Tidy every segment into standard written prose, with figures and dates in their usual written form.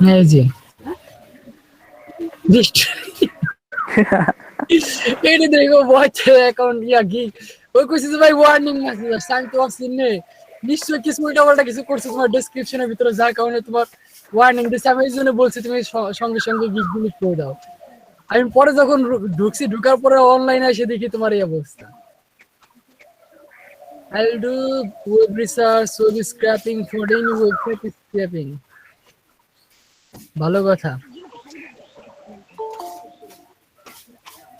হ্যাঁ এই যে এটা দেখো বয়ছে অ্যাকাউন্ট ইয়া কি ওই কইছে যে ভাই ওয়ার্নিং মেসেজ আসছে আমি তো অপশন নেই নিশ্চয়ই কিছু উল্টা পাল্টা কিছু করছো তোমার ডেসক্রিপশনের ভিতরে যার কারণে তোমার ওয়ার্নিং দিছে আমি এই জন্য বলছি তুমি সঙ্গে সঙ্গে গিগ ডিলিট করে দাও আমি পরে যখন ঢুকছি ঢুকার পরে অনলাইনে এসে দেখি তোমার এই অবস্থা I'll do web research, web scraping for any website scraping. ভালো কথা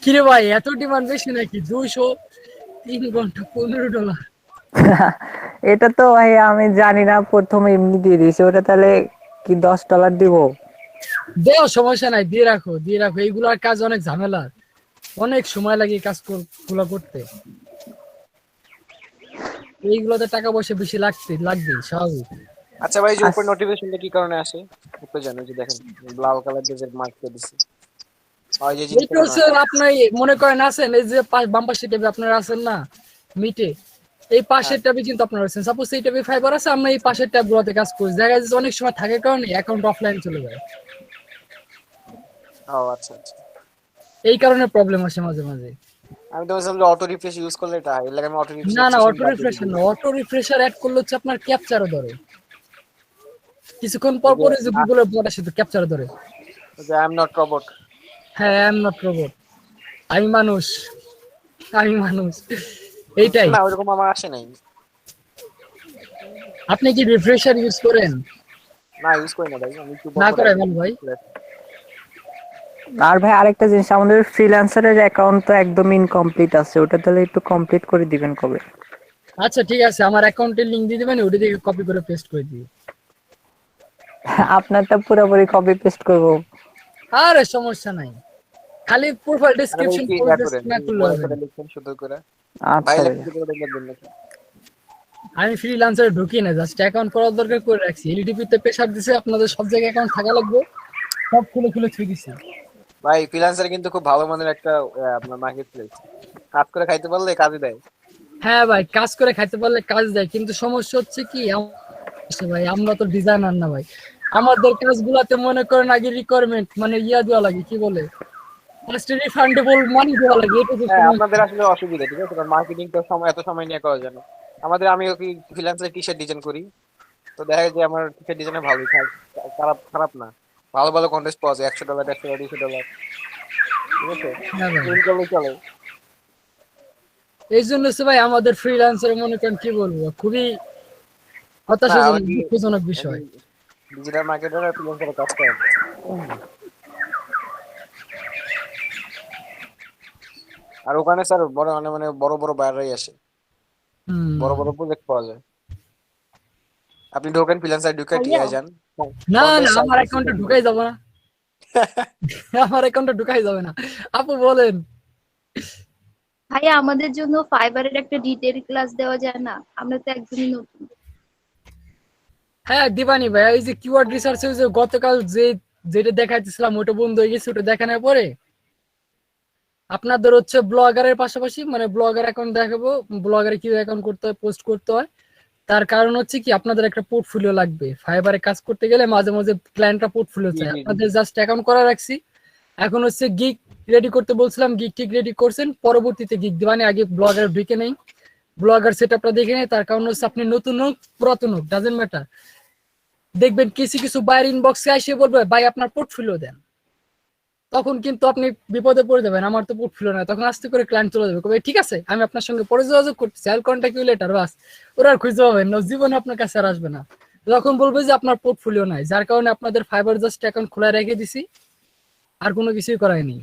কিরে ভাই এত ডিমান্ড বেশি নাকি 203 ঘন্টা $15 এটা তো ভাই আমি জানি না, প্রথমে এমনি দিয়ে দিয়েছে ওটা, তাহলে কি $10 দিব? দেও সমস্যা নাই দিয়ে রাখো এইগুলার কাজ অনেক ঝামেলার অনেক সময় লাগে এই কাজ গুলো করতে এইগুলোতে টাকা পয়সা বেশি লাগবে স্বাভাবিক আচ্ছা ভাই, যে উপর নোটিফিকেশনটা কি কারণে আসে একটু জানো? যে দেখেন ব্লাউ কালার দিয়ে যে মার্ক করে দিছে, আর এই যে জিনিসটা এইটা কেন হচ্ছে আসে? আপনি মনে করেন আছেন এই যে বাম পাশে ট্যাবে আপনারা আছেন না মিটে এই হ্যাঁ, পাশের ট্যাবে কিন্তু আপনারা আছেন সাপোজ এই ট্যাবে ফাইবার আছে আমরা এই পাশের ট্যাব গুলোতে কাজ করি দেখা যাচ্ছে অনেক সময় থাকে কারণে অ্যাকাউন্ট অফলাইন চলে যায় ও আচ্ছা আচ্ছা। এই কারণে প্রবলেম আসে মাঝে মাঝে আমি তো ভাবছিলাম যে অটো রিফ্রেশ ইউজ করলে এটা হয়, এর লাগে আমি অটো রিফ্রেশ না না অপশন অটো বাদ দিয়ে রিফ্রেশার দিই। না অটো রিফ্রেশার অ্যাড করলে হচ্ছে আপনার ক্যাপচারও ধরে কিছুক্ষণ ওই পর যে পরে যে গুগলের বট আসে তো ক্যাপচারও ধরে আই এম নট রোবট। হ্যাঁ আই এম নট রোবট আমি মানুষ আমি মানুষ এইটাই না ওইরকম আমার আসে নাই। আপনি কি রিফ্রেশার ইউজ করেন না ইউজ করি না ভাই, আমি একটু পর না পর করে একদম ভালো ভাই আর ভাই আরেকটা জিনিস, আমাদের ফ্রিল্যান্সারের অ্যাকাউন্ট তো একদম ইনকমপ্লিট আছে, ওটা তাহলে একটু কমপ্লিট করে দিবেন কবে? আচ্ছা ঠিক আছে আমার অ্যাকাউন্টের লিংক দিয়ে দিবেন ওটা থেকে কপি করে পেস্ট করে দিই আপনারটা পুরোপুরি কপি পেস্ট করবো? আরে সমস্যা নাই খালি প্রোফাইল আরে ভাই ডেসক্রিপশন কি পুরো ইয়া করেন, ডেসক্রিপশন না করলে বড় হবে করে না লিখছেন সুন্দর করে, ভাই আচ্ছা ভাইয়া। লেখা করে লিখবেন নাকি? আমি ফ্রিল্যান্সারে ঢুকি না জাস্ট অ্যাকাউন্ট করার দরকার করে রাখছি এলটিপি তে প্রেসার দিছে আপনাদের সব জায়গায় অ্যাকাউন্ট থাকা লাগবে সব খুলে খুলে থুই দিছি ভাই ফ্রিল্যান্সার কিন্তু খুব ভালো মানের একটা আপনার মার্কেট প্লেস, কাজ করে খাইতে পারলে কাজে দেয়। হ্যাঁ ভাই কাজ করে খাইতে পারলে কাজ দেয় কিন্তু সমস্যা হচ্ছে কি ভাই আমরা তো ডিজাইনার না ভাই আমাদের কাজগুলাতে মনে করেন আগে রিকোয়ারমেন্ট মানে ইয়া দেওয়া লাগে কি বলে ফার্স্ট রিফান্ডেবল মানি দেওয়া লাগে এটা তো হ্যাঁ সমস্যা আপনাদের আসলে অসুবিধা, ঠিক আছে, কারণ মার্কেটিং তো সময় এত সময় নিয়ে করা যায় না। আমাদের আমি কি ফ্রিল্যান্সার টি শার্ট ডিজাইন করি, তো দেখা যায় যে আমার টি শার্ট ডিজাইনে ভালোই কাজ, খারাপ খারাপ না। ভালো ভালো কন্টেস্ট পাওয়া যায়, $100, $100, $200, ঠিক আছে, হ্যাঁ ভাই এরকম চলে চলে। এই জন্য হচ্ছে ভাই আমাদের ফ্রিল্যান্সার মনে করেন কি বলবো খুবই না হতাশাজনক ওই কি দুঃখজনক বিষয় ডিজিটাল মার্কেটার আর ফ্রিল্যান্সারের কাজ করেন। আর ওখানে স্যার বড় মানে মানে বড় বড় বায়াররাই আসে, হুম বড় বড় প্রজেক্ট পাওয়া যায়। আপনি ঢোকেন ফ্রিল্যান্সার ঢুকে ভাইয়া টিআই যান, না না কন্টেস্ট আমার চাইতেছি অ্যাকাউন্টে সেন্ড ঢুকাই করেন। যাবে না আমার অ্যাকাউন্টে ঢুকাই যাবে না আপু বলেন ভাইয়া আমাদের জন্য ফাইবারের একটা ডিটেইল ক্লাস দেওয়া যায় না? আমরা তো একদমই নতুন। হ্যাঁ দিবানি ভাই এই যে কিওয়ার্ড রিসার্চে যে গতকাল যেটা দেখাইতেছিলাম ওটা বন্ধ হয়ে গেছে ওটা দেখানোর পরে আপনাদের হচ্ছে ব্লগারের পাশাপাশি মানে ব্লগার অ্যাকাউন্ট দেখাবো ব্লগারে কিভাবে অ্যাকাউন্ট করতে হয় পোস্ট করতে হয় তার কারণ হচ্ছে কি আপনাদের একটা পোর্টফোলিও লাগবে ফাইবারে কাজ করতে গেলে মাঝে মাঝে ক্লায়েন্টরা পোর্টফোলিও জি চায় জি জি। আপনাদের জাস্ট অ্যাকাউন্ট করা রাখছি এখন হচ্ছে গিগ রেডি করতে বলছিলাম গিগ ঠিক রেডি করছেন পরবর্তীতে গিগ দিবানি আগে ব্লগার ঢুকে নেই ব্লগার সেটআপটা দেখে নেই তার কারণ হচ্ছে আপনি নতুন হোক পুরাতন হোক ডাজেন্ট ম্যাটার দেখবেন কিছু কিছু বাইর ইনবক্সে এসে বলবে ভাই আপনার পোর্টফোলিও দেন তখন কিন্তু আপনি বিপদে পড়ে যাবেন আমার তো পোর্টফোলিও না তখন আস্তে করে ক্লায়েন্ট চলে যাবে কবে ঠিক আছে আমি আপনার সঙ্গে পরে যোগাযোগ করতেছি আই কন্ট্যাক্ট ইউ লেটার বাস ওরা আর খুঁজে পাবেন না জীবনে আপনার কাছে আর আসবে না তখন বলবে যে আপনার পোর্টফোলিও নাই যার কারণে আপনাদের ফাইবার জাস্ট অ্যাকাউন্ট খোলা রেখে দিছি আর কোনো কিছুই করায়নি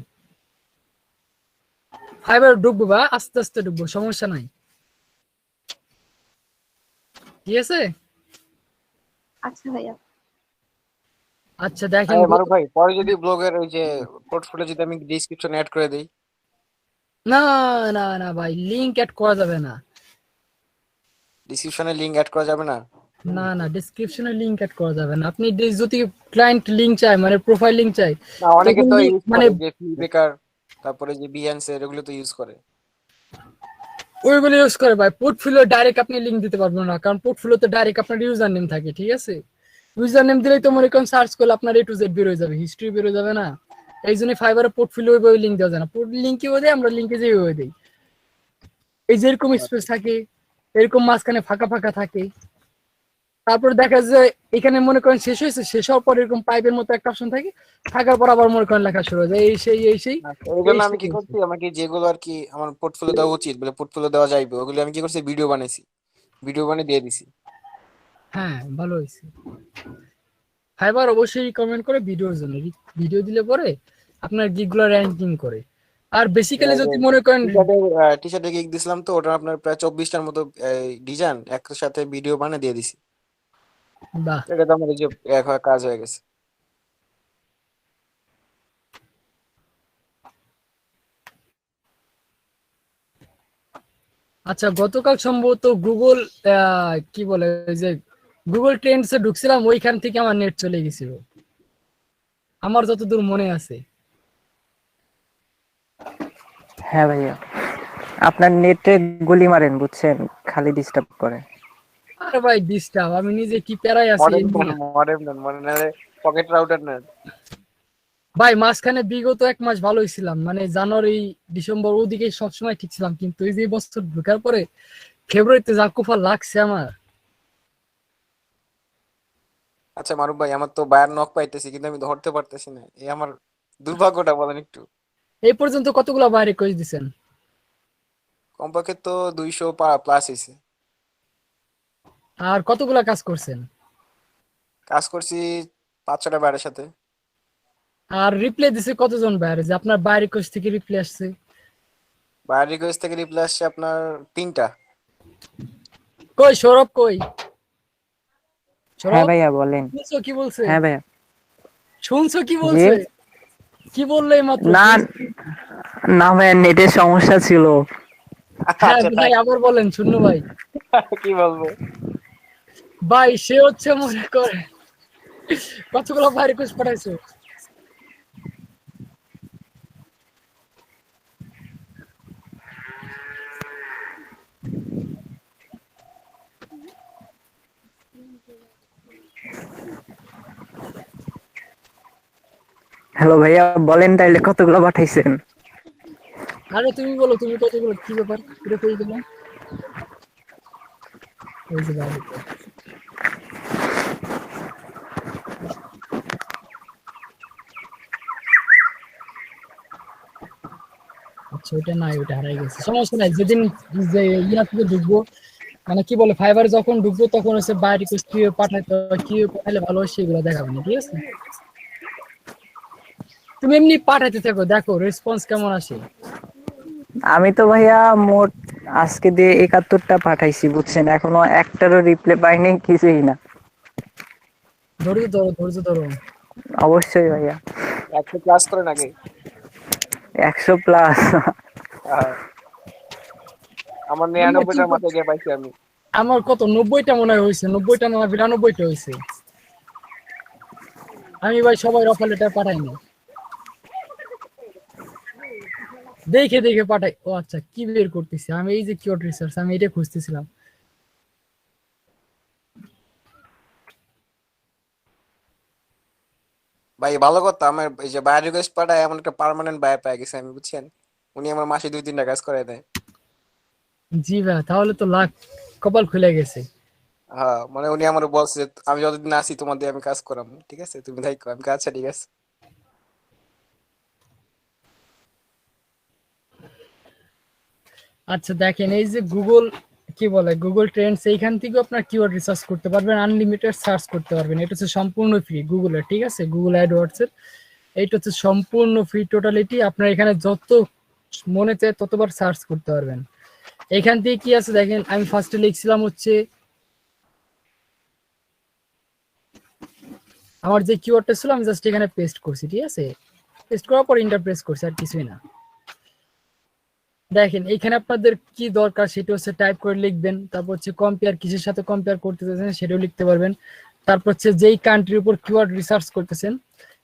ফাইবার ঢুকবো বা আস্তে আস্তে ঢুকবো সমস্যা নাই ঠিক আছে আচ্ছা ভাইয়া। আচ্ছা দেখেন আরে মারুফ ভাই, পরে যদি ব্লগের ওই যে পোর্টফোলিও যদি আমি ডিসক্রিপশনে অ্যাড করে দেই? না না না ভাই লিংক অ্যাড করা যাবে না ডিসক্রিপশনে লিংক অ্যাড করা যাবে না? না না ডেসক্রিপশনে লিংক অ্যাড করা যাবে না আপনি যদি ক্লায়েন্ট লিংক চাই মানে প্রোফাইল লিংক চাই না অনেকে তখন তো ইউজ মানে করে যে ফ্রি বেকার, তারপরে যে বিএনসি এগুলো তো ইউজ করে। ওইগুলো ইউজ করে ভাই। পোর্টফোলিও ডাইরেক্ট আপনি লিংক দিতে পারবেন না, কারণ পোর্টফোলিওতে ডাইরেক্ট আপনার ইউজার নেম থাকে, ঠিক আছে? ইউজার নেম দিলেই তো মনে করেন সার্চ করলে আপনার A to Z বের হয়ে যাবে, হিস্ট্রি বের হয়ে যাবে না। এই জন্য ফাইবারে পোর্টফোলিও ওইভাবে লিঙ্ক দেওয়া যায় না। লিঙ্কে ওই দেয়, আমরা লিঙ্কে যেভাবে দিই, এই যে এরকম স্পেস থাকে, এরকম মাঝখানে ফাঁকা ফাঁকা থাকে। তারপর দেখা যায় এখানে মনে করেন শেষ হয়েছে, শেষ হওয়ার পর এরকম পাইপের মতো একটা অপশন থাকে, থাকার পর আবার মনে করেন লেখা শুরু হয়ে যায় এই সেই এই সেই আচ্ছা, এই জন্য এই আমি সেই কি এই করছি, সেই। আমাকে যেগুলো আর কি আমার পোর্টফোলিও দেওয়া উচিত বলে পোর্টফোলিও দেওয়া যাইবে, ওগুলো আমি কি করছি, ভিডিও বানাইছি, ভিডিও বানিয়ে দিয়ে দিছি। হ্যাঁ, ভালো হয়েছে। ফাইবার অবশ্যই রিকমেন্ড করে ভিডিওর জন্য। ভিডিও দিলে পরে আপনার গিগগুলো র্যাঙ্কিং করে। আর বেসিক্যালি যদি মনে করেন, টি শার্টে গিগ দিছিলাম, তো ওটা আপনার প্রায় 24টার মতো ডিজাইন একসাথে ভিডিও বানিয়ে দিয়ে দিছি। বাহ, এটা তো আমার এই যে কাজ হয়ে গেছে। আচ্ছা গতকাল সম্ভবত গুগল কি বলে ওই যে গুগল ট্রেন্ডসে ঢুকছিলাম, ওইখান থেকে আমার নেট চলে গেছিল, আমার যতদূর মনে আছে। হ্যাঁ ভাইয়া, আপনার নেটে গুলি মারেন বুঝছেন, খালি ডিস্টার্ব করে। আরে ভাই ডিস্টার্ব, আমি নিজে কি প্যারাই আছি এই নিয়ে। মডেম পকেট রাউটার নেন। ভাই মাঝখানে বিগত 1 মাস ভালোই ছিলাম, মানে জানুয়ারি ডিসেম্বর ওদিকে সবসময় ঠিক ছিলাম, কিন্তু এই যে বছর ঢোকার পরে ফেব্রুয়ারিতে যা কুফা লাগছে আমার। আচ্ছা মারুফ ভাই, আমার তো বায়ার নক পাইতেছি কিন্তু আমি ধরতে পারতেছি না, এই আমার দুর্ভাগ্যটা বলেন একটু। এই পর্যন্ত কতগুলো বাইরে রিকোয়েস্ট দিছেন? কমপক্ষে তো 200 প্লাস হয়েছে। আর কতগুলা কাজ করছেন? কাজ করছি 5-6টা বায়ারের সাথে। আর রিপ্লাই দিছে কতজন বাইরে, যে আপনার বাইরে রিকোয়েস্ট থেকে রিপ্লাই আসছে? বায়ার রিকোয়েস্ট থেকে রিপ্লাই আসছে আপনার 3টা। কই সৌরভ কই? হ্যাঁ সৌরভ ভাইয়া বলেন। শুনছো কি বলছে? হ্যাঁ ভাইয়া। শুনছো কি জি। বলছে? কি বললো এই মাত্র? না না ভাইয়া, নেটের সমস্যা ছিল। হ্যাঁ আচ্ছা ভাই তাই আবার বলেন, শুনলো ভাই। কি বলবো। ভাই সে হচ্ছে মনে করে কতগুলো ভাই রিকোয়েস্ট পাঠাইছো? হ্যালো ভাইয়া, বলেন তাইলে কতগুলো পাঠাইছেন? আরে তুমি বলো, তুমি কতগুলো, কি ব্যাপার, পুরো কই দিলাম। এই যে ভাই request। আচ্ছা ওইটা নাই, ওইটা হারাই গেছে, সমস্যা নাই। যেদিন যে ইয়া থেকে ঢুকবো, মানে কি বলে ফাইবার যখন ঢুকবো তখন হচ্ছে বাই রিকোয়েস্ট কিভাবে পাঠাইতে হয়, কিভাবে পাঠাইলে ভালো হয় সেগুলো দেখাবো না, ঠিক আছে? তুমি এমনি পাঠাইতে থাকো, দেখো রেসপন্স কেমন আসে। আমি তো ভাইয়া মোট আজকে দিয়ে 71টা পাঠাইছি বুঝছেন, এখনো একটারও রিপ্লাই পাইনি, কিছুই না। ধৈর্য ধরো, ধৈর্য ধরো। অবশ্যই ভাইয়া। 100 প্লাস করেন আগে। 100+। আহ, আমার এমনি 99টার মাথায় গিয়ে পাইছি আমি। আমার কত 90টা মনে হয় হয়েছে, 90টা না 92টা হয়েছে। আমি ভাই সবাই অফার লেটার পাঠাইনি, দেখে দেখে পাঠাই। ও আচ্ছা, কি বের করতেছি আমি, এই যে কিওয়ার্ড রিসার্চ, আমি এটা খুঁজতেছিলাম। ভাই ভালো কথা, আমার এই যে বায়ার রিকোয়েস্ট পাঠায় এমন একটা পার্মানেন্ট বায়ার পেয়ে গেছে আমি, বুঝছেন? উনি আমার মাসে 2-3টা কাজ করে দেয়। জি ভাই, তাহলে তো লাখ কপাল খুলে গেছে। হ্যাঁ, মানে উনি আমার বলছে যে আমি যতদিন আসি তোমার দিয়ে আমি কাজ করাম, ঠিক আছে তুমি দেখো। আমি আচ্ছা ঠিক আছে। আচ্ছা দেখেন, এই যে গুগল কি বলে, গুগল ট্রেন্ডস, এইখান থেকে আপনার কিওয়ার্ড রিসার্চ করতে পারবেন, আনলিমিটেড সার্চ করতে পারবেন। এটা হচ্ছে সম্পূর্ণ ফ্রি গুগলের, ঠিক আছে? গুগল অ্যাডওয়ার্ডস এর এইটা হচ্ছে সম্পূর্ণ ফ্রি টোটালিটি। আপনার এখানে যত মনে চায় ততবার সার্চ করতে পারবেন। এখান থেকে কি আছে দেখেন, আমি ফার্স্টে লিখছিলাম হচ্ছে আমার যে কিওয়ার্ডটা ছিল, আমি জাস্ট এখানে পেস্ট করছি, ঠিক আছে? পেস্ট করার পর ইন্টার প্রেস করছি, আর কিছুই না। দেখেন এখানে আপনাদের কি দরকার সেটা হচ্ছে টাইপ করে লিখবেন, তারপর হচ্ছে কম্পেয়ার, কিসের সাথে কম্পেয়ার করতে চাইছেন সেটাও লিখতে পারবেন। তারপর হচ্ছে যেই কান্ট্রির উপর কিওয়ার্ড রিসার্চ করতেছেন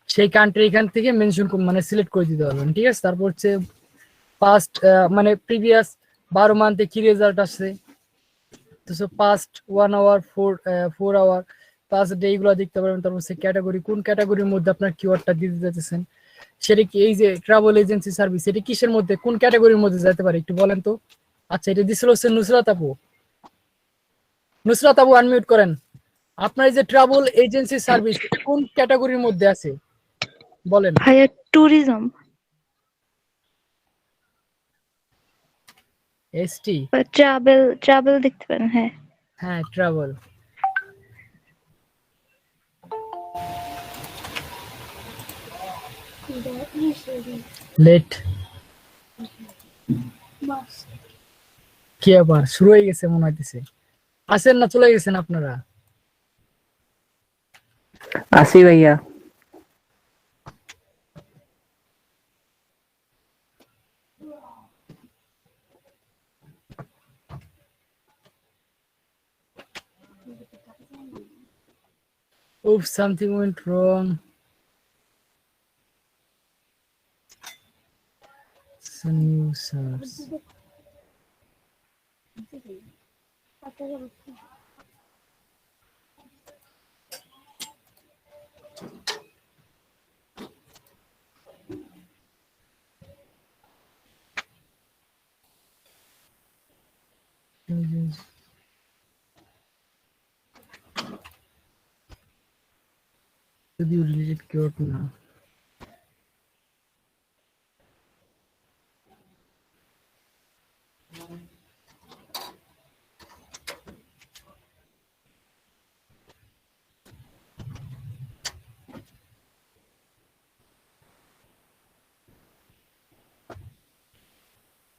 সেই কান্ট্রি এখান থেকে মেনশন মানে সিলেক্ট করে দিতে পারবেন, ঠিক আছে? তারপর হচ্ছে পাস্ট মানে প্রিভিয়াস 12 মান্থে কি রেজাল্ট আসছে, তো past 1 hour 4 hour past day এগুলো দেখতে পারবেন। তারপর হচ্ছে ক্যাটাগরি, কোন ক্যাটাগরির মধ্যে আপনার কিওয়ার্ডটা দিতে যাচ্ছেন, সেটা কি এই যে ট্রাভেল এজেন্সি সার্ভিস, এটা কিসের মধ্যে, কোন ক্যাটাগরির মধ্যে যেতে পারে একটু বলেন তো। আচ্ছা, এটা দিছিল হচ্ছে নুসরাত আপু। নুসরাত আপু আনমিউট করেন। আপনার এই যে ট্রাভেল এজেন্সি সার্ভিস কোন ক্যাটাগরির মধ্যে আছে বলেন। ভাইয়া ট্যুরিজম এসটি, বা ট্রাভেল, ট্রাভেল দেখতে পারেন। হ্যাঁ, হ্যাঁ ট্রাভেল। লেট কি আবার শুরু হয়ে গেছে মনে হইতেছে। আসেন না চলে গেছেন আপনারা? আসি ভাইয়া। Oops, something went wrong. Some new source. যদিও রিলেটেড কিওয়ার্ড না।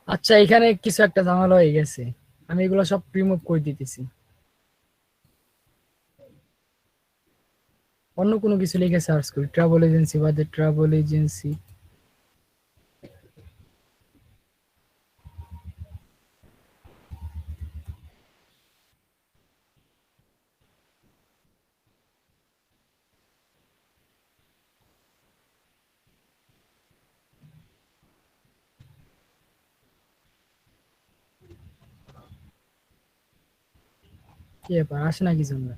আচ্ছা, এখানে কিছু একটা ঝামেলা হয়ে গেছে, আমি এগুলো সব রিমুভ করে দিতেছি। অন্য কোনো কিছু লিখে সার্চ করি, ট্রাভেল এজেন্সি বাদে ট্রাভেল এজেন্সি। কি ব্যাপার, আসে না কিছু না?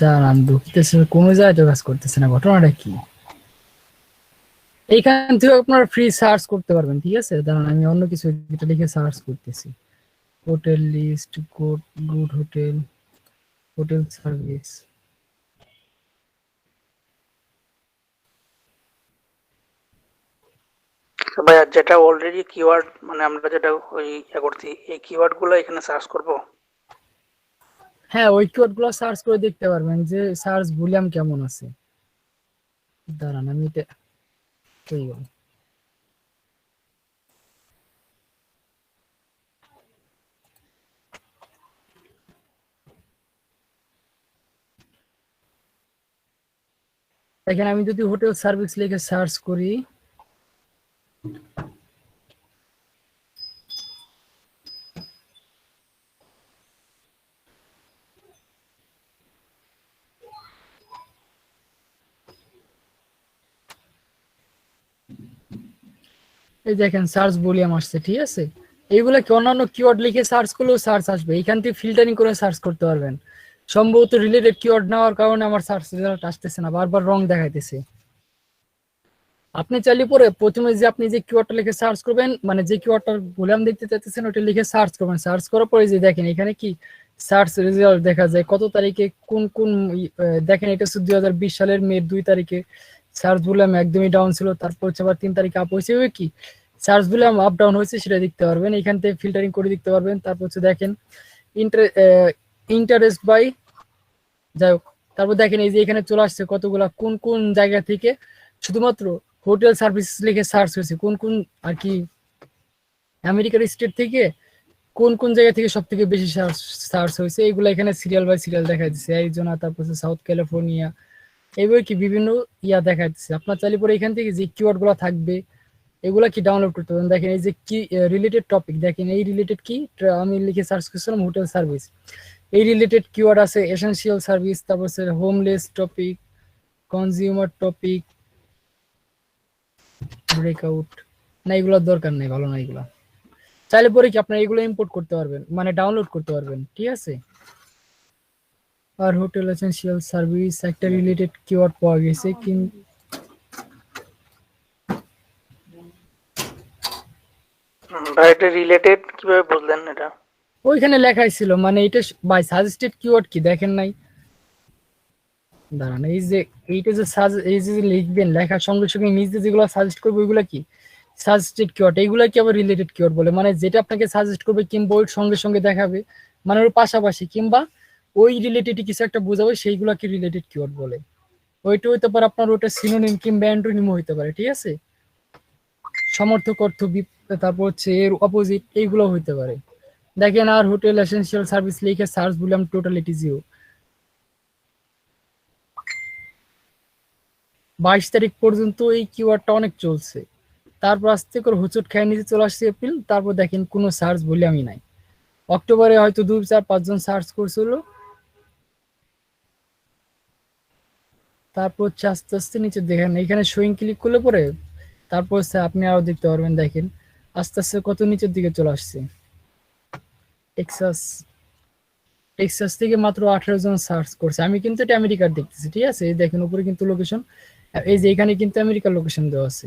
দাঁড়ান, দুঃখিতেছে, কোনো জায়গায় তো কাজ করতেছে না, ঘটনাটা কি? এইখান থেকে আপনারা ফ্রি সার্চ করতে পারবেন, ঠিক আছে? দাঁড়ান, আমি অন্য কিছু এটা লিখে সার্চ করতেছি। Hotel list, good good hotel, hotel service. ভাইয়া যেটা অলরেডি কিওয়ার্ড, মানে আমরা যেটা ওই করছি, এই কিওয়ার্ড গুলো এখানে সার্চ করব। হ্যাঁ, ওই কিওয়ার্ড গুলো সার্চ করে দেখতে পারবেন যে সার্চ ভলিউম কেমন আছে। দাঁড়ান, আমি এটা হয়ে গেল। এখানে আমি যদি হোটেল সার্ভিস লিখে সার্চ করি, এই দেখেন সার্চ ভলিউম আসছে, ঠিক আছে? এইগুলা কি অন্যান্য কিওয়ার্ড লিখে সার্চ করলেও সার্চ আসবে, এখান থেকে ফিল্টারিং করে সার্চ করতে পারবেন। সম্ভবত রিলেটেড কিওয়ার্ড নেওয়ার কারণে আমার সার্চ রেজাল্ট আসতেছে না, বারবার রং দেখাইতেছে। আপনি চাইলে পরে প্রথমে যে আপনি যে কিওয়ার্ডটা লিখে সার্চ করবেন, মানে যে কিওয়ার্ডটার ভলিউম দেখতে চাইতেছেন ওটা লিখে সার্চ করবেন। সার্চ করার পরে যে দেখেন এখানে কি সার্চ রেজাল্ট দেখা যায় কত তারিখে কোন কোন দেখেন এটা হচ্ছে 2020 সালের মে 2 তারিখে সার্চ ভলিউম একদমই ডাউন ছিল, তারপর হচ্ছে আবার 3 তারিখে আপ হয়েছে। কি সার্চ বলে আপ ডাউন হয়েছে সেটা দেখতে পারবেন, এখান থেকে ফিল্টারিং করে দেখতে পারবেন। তারপর হচ্ছে দেখেন ইন্টারেস্ট বাই, যাই হোক, তারপর দেখেন এই যে এখানে চলে আসছে কতগুলা কোন কোন জায়গা থেকে শুধুমাত্র হোটেল সার্ভিস লিখে সার্চ হয়েছে, কোন কোন আর কি আমেরিকার স্টেট থেকে কোন কোন জায়গা থেকে সব থেকে বেশি সার্চ হয়েছে, এগুলো এখানে সিরিয়াল বাই সিরিয়াল দেখা যাচ্ছে। অ্যারিজোনা, তারপর হচ্ছে সাউথ ক্যালিফোর্নিয়া, এইভাবে কি বিভিন্ন দেখা যাচ্ছে। আপনার চাইলে পরে এখান থেকে যে কিওয়ার্ড গুলো থাকবে এগুলা কি ডাউনলোড করতে পারেন। দেখেন এই যে কি রিলেটেড টপিক, দেখেন এই রিলেটেড কি আমি লিখে সার্চ করছিলাম হোটেল সার্ভিস, এই রিলেটেড কিওয়ার্ড আছে এসেনশিয়াল সার্ভিস, তারপর হচ্ছে homeless topic, consumer topic, breakout. না এগুলোর দরকার নেই, ভালো না এগুলা। চাইলে পরে কি আপনারা এগুলো ইম্পোর্ট করতে পারবেন, মানে ডাউনলোড করতে পারবেন, ঠিক আছে। আর হোটেল এসেনশিয়াল সার্ভিস একটা রিলেটেড কিওয়ার্ড পাওয়া গেছে, কিন্তু ভাই এটা রিলেটেড কিভাবে বুঝলেন এটা? ওইখানে লেখাই ছিল, মানে এটা বাই সাজেস্টেড কিওয়ার্ড কি দেখেন নাই, দাঁড়ান এই যে এইটা যে এই যে লিখবেন লেখার সঙ্গে সঙ্গে নিজে যেগুলো সাজেস্ট করবে ওইগুলা কি সাজেস্টেড কিওয়ার্ড, এইগুলা কি আবার রিলেটেড কিওয়ার্ড বলে, মানে যেটা আপনাকে সাজেস্ট করবে কিংবা ওর সঙ্গে সঙ্গে দেখাবে, মানে ওর পাশাপাশি কিংবা ওই রিলেটেড কিছু একটা বোঝাবে, সেইগুলাকে রিলেটেড কিওয়ার্ড বলে। ওইটা হইতে পারে আপনার ওটা সিনোনিম কিংবা অ্যান্টোনিমও হইতে পারে, ঠিক আছে। সমর্থক অর্থ তারপর হচ্ছে এর অপোজিট এইগুলো হইতে পারে। দেখেন আর হোটেল এসেনশিয়াল সার্ভিস লিখে সার্চ বললাম, টোটালিটি জিরো। 22 তারিখ পর্যন্ত এই কিওয়ার্ডটা অনেক চলছে, তারপর আস্তে করে হোঁচট খেয়ে নিচে চলে আসছে এপ্রিল, তারপর দেখেন কোনো সার্চ বলে আমি নাই। অক্টোবরে হয়তো 2-4-5 জন সার্চ করছিল, তারপর হচ্ছে আস্তে আস্তে নিচে দেখেন এখানে শোয়িং ক্লিক করলে পরে তারপর হচ্ছে আপনি আরো দেখতে পারবেন, দেখেন আস্তে আস্তে কত নিচের দিকে চলে আসছে। টেক্সাস থেকে মাত্র 18 জন সার্চ করছে, আমি কিন্তু এটা আমেরিকার দেখতেছি, ঠিক আছে। এই দেখেন উপরে কিন্তু লোকেশন, এই যে এখানে কিন্তু আমেরিকার লোকেশন দেওয়া আছে।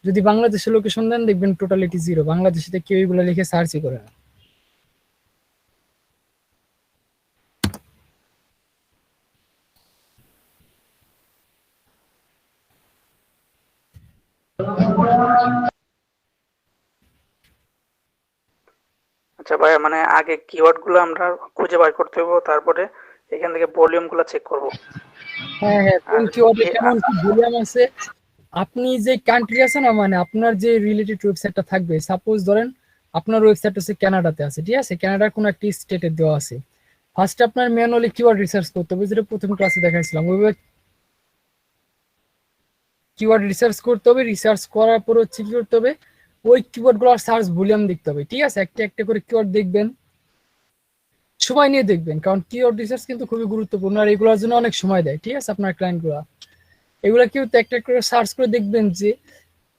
যদি বাংলাদেশের লোকেশন দেন দেখবেন টোটালিটি জিরো, বাংলাদেশে কেউ এগুলো লিখে সার্চই করে না। আচ্ছা ভাই, মানে আগে কিওয়ার্ড গুলো আমরা খুঁজে বার করতে হবে, তারপরে এখান থেকে ভলিউম গুলো চেক করবো। হ্যাঁ হ্যাঁ, কোন কিওয়ার্ডে কেমন কি ভলিউম আছে। আপনি যে কান্ট্রি আছে না, মানে আপনার যে রিলেটেড ওয়েবসাইটটা থাকবে, সাপোজ ধরেন আপনার ওয়েবসাইট হচ্ছে কানাডাতে আছে, ঠিক আছে, কানাডার কোন একটি স্টেটে দেওয়া আছে। ফার্স্ট আপনার ম্যানুয়ালি কিওয়ার্ড রিসার্চ করতে হবে, যেটা প্রথম ক্লাসে দেখাইছিলাম ওইভাবে কিওয়ার্ড রিসার্চ করতে হবে। রিসার্চ করার পর হচ্ছে কি করতে হবে, ওই কিওয়ার্ড গুলোর সার্চ ভলিউম দেখতে হবে, ঠিক আছে। একটা একটা করে কিওয়ার্ড দেখবেন, সময় নিয়ে দেখবেন, কারণ কিওয়ার্ড রিসার্চ কিন্তু খুবই গুরুত্বপূর্ণ আর এগুলোর জন্য অনেক সময় দেয়, ঠিক আছে, আপনার ক্লায়েন্ট গুলা। এগুলা কেউ একটা করে সার্চ করে দেখবেন যে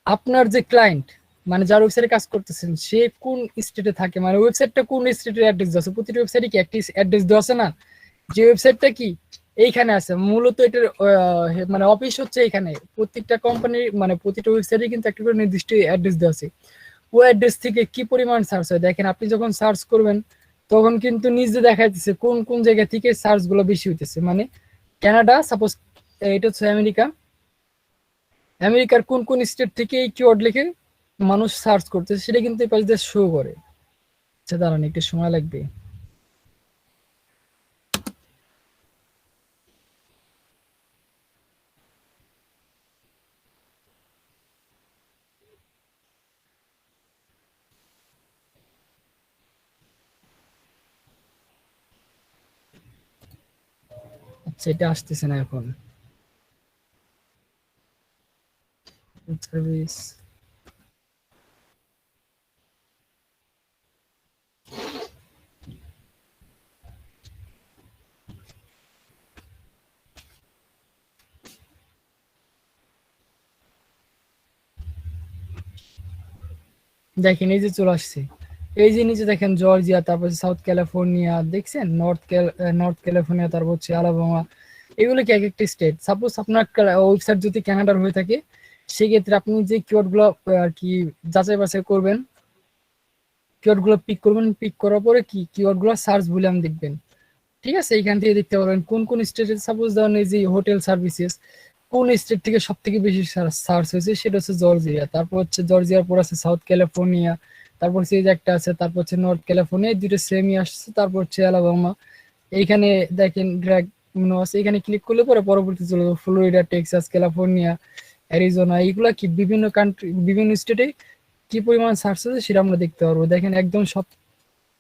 আপনার যে ক্লায়েন্ট, মানে যার ওয়েবসাইটে কাজ করতেছেন, সে কোন স্টেটে থাকে, মানে ওয়েবসাইটটা কোন স্টেটের অ্যাড্রেস দেওয়া আছে। প্রতিটি ওয়েবসাইটে কি একটি অ্যাড্রেস দেওয়া আছে না, যে ওয়েবসাইটটা কি এইখানে আছে, মূলত এটার মানে অফিস হচ্ছে এখানে। প্রত্যেকটা কোম্পানির মানে প্রতিটা ওয়েবসাইটে কিন্তু একটা করে নির্দিষ্ট অ্যাড্রেস দেওয়া আছে। ওই অ্যাড্রেস থেকে কি পরিমাণ সার্চ হয় দেখেন, আপনি যখন সার্চ করবেন তখন কিন্তু নিজে দেখা যাচ্ছে কোন কোন জায়গা থেকে সার্চ গুলো বেশি হইতেছে। মানে কানাডা সাপোজ, এটা হচ্ছে আমেরিকা, আমেরিকার কোন কোন স্টেট থেকে এই কিওয়ার্ড লিখে মানুষ সার্চ করতেছে সেটা কিন্তু এই পাশে শো করে। আচ্ছা দাঁড়ান একটু সময় লাগবে। আচ্ছা এটা আসতেছে না এখন। সার্ভিস দেখেন এই যে চলে আসছে, এই যে নিচে দেখেন জর্জিয়া, তারপর সাউথ ক্যালিফোর্নিয়া, দেখছেন নর্থ ক্যালিফোর্নিয়া, তারপর হচ্ছে আলাবামা। এগুলো কি এক একটা স্টেট। সাপোজ আপনার ওয়েবসাইট যদি কানাডার হয়ে থাকে, সেক্ষেত্রে আপনি যে কিওয়ার্ড গুলো আর কি যাচাই বাছাই করবেন, কিওয়ার্ড গুলো পিক করবেন, পিক করার পরে কি কিওয়ার্ড গুলো সার্চ ভলিউম দেখবেন, ঠিক আছে। এইখান থেকে দেখতে পারবেন কোন কোন স্টেটে, সাপোজ ধরেন এই যে হোটেল সার্ভিসেস, কোন স্টেট থেকে সব থেকে বেশি সার্চ হয়েছে, সেটা হচ্ছে জর্জিয়া। তারপর হচ্ছে জর্জিয়ার পর আছে সাউথ ক্যালিফোর্নিয়া, তারপর হচ্ছে এই যে একটা আছে, তারপর হচ্ছে নর্থ ক্যালিফোর্নিয়া, দুটো সেমই আসছে। তারপর হচ্ছে অ্যালাবামা। এইখানে দেখেন ড্র্যাগ আছে, এখানে ক্লিক করলে পরে পরবর্তী চলে যাবে ফ্লোরিডা, টেক্সাস, ক্যালিফোর্নিয়া, অ্যারিজোনা। এইগুলা কি বিভিন্ন কান্ট্রি, বিভিন্ন স্টেটে কি পরিমাণ সার্চ হয়েছে সেটা আমরা দেখতে পারবো। দেখেন একদম সব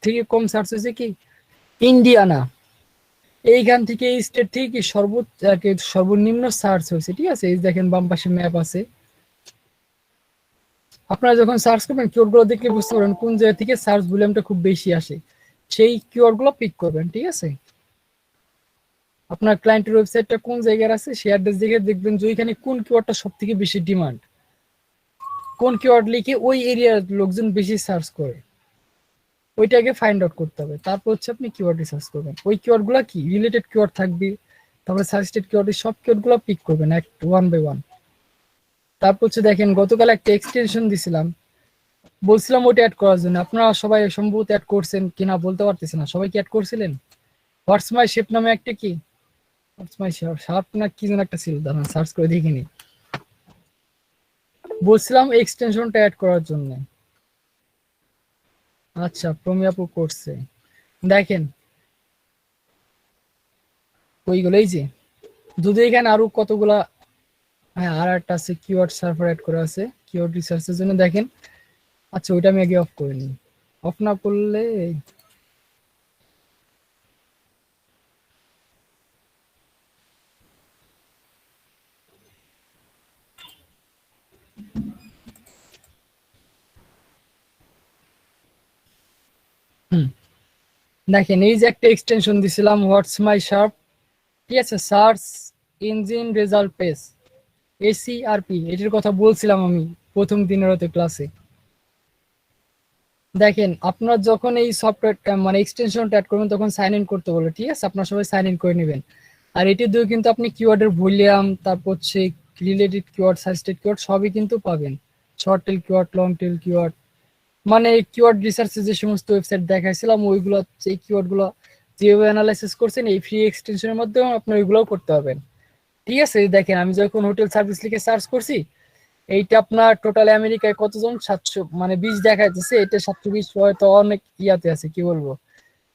থেকে কম সার্চ হয়েছে কি ইন্ডিয়ানা। এইখান থেকে এই স্টেট থেকে কি সর্বনিম্ন সার্চ হয়েছে, ঠিক আছে। এই দেখেন বাম পাশে ম্যাপ আছে। আপনারা যখন সার্চ করবেন কিওয়ার্ড গুলো দেখলে বুঝতে পারবেন কোন জায়গা থেকে সার্চ ভলিউমটা খুব বেশি আসে, সেই কিওয়ার্ড গুলো পিক করবেন, ঠিক আছে। আপনার ক্লায়েন্টের ওয়েবসাইটটা কোন জায়গায় আছে সেই অ্যাড্রেস দেখে দেখবেন যে ওইখানে কোন কিওয়ার্ডটা সব থেকে বেশি ডিমান্ড, কোন কিওয়ার্ড লিখে ওই এরিয়ার লোকজন বেশি সার্চ করে, ওইটাকে ফাইন্ড আউট করতে হবে। তারপর হচ্ছে আপনি কিওয়ার্ড রিসার্চ করবেন, ওই কিওয়ার্ড গুলা কি রিলেটেড কিওয়ার্ড থাকবে, তারপরে সাজেস্টেড কিওয়ার্ড, সব কিওয়ার্ড গুলো পিক করবেন এক ওয়ান বাই ওয়ান। তারপর হচ্ছে দেখেন গতকাল একটা এক্সটেনশন দিছিলাম, বলছিলাম ওটা অ্যাড করার জন্য। আপনারা সবাই সম্ভবত অ্যাড করছেন কিনা বলতে পারতেছি না, সবাই কি অ্যাড করছিলেন? হোয়াটস মাই শেপ নামে একটা কি হোয়াটস মাই শার্প না কি যেন একটা ছিল, দাঁড়ান সার্চ করে দেখিনি। বলছিলাম এক্সটেনশনটা অ্যাড করার জন্য। আচ্ছা প্রমি আপু করছে, দেখেন ওইগুলো এই যে যদি এখানে আরো কতগুলা, হ্যাঁ আর একটা আছে কিওয়ার্ড সার্ভার অ্যাড করা আছে কিওয়ার্ড রিসার্চের জন্য, দেখেন। আচ্ছা ওইটা আমি আগে অফ করে নিই, অফ না করলে দেখেন এই যে একটা এক্সটেনশন দিছিলাম হোয়াটস মাই শার্প, ঠিক আছে, search engine result page, ACRP, এটার কথা বলছিলাম আমি প্রথম দিনের হতে ক্লাসে। দেখেন আপনার যখন এই সফটওয়্যার মানে এক্সটেনশনটা অ্যাড করবেন তখন সাইন ইন করতে বলে, ঠিক আছে, আপনার সবাই সাইন ইন করে নেবেন। আর এটি দিয়ে কিন্তু আপনি কিওয়ার্ডের ভলিউম, তারপর হচ্ছে রিলেটেড কিওয়ার্ড, সাজেস্টেড কিওয়ার্ড সবই কিন্তু পাবেন, short tail keyword, long tail keyword, মানে কিওয়ার্ড রিসার্চে যে সমস্ত ওয়েবসাইট দেখাইছিলাম ওইগুলো, এই কিওয়ার্ড গুলো যেভাবে অ্যানালাইসিস করছেন এই ফ্রি এক্সটেনশনের মাধ্যমে আপনি ওইগুলোও করতে পারবেন, ঠিক আছে। দেখেন আমি যখন হোটেল সার্ভিস লিখে সার্চ করছি, এইটা আপনার টোটাল আমেরিকায় কতজন 700 মানে 20 দেখাইতেছে, এটা 720 হয়তো অনেক ইয়াতে আছে, কি বলবো,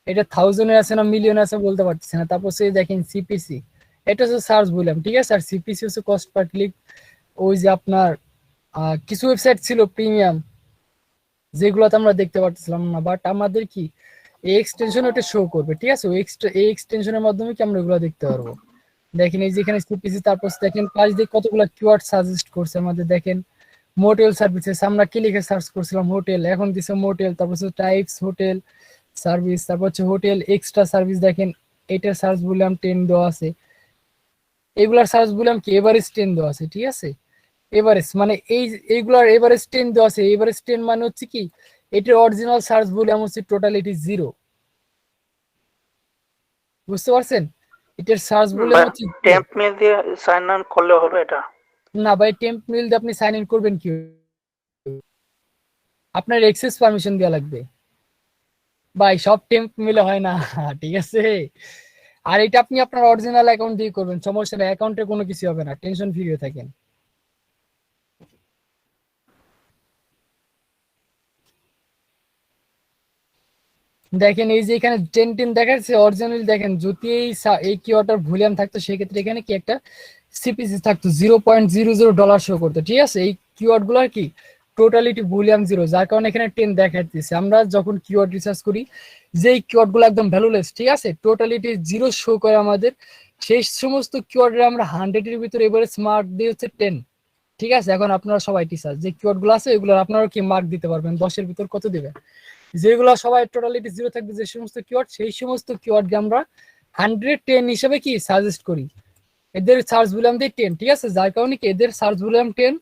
এটা থাউজেন্ডে আছে না মিলিয়ন আছে বলতে পারতেছি না। তারপর সে দেখেন সিপিসি, এটা হচ্ছে সার্চ বললাম, ঠিক আছে। আর সিপিসি হচ্ছে কস্ট পার ক্লিক। ওই যে আপনার কিছু ওয়েবসাইট ছিল প্রিমিয়াম যেগুলোতে আমরা দেখতে পারতেছিলাম না, বাট আমাদের কি এই এক্সটেনশন ওটা শো করবে, ঠিক আছে। ওই এই এক্সটেনশনের মাধ্যমে কি আমরা ওগুলো দেখতে পারবো। দেখেন এই যেখানে সিপিসি, তারপর দেখেন পাঁচ দিয়ে কতগুলো কিওয়ার্ড সাজেস্ট করছে আমাদের। দেখেন মোটেল সার্ভিসেস, আমরা কি লিখে সার্চ করছিলাম হোটেল, এখন দিছে মোটেল, তারপর হচ্ছে টাইপস হোটেল সার্ভিস, তারপর হচ্ছে হোটেল এক্সট্রা সার্ভিস। দেখেন এটার সার্চ বললাম 10 দেওয়া আছে, এগুলার সার্চ বললাম কি এভারেজ 10 দেওয়া আছে, ঠিক আছে। এভারেজ মানে এইগুলার এভারেজ 10 দেওয়া আছে, এভারেজ 10 মানে হচ্ছে কি এটার অরিজিনাল সার্চ ভলিউম হচ্ছে টোটালিটি 0, বুঝতে পারছেন। এটার সার্চ ভলিউম হচ্ছে টেম্প মেল দিয়ে সাইন ইন করলে হবে এটা? না ভাই, টেম্প মেইল দিয়ে আপনি সাইন ইন করবেন কি, আপনার এক্সেস পারমিশন দেওয়া লাগবে ভাই, সব টেম্প মেলে হয় না ঠিক আছে। আর এটা আপনি আপনার অরিজিনাল অ্যাকাউন্ট দিয়ে করবেন, সমস্যা নেই, অ্যাকাউন্টে কোনো কিছু হবে না, টেনশন ফ্রি হয়ে থাকেন। দেখেন এই যে এখানে 10 দেখাচ্ছে অরিজিনাল, দেখেন যদি এই কিওয়ার্ডটার ভলিউম থাকতো সেক্ষেত্রে এখানে কি একটা সিপিসি থাকতো, $0.00 শো করতো, ঠিক আছে। এই কিওয়ার্ড গুলোর কি টোটালিটি ভলিউম 0, যার কারণে এখানে 10 দেখাইতেছে। আমরা যখন কিওয়ার্ড রিসার্চ করি যেই কিওয়ার্ড গুলো একদম ভ্যালুলেস, ঠিক আছে, টোটালিটি 0 শো করে আমাদের, সেই সমস্ত কিওয়ার্ডে আমরা 100 এর ভিতরে এভারেজ মার্ক দিয়ে হচ্ছে 10, ঠিক আছে। এখন আপনারা সবাই টিচার, যে কিওয়ার্ড গুলো আছে ওইগুলো আপনারা কি মার্ক দিতে পারবেন, 10-এর ভিতর কত দিবেন, যেগুলো সবাই টোটালিটি 0 থাকবে যে সমস্ত কিওয়ার্ড, সেই সমস্ত কিওয়ার্ডকে আমরা 110 হিসেবে কি সাজেস্ট করি, এদের সার্চ ভলিউম দিয়ে 10, ঠিক আছে, যার কারণে কি এদের সার্চ ভলিউম 10।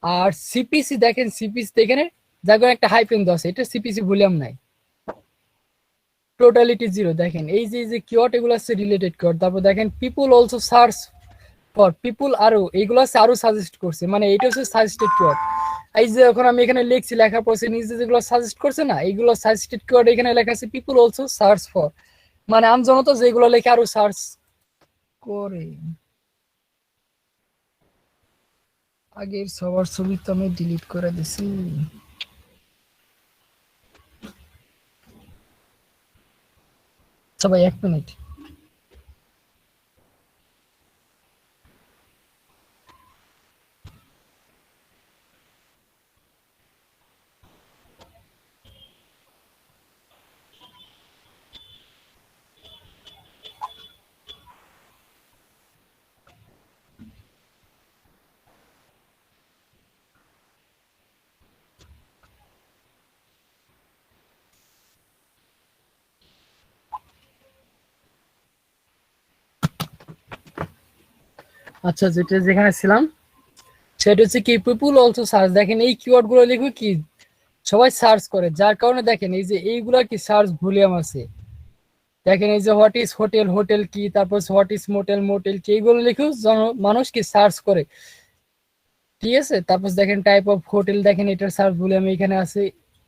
আর সিপিসি দেখেন, সিপিসি এখানে যার কারণে একটা হাইফেন দেওয়া আছে, এটা সিপিসি ভলিউম নাই, টোটালিটি 0। দেখেন এই যে কিওয়ার্ড এগুলো আছে রিলেটেড কিওয়ার্ড। তারপর দেখেন people also search for, people আরো এইগুলো আছে আরো সাজেস্ট করছে, মানে এটা হচ্ছে সাজেস্টেড কিওয়ার্ড। এই যে এখন আমি এখানে লিখছি, লেখার পর নিজে যেগুলো সাজেস্ট করছে না এইগুলো সাজেস্টেড কিওয়ার্ড, এখানে লেখা আছে পিপল অলসো সার্চ ফর, মানে আমজনতা যেগুলো লেখে আরো সার্চ করে। আগের সবার ছবি তো আমি ডিলিট করে দিছি। সবাই 1 মিনিট। আচ্ছা, যেটা যেখানে ছিলাম সেটা হচ্ছে কি পিপুল অলসো সার্চ। দেখেন এই কিওয়ার্ড গুলো লিখবে কি সবাই সার্চ করে, যার কারণে দেখেন এই যে এইগুলা কি সার্চ ভলিউম আছে। দেখেন এই যে হোয়াট ইজ হোটেল, হোটেল কি, তারপর হোয়াট ইজ মোটেল, মোটেল কি, এইগুলো লিখেও মানুষ কি সার্চ করে। ঠিক আছে, তারপর দেখেন টাইপ অফ হোটেল, দেখেন এটার সার্চ ভলিউম এখানে আছে।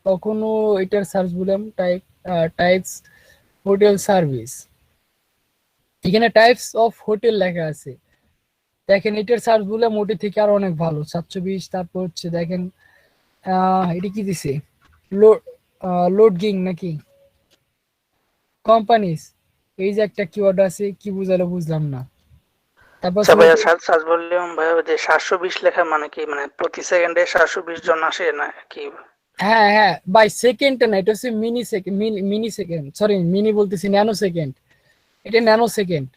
কখনো এটার search volume types hotel service, এখানে টাইপস অফ হোটেল লেখা আছে। দেখেন এটার সার্চ ভলিউম ওটি থেকে আরো অনেক ভালো, 720। তারপর হচ্ছে দেখেন এটা কি দিছে, লোড লোডগিং নাকি কোম্পানিজ, এই যে একটা কিওয়ার্ড আছে, কি বুঝালো বুঝলাম না। তারপর আচ্ছা ভাইয়া, সার্চ ভলিউম ভাইয়া যে 720 লেখা মানে কি, মানে প্রতি সেকেন্ডে 720 জন আসে না কি? হ্যাঁ হ্যাঁ বাই সেকেন্ড না, এটা হচ্ছে mini second, mini second, sorry mini বলতেছি, ন্যানো সেকেন্ড। এটা ন্যানো সেকেন্ড।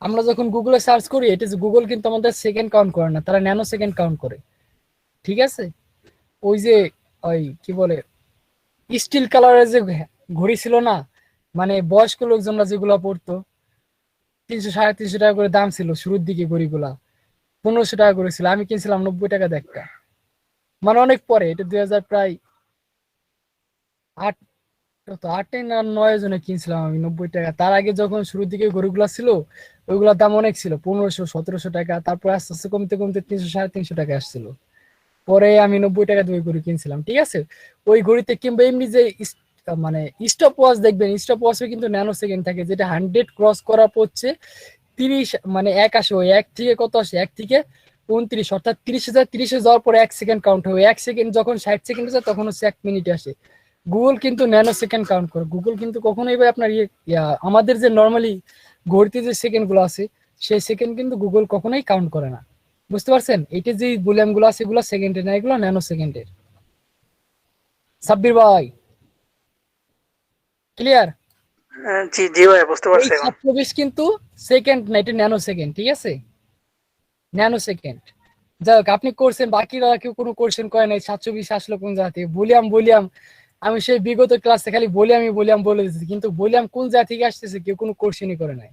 আমরা যখন গুগলে সার্চ করি, এটা গুগল কিন্তু আমাদের সেকেন্ড কাউন্ট করে না, তারা ন্যানো সেকেন্ড কাউন্ট করে। ঠিক আছে, ওই যে ওই কি বলে স্টিল কালারের যে ঘড়ি ছিল না, মানে বয়স্ক লোকজনরা যেগুলা পড়তো, 300 সাড়ে 300 টাকা করে দাম ছিল শুরুর দিকে ঘড়িগুলা, 1500 টাকা করে ছিল, আমি কিনছিলাম 90 টাকা দেখা। মানে অনেক পরে, এটা 2000 প্রায় 8, কত 8 না 9 জনে কিনছিলাম আমি 90 টাকা। তার আগে যখন শুরুর দিকে গরুগুলা ছিল, ওইগুলোর দাম অনেক ছিল, 1500 1700 টাকা। তারপর আস্তে আস্তে কমতে কমতে 300 সাড়ে 300 টাকা আসছিল। পরে আমি 90 টাকা দিয়ে গরু কিনছিলাম। ঠিক আছে, ওই ঘড়িতে কিংবা এমনি যে মানে স্টপ ওয়াচ দেখবেন, স্টপ ওয়াচে কিন্তু ন্যানো সেকেন্ড থাকে, যেটা 100 ক্রস করা পড়ছে 30, মানে 1 আসে, ওই 1 থেকে কত আসে, 1 থেকে 29, অর্থাৎ 30,000, 30-এ যাওয়ার পরে 1 সেকেন্ড কাউন্ট হবে। 1 সেকেন্ড যখন 60 সেকেন্ড যায় তখন হচ্ছে 1 মিনিট আসে। গুগল কিন্তু ন্যানো সেকেন্ড কাউন্ট করে। গুগল কিন্তু কখনোই ভাই আপনার আমাদের যে নর্মালি ঘড়িতে যে সেকেন্ড গুলো আছে, সেই সেকেন্ড কিন্তু গুগল কখনোই কাউন্ট করে না। বুঝতে পারছেন? এটা যে ভলিউম গুলো আছে, এগুলো সেকেন্ডের না, এগুলো ন্যানো সেকেন্ডের। সাব্বির ভাই ক্লিয়ার? জি জি ভাইয়া, বুঝতে এই পারছি এখন। 720 কিন্তু সেকেন্ড না, এটা ন্যানো সেকেন্ড। ঠিক আছে, ন্যানো সেকেন্ড। যাই হোক, আপনি করছেন, বাকিরা কেউ কোনো কোশ্চেন করে নাই, 720 আসলো কোন জায়গা থেকে? বলিয়াম বলিয়াম, আমি সেই বিগত ক্লাসে খালি বলিয়ামই বলিয়াম বলে দিচ্ছি, কিন্তু বলিয়াম কোন জায়গা থেকে আসতেছে কেউ কোনো কোশ্চেনই করে নাই।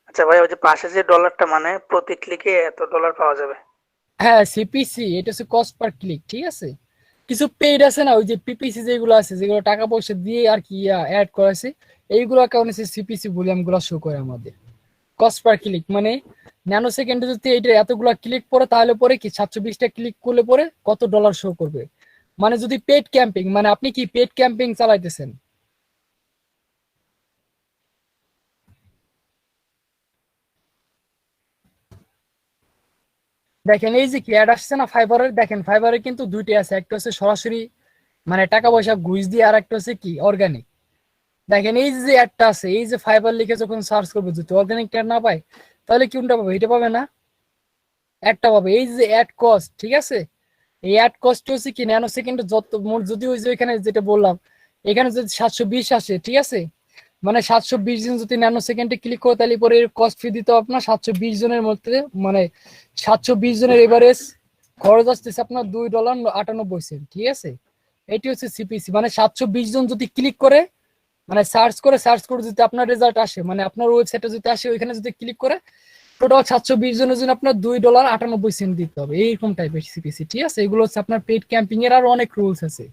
আচ্ছা ভাইয়া, ওই যে পাশে যে ডলারটা, মানে প্রতি ক্লিকে এত ডলার পাওয়া যাবে? হ্যাঁ সিপিসি, এটা হচ্ছে কস্ট পার ক্লিক। ঠিক আছে, কিছু পেইড আছে না, ওই যে পিপিসি যেগুলো আছে, যেগুলো টাকা পয়সা দিয়ে আর কি অ্যাড করেছে, এইগুলো কারণে সিপিসি ভলিউম গুলো শো করে আমাদের। কস্ট পার ক্লিক মানে ন্যানো সেকেন্ডে যদি এটা এতগুলা ক্লিক পরে, তাহলে পরে কি 720টা ক্লিক করলে পরে কত ডলার শো করবে। মানে যদি পেড ক্যাম্পিং, মানে আপনি কি পেড ক্যাম্পিং চালাইতেছেন, দেখেন এই যে কি অ্যাড আসছে না ফাইবারের, দেখেন ফাইবারের কিন্তু দুইটি আছে, একটা হচ্ছে সরাসরি মানে টাকা পয়সা ঘুষ দিয়ে, আর একটা হচ্ছে কি অর্গানিক। দেখেন এই যে অ্যাডটা আছে, এই যে ফাইবার লিখে যখন সার্চ করবে, যদি অর্গানিক অ্যাড না পায়, তাহলে কোনটা পাবে? এটা পাবে না, অ্যাডটা পাবে। এই যে অ্যাড কস্ট, ঠিক আছে, এই অ্যাড কস্ট হচ্ছে কি ন্যানো সেকেন্ডে যত মোট, যদি ওই যে এখানে যেটা বললাম, এখানে যদি 720 আসে, ঠিক আছে, মানে 720 জন যদি ন্যানো সেকেন্ডে ক্লিক করে, তাহলে পরে কস্ট ফি দিতে হবে আপনার 720 জনের মধ্যে, মানে 720 জনের এভারেজ খরচ আসতেছে আপনার $2.98। ঠিক আছে, এটি হচ্ছে সিপিসি। মানে 720 জন যদি ক্লিক করে, মানে সার্চ করে যদি আপনার রেজাল্ট আসে, মানে আপনার ওয়েবসাইটে যদি আসে, ওইখানে যদি ক্লিক করে, টোটাল 720 জনের জন্য আপনার $2.98 দিতে হবে, এইরকম টাইপের সিপিসি। ঠিক আছে, এগুলো হচ্ছে আপনার পেড ক্যাম্পিং এর আরো অনেক রুলস আছে,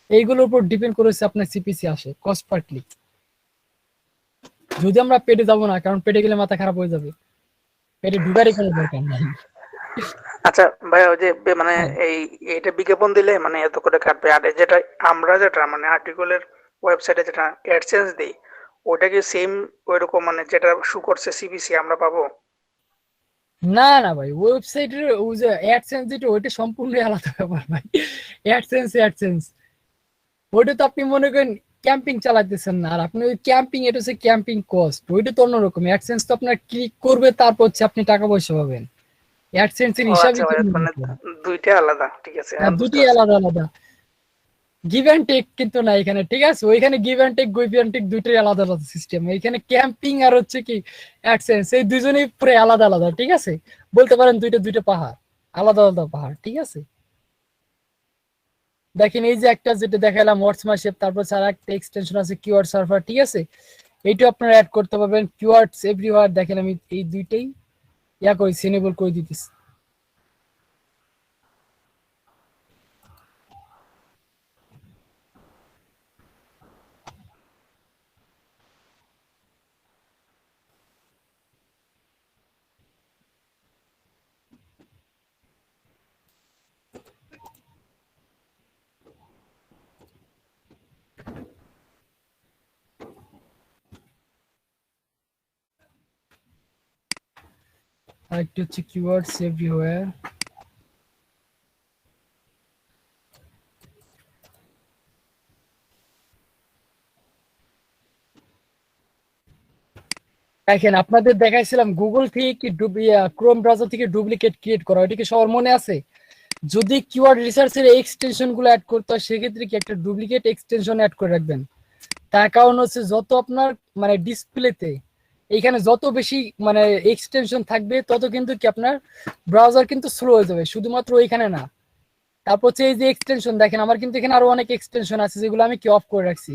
এইগুলোর উপর ডিপেন্ড করে হচ্ছে আপনার সিপিসি আসে, কস্ট পার ক্লিক। যদি আমরা পেটে যাবো না, কারণ পেটে গেলে মাথা খারাপ হয়ে যাবে, পেটে ঢুকারই কোনো দরকার নাই। আচ্ছা ভাইয়া, ওই যে মানে হ্যাঁ এইটা বিজ্ঞাপন দিলে মানে এত করে কাটবে, আর যেটা আমরা যেটা মানে আর্টিকেলের ওয়েবসাইটে যেটা অ্যাডসেন্স দিই, ওটা কি সেম ওইরকম, মানে যেটা শু করছে সিবিসি আমরা পাবো? না না ভাই, ওয়েবসাইটের ওই যে অ্যাডসেন্স যেটা ওইটা সম্পূর্ণ আলাদা ব্যাপার ভাই। অ্যাডসেন্স ওইটা তো আপনি মনে করেন ক্যাম্পিং চালাতেছেন না, আর আপনি ওই ক্যাম্পিং, এটা হচ্ছে ক্যাম্পিং কস্ট, ওইটা তো অন্যরকম। অ্যাডসেন্স তো আপনার ক্লিক করবে, তারপর হচ্ছে আপনি টাকা পয়সা পাবেন। অ্যাডসেন্স এর ও হিসাবই আচ্ছা তো ভাইয়া, মানে অন্যরকম। দুইটা আলাদা, ঠিক আছে, আর বুঝতে দুটি পারছি। আলাদা আলাদা, গিভ অ্যান্ড টেক কিন্তু না এখানে, ঠিক আছে? ওইখানে give and take, give and take দুইটাই আলাদা আলাদা সিস্টেম। এখানে ক্যাম্পিং আর হচ্ছে কি অ্যাডসেন্স, এই দুজনেই পুরো আলাদা আলাদা, ঠিক আছে? বলতে পারেন দুইটা দুইটা পাহাড়, আলাদা আলাদা পাহাড়, ঠিক আছে? দেখেন এই যে একটা যেটা দেখালাম হোয়াটসঅ্যাপ, তারপর আর একটা এক্সটেনশন আছে কিওয়ার্ড সার্ভার, ঠিক আছে? এইটা আপনারা অ্যাড করতে পারবেন, কিওয়ার্ডস এভরিওয়্যার। দেখেন আমি এই দুইটাই করে এনেবল করে দিতেছি। আর একটা হচ্ছে কিওয়ার্ডস এভরিওয়্যার। দেখেন আপনাদের দেখাইছিলাম গুগল থেকে কি ক্রোম ব্রাউজার থেকে ডুপ্লিকেট ক্রিয়েট করা, ওইটা কি সবার মনে আছে? যদি কিওয়ার্ড রিসার্চের এক্সটেনশন গুলো অ্যাড করতে হয়, সেক্ষেত্রে কি একটা ডুপ্লিকেট এক্সটেনশন অ্যাড করে রাখবেন। তার কারণ হচ্ছে যত আপনার মানে ডিসপ্লেতে এইখানে যত বেশি মানে এক্সটেনশন থাকবে, তত কিন্তু কি আপনার ব্রাউজার কিন্তু স্লো হয়ে যাবে, শুধুমাত্র ওইখানে না। তারপর হচ্ছে এই যে এক্সটেনশন, দেখেন আমার কিন্তু এখানে আরো অনেক এক্সটেনশন আছে যেগুলো আমি কি অফ করে রাখছি,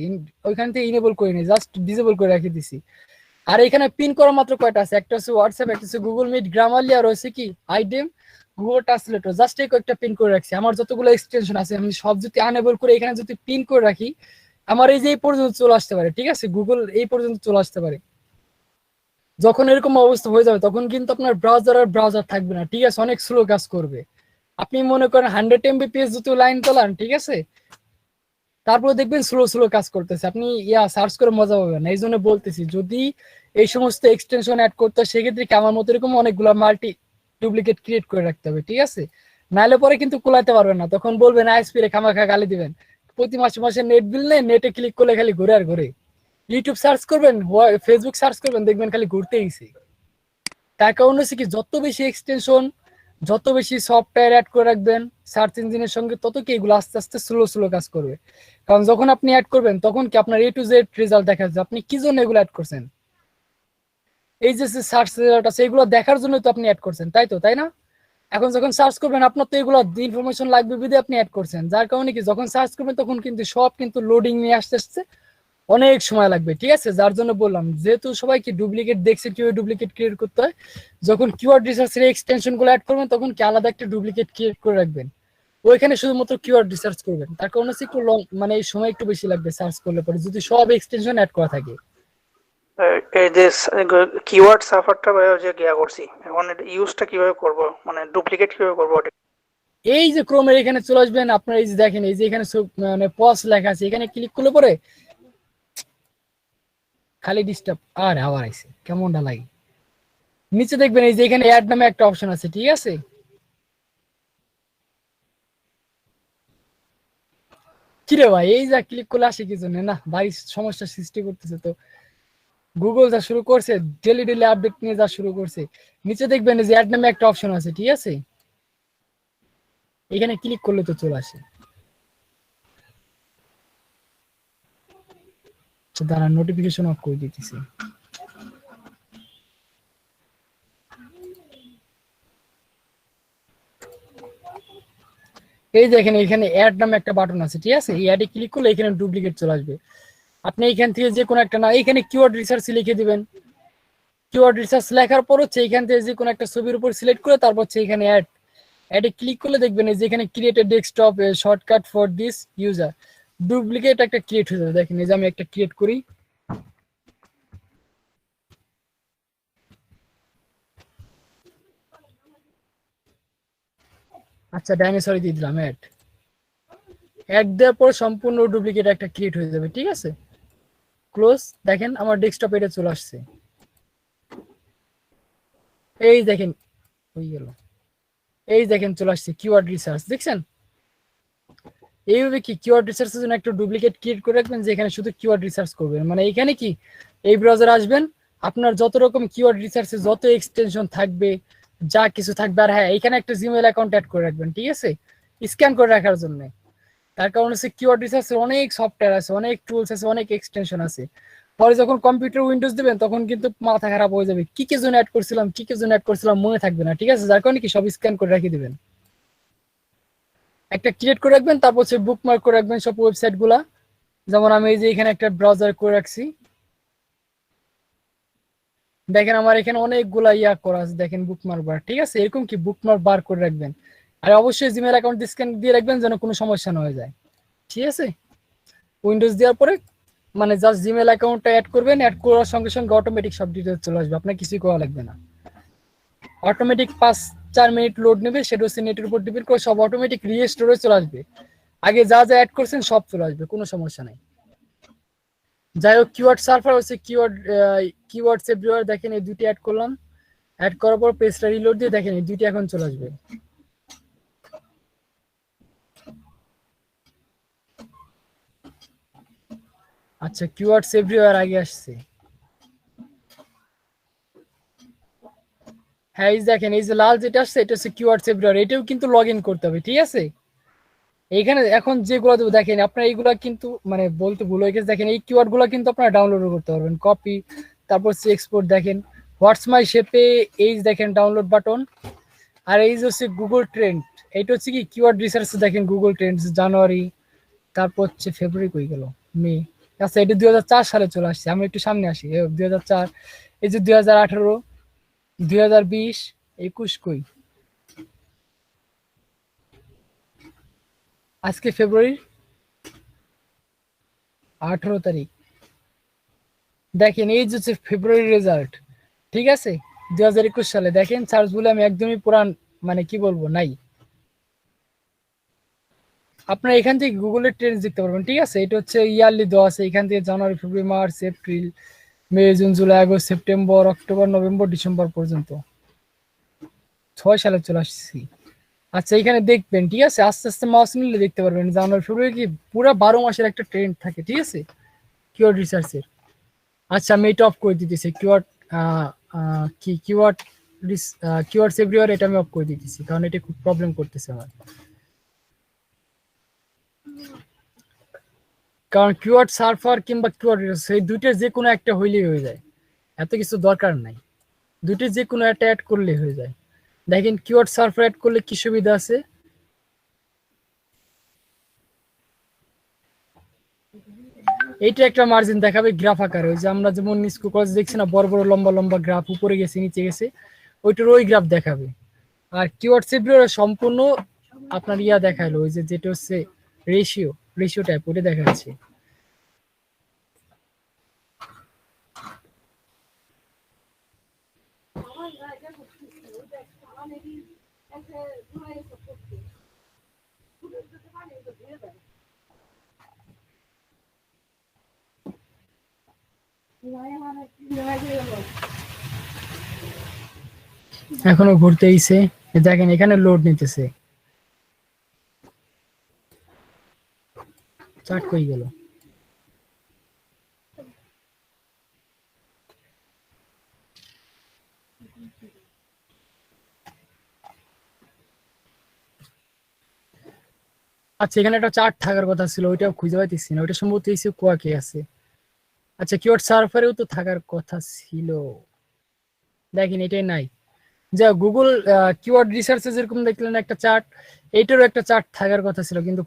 ওইখান থেকে ইনেবল করে নি, জাস্ট ডিসেবল করে রেখে দিছি। আর এখানে পিন করা মাত্র কয়টা আছে, একটা হচ্ছে হোয়াটসঅ্যাপ, একটা হচ্ছে গুগল মিট, গ্রামারলি, আর হচ্ছে কি আইডেম, গুগল ট্রান্সলেটর, জাস্ট এই কয়েকটা পিন করে রাখছি। আমার যতগুলো এক্সটেনশন আছে আমি সব যদি আনএবল করে এখানে যদি পিন করে রাখি, আমার এই যে এই পর্যন্ত চলে আসতে পারে, ঠিক আছে? গুগল এই পর্যন্ত চলে আসতে পারে। যখন এরকম অবস্থা হয়ে যাবে, তখন কিন্তু আপনার ব্রাউজার আর ব্রাউজার থাকবে না, ঠিক আছে? অনেক স্লো কাজ করবে। আপনি মনে করেন 100 MBps যদি লাইন চালান, ঠিক আছে, তারপরে দেখবেন স্লো স্লো কাজ করতেছে, আপনি সার্চ করে মজা পাবেন না। এই জন্য বলতেছি, যদি এই সমস্ত এক্সটেনশন অ্যাড করতে হয়, সেক্ষেত্রে কি আমার মতো এরকম অনেকগুলো মাল্টি ডুপ্লিকেট ক্রিয়েট করে রাখতে হবে, ঠিক আছে? নাহলে পরে কিন্তু কুলাতে পারবেন না, তখন বলবেন আইএসপি রে খামাখা গালি দিবেন। প্রতি মাসে মাসে নেট বিল নেই, নেটে ক্লিক করলে খালি ঘুরে আর ঘুরে। ইউটিউব সার্চ করবেন, ফেসবুক সার্চ করবেন, দেখবেন খালি ঘুরতেইছে। তার কারণ হচ্ছে কি, যত বেশি এক্সটেনশন, যত বেশি সফটওয়্যার অ্যাড করে রাখবেন সার্চ ইঞ্জিনের সঙ্গে, তত কি এগুলো আস্তে আস্তে স্লো স্লো কাজ করবে। কারণ যখন আপনি অ্যাড করবেন, তখন কি আপনার A to Z রেজাল্ট দেখা যাচ্ছে আপনি কি জন্য এগুলো অ্যাড করছেন। এই যে সার্চ রেজাল্ট আছে, এগুলো দেখার জন্য তো আপনি অ্যাড করছেন, তাই তো, তাই না? এখন যখন সার্চ করবেন, আপনার তো এগুলো ইনফরমেশন লাগবে বিধে আপনি অ্যাড করছেন, যার কারণে কি যখন সার্চ করবেন, তখন কিন্তু সব কিন্তু লোডিং নিয়ে আসতে আসতে অনেক সময় লাগবে, ঠিক আছে? যার জন্য বললাম, যেহেতু সবাই কি ডুপ্লিকেট দেখছে কিভাবে ডুপ্লিকেট ক্রিয়েট করতে হয়, যখন কিওয়ার্ড রিসার্চের এক্সটেনশন গুলো অ্যাড করবেন, তখন কি আলাদা একটা ডুপ্লিকেট ক্রিয়েট করে রাখবেন, ওইখানে শুধুমাত্র কিওয়ার্ড রিসার্চ করবেন। তার কারণ হচ্ছে একটু লং, মানে এই সময় একটু বেশি লাগবে সার্চ করলে পরে, যদি সব এক্সটেনশন অ্যাড করা থাকে। এই যে কিওয়ার্ড সার্ভারটা ভাইয়া যে গিয়া করছি, এখন এটা ইউজটা কিভাবে করব, মানে ডুপ্লিকেট কিভাবে করবো ওটা? এই যে ক্রোমের এখানে চলে আসবেন, আপনার এই যে দেখেন, এই যে এখানে মানে পজ লেখা আছে, এখানে ক্লিক করলে পরে খালি ডিস্টার্ব আর আবার আইছে, কেমনটা লাগে। নিচে দেখবেন এই যে এখানে অ্যাড নামে একটা অপশন আছে, ঠিক আছে? কিরে ভাই, এই যা ক্লিক করলে আসে কি জন্য না, ভাই সমস্যা সৃষ্টি করতেছে তো। গুগল যা শুরু করছে, ডেলি ডেলি আপডেট নিয়ে যা শুরু করছে। নিচে দেখবেন যে অ্যাড নামে একটা অপশন আছে, ঠিক আছে? এখানে ক্লিক করলে তো চলে আসে। দাঁড়া, নোটিফিকেশন অফ করে দিতেছি। এই দেখেন এখানে অ্যাড নামে একটা বাটন আছে, ঠিক আছে? এই অ্যাডে ক্লিক করলে এখানে ডুপ্লিকেট চলে আসবে। আপনি এখান থেকে যে কোনো একটা, না এখানে কিওয়ার্ড রিসার্চ লিখে দিবেন। কিওয়ার্ড রিসার্চ লেখার পর হচ্ছে এখান থেকে যে কোনো একটা ছবির উপর সিলেক্ট করে, তারপর হচ্ছে এখানে অ্যাডে ক্লিক করলে দেখবেন এই যে এখানে create a desktop shortcut for this user, duplicate একটা ক্রিয়েট হয়ে যাবে। দেখেন এই যে আমি একটা ক্রিয়েট করি, আচ্ছা ডাইনোসর দিয়ে দিলাম অ্যাড দেওয়ার পর সম্পূর্ণ ডুপ্লিকেট একটা ক্রিয়েট হয়ে যাবে, ঠিক আছে? ক্লোজ। দেখেন আমার ডেস্কটপ এটা চলে আসছে। এই দেখেন হয়ে গেল। এই দেখেন চলে আসছে কিওয়ার্ড রিসার্চ, দেখছেন? এইভাবে কি কিওয়ার্ড রিসার্চের জন্য একটা ডুপ্লিকেট ক্রিয়েট করে রাখবেন, যেখানে শুধু কিওয়ার্ড রিসার্চ করবেন। মানে এখানে কি, এই ব্রাউজারে আসবেন, আপনার যত রকম কিওয়ার্ড রিসার্চে যত এক্সটেনশন থাকবে, যা কিছু থাকবে, আর হ্যাঁ এখানে একটা জিমেইল অ্যাকাউন্ট অ্যাড করে রাখবেন, ঠিক আছে, স্ক্যান করে রাখার জন্য। তার কারণ হচ্ছে কিওয়ার্ড রিসার্চের অনেক সফটওয়্যার আছে, অনেক টুলস আছে, অনেক এক্সটেনশন আছে। পরে যখন কম্পিউটার উইন্ডোজ দিবেন তখন কিন্তু মাথা খারাপ হয়ে যাবে, কি কি জন্য অ্যাড করছিলাম, কি কি জন্য অ্যাড করছিলাম মনে থাকবে না, ঠিক আছে? যার কারণে কি সব স্ক্যান করে রেখে দিবেন, একটা ক্রিয়েট করে রাখবেন, তারপর হচ্ছে বুকমার্ক করে রাখবেন সব ওয়েবসাইট গুলা। যেমন আমি এই যে এখানে একটা ব্রাউজার করে রাখছি, দেখেন আমার এখানে অনেকগুলা ইয়া করা আছে, দেখেন বুকমার্ক বার, ঠিক আছে? এরকম কি বুকমার্ক বার করে রাখবেন, আর অবশ্যই জিমেল অ্যাকাউন্ট স্ক্যান দিয়ে রাখবেন যেন কোনো সমস্যা না হয়ে যায়, ঠিক আছে? উইন্ডোজ দেওয়ার পরে মানে জাস্ট জিমেল অ্যাকাউন্টটা অ্যাড করবেন, অ্যাড করার সঙ্গে সঙ্গে অটোমেটিক সব ডিটেলস চলে আসবে, আপনার কিছুই করা লাগবে না। অটোমেটিক 5-4 মিনিট লোড নেবে, সেটা হচ্ছে নেটের উপর ডিপেন্ড করে, সব অটোমেটিক রিস্টোরে চলে আসবে। আগে যা যা অ্যাড করছেন সব চলে আসবে, কোনো সমস্যা নাই। যাই হোক, কিওয়ার্ড সার্ভার হচ্ছে কিওয়ার্ডস এভরিওয়্যার, দেখেন এই দুটি অ্যাড করলাম, অ্যাড করার পর পেজটা রিলোড দিয়ে দেখেন এই দুটি এখন চলে আসবে। আচ্ছা, কিওয়ার্ডস এভরিওয়্যার আগে আসছে, হ্যাঁ এই দেখেন এই যে লাল যেটা আসছে এটা হচ্ছে কিওয়ার্ডস এভরিওয়্যার, এটাও কিন্তু লগ ইন করতে হবে, ঠিক আছে? এইখানে এখন যেগুলো দেবো দেখেন, আপনার এইগুলা কিন্তু মানে বলতে ভুল হয়ে গেছে, দেখেন এই কিওয়ার্ড গুলো কিন্তু আপনারা ডাউনলোড করতে পারবেন, কপি, তারপর হচ্ছে এক্সপোর্ট, দেখেন হোয়াটস মাই শেপে, এই দেখেন ডাউনলোড বাটন। আর এই যে হচ্ছে গুগল ট্রেন্ড, এইটা হচ্ছে কি কিওয়ার্ড রিসার্চ, দেখেন গুগল ট্রেন্ডস জানুয়ারি, তারপর হচ্ছে ফেব্রুয়ারি কই গেল, মে। আচ্ছা, এটা 2004 সালে চলে আসছে, আমি একটু সামনে আসি, 2004, এই যে 2018, 2020, 21 কই, আজকে ফেব্রুয়ারি 18 তারিখ, দেখেন এই যে হচ্ছে ফেব্রুয়ারি রেজাল্ট, ঠিক আছে? 2021 সালে দেখেন সার্চ বলে আমি একদমই পুরান, মানে কি বলবো নাই। আপনারা এখান থেকে গুগলের ট্রেন্ডস দেখতে পারবেন, ঠিক আছে? এটা হচ্ছে ইয়ারলি দেওয়া আছে, এখান থেকে January, February, March, April, May, June, July, August, September, October, November, December পর্যন্ত 6 সালে চলে আসছি। আচ্ছা, এখানে দেখবেন, ঠিক আছে? আস্তে আস্তে মাউস নিলে দেখতে পারবেন জানুয়ারি, ফেব্রুয়ারি, কি পুরো 12 মাসের একটা ট্রেন্ড থাকে, ঠিক আছে, কিওয়ার্ড রিসার্চের। আচ্ছা, আমি এটা অফ করে দিতেছি, কিওয়ার্ড কি কিওয়ার্ডস এভরিওয়্যার, এটা আমি অফ করে দিতেছি, কারণ এটা খুব প্রবলেম করতেছে আমার, কারণ কিওয়ার্ড সার্ভার কিংবা কিওয়ার্ড এই দুইটার যে কোনো একটা হইলেই হয়ে যায়, এত কিছু দরকার নাই, দুইটার যে কোনো একটা অ্যাড করলে হয়ে যায়। দেখেন কিওয়ার্ড সার্ভার অ্যাড করলে কি সুবিধা আছে, এইটা একটা মার্জিন দেখাবে গ্রাফ আকারে, ওই যে আমরা যেমন স্কুল কলেজ দেখছি না, বড় বড় লম্বা লম্বা গ্রাফ, উপরে গেছে নিচে গেছে, ওইটার ওই গ্রাফ দেখাবে। আর কিওয়ার্ডস এভরিওয়্যার সম্পূর্ণ আপনার ইয়া দেখালো, ওই যে যেটা হচ্ছে রেশিও টাইপ, ওটা দেখাচ্ছে। এখনো ঘুরতে আইছে, দেখেন এখানে লোড নিতেছে, চার্ট কই গেল। আচ্ছা, এখানে একটা চার্ট থাকার কথা ছিল, ওইটা খুঁজে পাইতেছি না, ওইটা সম্ভবত এসে কোয়াকে আছে। আচ্ছা, কিওয়ার্ড সার্ভারেও তো থাকার কথা ছিল, দেখেন এটাই নাই। যা গুগল কিওয়ার্ড রিসার্চে যেরকম দেখলেন একটা চার্ট, এইটারও একটা চার্ট থাকার কথা ছিল, কিন্তু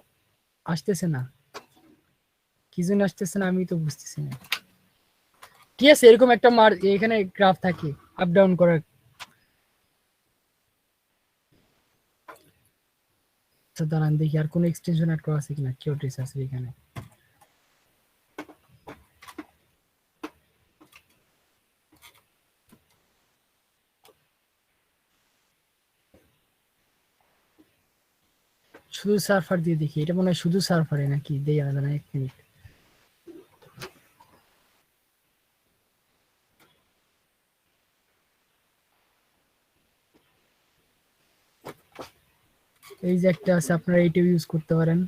আসতেছে না, কি জন্য আসতেছে না আমি তো বুঝতেছি না। ঠিক আছে, এরকম একটা এখানে গ্রাফ থাকে আপ ডাউন করার। আচ্ছা, দাঁড়ান দেখি আর কোনো এক্সটেনশন অ্যাড করা আছে কিনা কিওয়ার্ড রিসার্চের এখানে। শুধু সার্ভার দিয়ে দেখি, এটা মনে হয় শুধু সার্ভারে নাকি, দেই আলাদা না, 1 মিনিট। এই যে একটা আছে, আপনারা এইটা ইউজ করতে পারেন।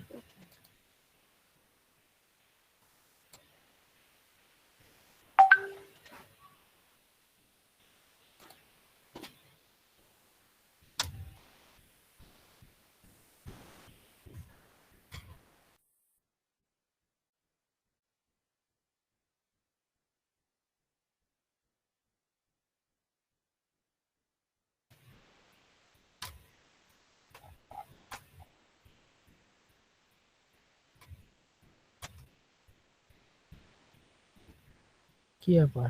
কি ব্যাপার?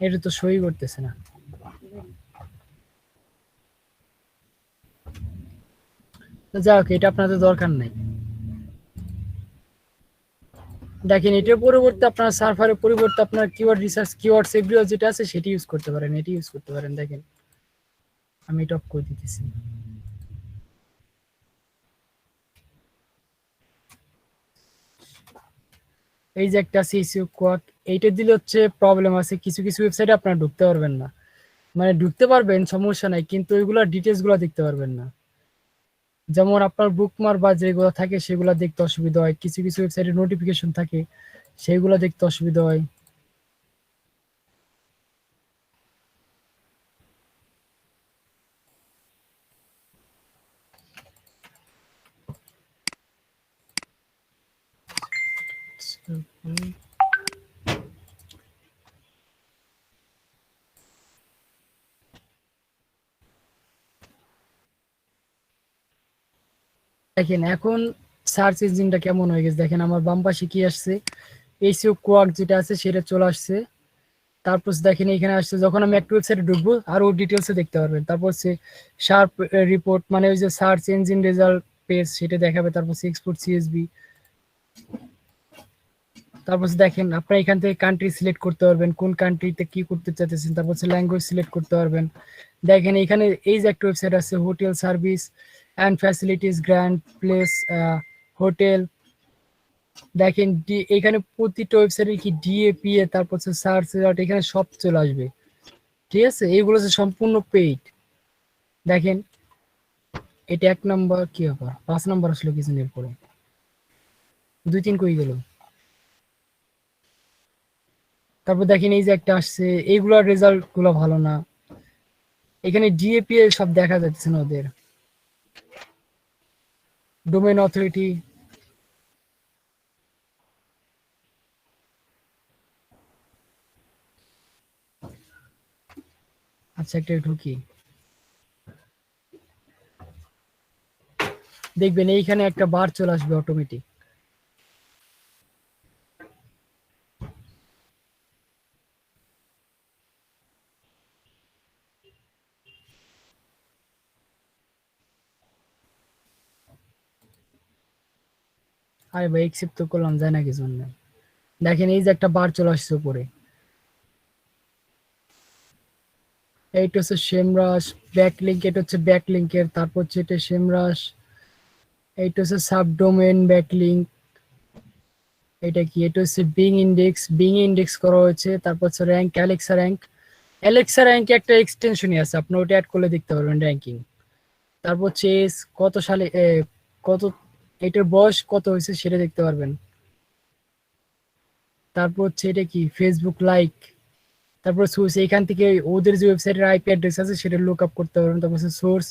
এটা তো সই করতেছে না। তো যাই হোক, এটা আপনাদের দরকার নাই। দেখেন, এটার পরিবর্তে আপনার সার্ভারের পরিবর্তে আপনার কিওয়ার্ড রিসার্চ, কিওয়ার্ড এভরিওয়াল যেটা আছে সেটি ইউজ করতে পারেন, এটি ইউজ করতে পারেন। দেখেন আমি এটা অফ করে দিতেছি। এই যে একটা আছে এসইও কোয়াক, এইটা দিলে হচ্ছে প্রবলেম আছে, কিছু কিছু ওয়েবসাইটে আপনারা ঢুকতে পারবেন না। মানে ঢুকতে পারবেন, সমস্যা নাই, কিন্তু ওইগুলা ডিটেলস গুলা দেখতে পারবেন না। যেমন আপনার বুকমার্ক বা যেগুলো থাকে সেগুলো দেখতে অসুবিধা হয়, কিছু কিছু ওয়েবসাইটে নোটিফিকেশন থাকে সেইগুলো দেখতে অসুবিধা হয়। দেখেন এখন সার্চ ইঞ্জিনটা কেমন হয়ে গেছে, দেখেন আমার বাম পাশে কি আসছে, এসইও কোয়াক যেটা আছে সেটা চলে আসছে। তারপর দেখেন এখানে আসছে, যখন আমি একটা ওয়েবসাইটে ঢুকবো আরো ডিটেলসে দেখতে পারবেন। তারপর হচ্ছে শার্প রিপোর্ট, মানে ওই যে সার্চ ইঞ্জিন রেজাল্ট পেজ সেটা দেখাবে। তারপর এক্সপোর্ট সিএসবি। তারপর দেখেন আপনারা এখান থেকে কান্ট্রি সিলেক্ট করতে পারবেন, কোন কান্ট্রিতে কি করতে চাইতেছেন। তারপর ল্যাঙ্গুয়েজ সিলেক্ট করতে পারবেন। দেখেন এখানে এই যে একটা ওয়েবসাইট আছে, hotel service and facilities grand place hotel. দেখেন এখানে প্রতিটা ওয়েবসাইটে কি ডিএপিএ, তারপর সার্চ রেজাল্ট, এখানে সব চলে আসবে। ঠিক আছে, এইগুলো হচ্ছে সম্পূর্ণ পেইড। দেখেন এটা 1 নম্বর, কি ব্যাপার 5 নম্বর আসলো কিছু নেই, পরে 2-3 কই গেল। তারপর দেখেন এই যে একটা আসছে, এইগুলোর রেজাল্ট গুলো ভালো না। এখানে ডিএপিএ সব দেখা যাচ্ছে না ওদের। ডোমেইন অথরিটি, আচ্ছা একটা ঢুকি, দেখবেন এইখানে একটা বার চলে আসবে অটোমেটিক। আরে ভাই একসেপ্ট তো করলাম, যায় না কিছু না। দেখেন এই যে একটা বার চলে আসছে উপরে, এইটা হচ্ছে সেমরাশ ব্যাকলিংক, এটা হচ্ছে ব্যাকলিংকের। তারপর হচ্ছে এটা সেমরাশ, এইটা হচ্ছে সাবডোমেন ব্যাকলিংক। এটা কি, এটা হচ্ছে বিং ইন্ডেক্স, বিং ইন্ডেক্স করা হয়েছে। তারপর হচ্ছে র্যাঙ্ক, অ্যালেক্সা র্যাঙ্ক। অ্যালেক্সা র্যাঙ্কে একটা এক্সটেনশনই আছে, আপনি ওটা অ্যাড করলে দেখতে পারবেন র্যাঙ্কিং। তারপর চেস কত সালে কত, এটার বয়স কত হয়েছে সেটা দেখতে পারবেন। তারপর হচ্ছে এটা কি, ফেসবুক লাইক। তারপর সোর্স, এখান থেকে ওদের যে ওয়েবসাইটের আইপি অ্যাড্রেস আছে সেটা লুক আপ করতে পারবেন। তারপর হচ্ছে সোর্স,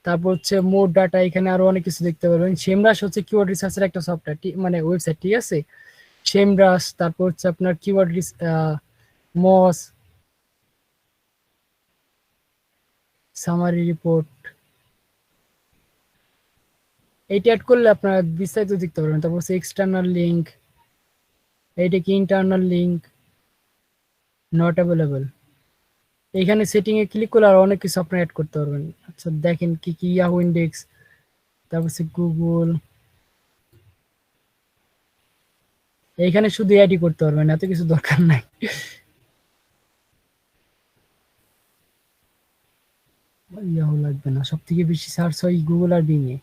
তারপর হচ্ছে মোর ডাটা, এখানে আরো অনেক কিছু দেখতে পারবেন। সেমরাশ হচ্ছে কিওয়ার্ড রিসার্চের একটা সফটওয়্যার, মানে ওয়েবসাইট, ঠিক আছে। সেমরাশ, তারপর হচ্ছে আপনার কিওয়ার্ড মস, সামারি রিপোর্ট, এইটা অ্যাড করলে আপনারা বিস্তারিত দেখতে পারবেন। তারপর হচ্ছে এক্সটার্নাল লিঙ্ক, এইটা কি ইন্টারনাল লিঙ্ক, নট অ্যাভেলেবল। এখানে সেটিং এ ক্লিক করলে আর অনেক কিছু আপনি অ্যাড করতে পারবেন। আচ্ছা দেখেন কি কি ইয়াহু ইন্ডেক্স, তারপর গুগল, এইখানে শুধু অ্যাডই করতে পারবেন, এত কিছু দরকার নাই। ইয়াহু লাগবে না, সব থেকে বেশি সার্চ হয় গুগল আর বিং এ।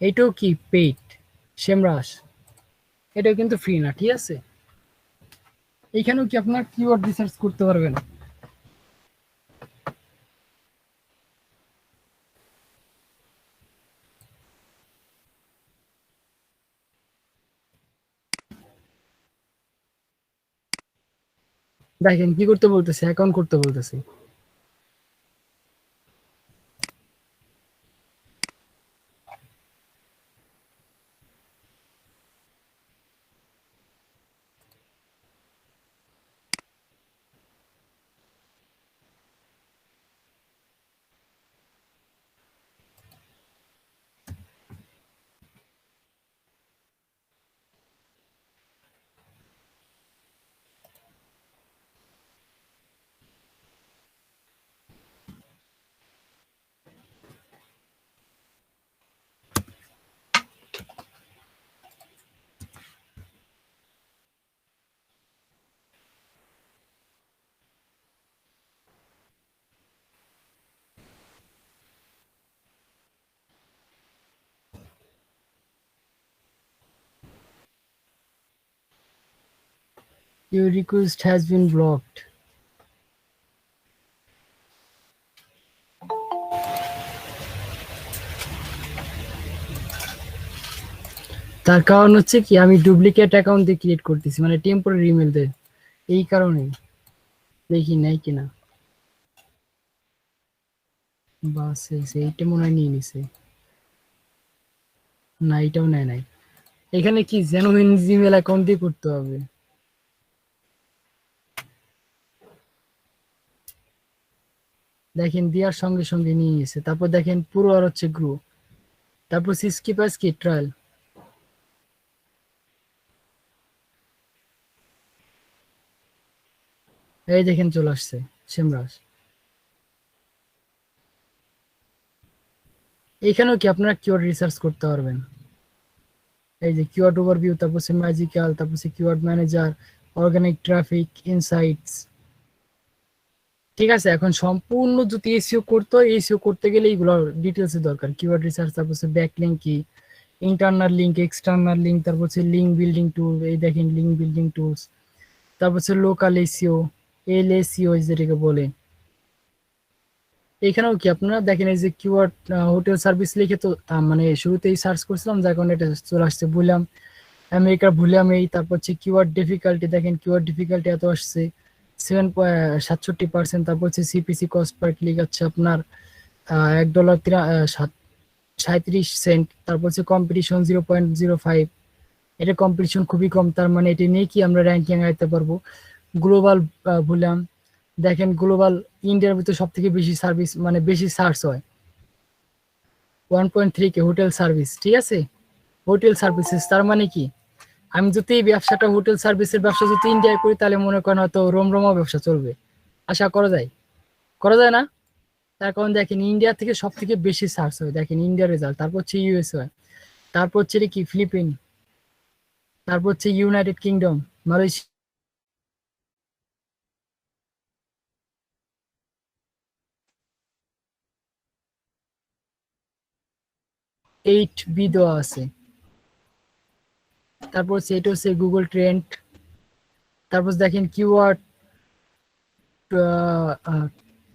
এইটাও কি পেইড সেমরাস, এটাও কিন্তু ফ্রি না, ঠিক আছে। এইখানেও কি আপনার কিওয়ার্ড রিসার্চ করতে পারবেন। দেখেন কি করতে বলতেছে, অ্যাকাউন্ট করতে বলতেছে। Your request has been blocked. তার কারণ হচ্ছে কি, আমি ডুপ্লিকেট অ্যাকাউন্ট দিয়ে ক্রিয়েট করতেছি, মানে টেম্পোরারি ইমেল দিয়ে, এই কারণে। দেখি নাই কিনা, বাস এইটা মনে হয় নিয়ে নিছে, না এটাও নেয় নাই। এখানে কি জেনুইন জিমেল অ্যাকাউন্ট দিয়ে করতে হবে। দেখেন দেওয়ার সঙ্গে সঙ্গে নিয়ে নিছে। তারপর দেখেন পুরো আর হচ্ছে গ্রু, তারপর স্কিপ আস কি ট্রায়াল, এই দেখেন চলে আসছে সেমরাস। এখানেও কি আপনারা কিওয়ার্ড রিসার্চ করতে পারবেন। এই যে কিওয়ার্ড ওভারভিউ, তারপর সে ম্যাজিক্যাল, তারপর সে keyword manager, organic traffic, insights. ঠিক আছে, এখন সম্পূর্ণ যদি এসইও করতে হয়, এসইও করতে গেলে এইগুলো ডিটেলস এর দরকার। কিওয়ার্ড রিসার্চ, তারপর সে ব্যাকলিংক কি, ইন্টারনাল লিঙ্ক, এক্সটার্নাল লিঙ্ক, তারপর হচ্ছে লিঙ্ক বিল্ডিং টুল, এই দেখেন লিঙ্ক বিল্ডিং টুলস, তারপর হচ্ছে লোকাল এসইও, এলএসইও যেটাকে বলে। এখানেও কি আপনারা দেখেন এই যে কিওয়ার্ড হোটেল সার্ভিস লিখে তো মানে শুরুতেই সার্চ করছিলাম, যার কারণে এটা চলে আসছে। বললাম আমেরিকার ভুলাম এই, তারপর হচ্ছে কিওয়ার্ড ডিফিকাল্টি, দেখেন কিওয়ার্ড ডিফিকাল্টি এত আসছে 7.67%। তারপর হচ্ছে সিপিসি কস্ট পার ক্লিক আছে আপনার $1.37। তারপর হচ্ছে কম্পিটিশন 0.05, এটা কম্পিটিশন খুবই কম, তার মানে এটা নিয়ে কি আমরা র্যাঙ্কিং আইতে পারবো। গ্লোবাল বললাম, দেখেন গ্লোবাল ইন্ডিয়ার ভিতরে সব থেকে বেশি সার্ভিস মানে বেশি সার্চ হয় 1.3 কে হোটেল সার্ভিস, ঠিক আছে। হোটেল সার্ভিসেস তার মানে কি, আমি যদি এই ব্যবসাটা হোটেল সার্ভিসের ব্যবসা যদি ইন্ডিয়ায় করি, তাহলে মনে করেন হয়তো রমরমা ব্যবসা চলবে, আশা করা যায়। করা যায় না? তার কারণ দেখেন ইন্ডিয়া থেকে সব থেকে বেশি সার্চ হয়, দেখেন ইন্ডিয়ার রেজাল্ট, তারপর হচ্ছে ইউএস হয়, তারপর হচ্ছে কি ফিলিপিন, তারপর হচ্ছে ইউনাইটেড কিংডম, মালয়েশিয়া। 8B দেওয়া আছে। তারপর হচ্ছে এটা হচ্ছে গুগল ট্রেন্ড। তারপর দেখেন কিওয়ার্ড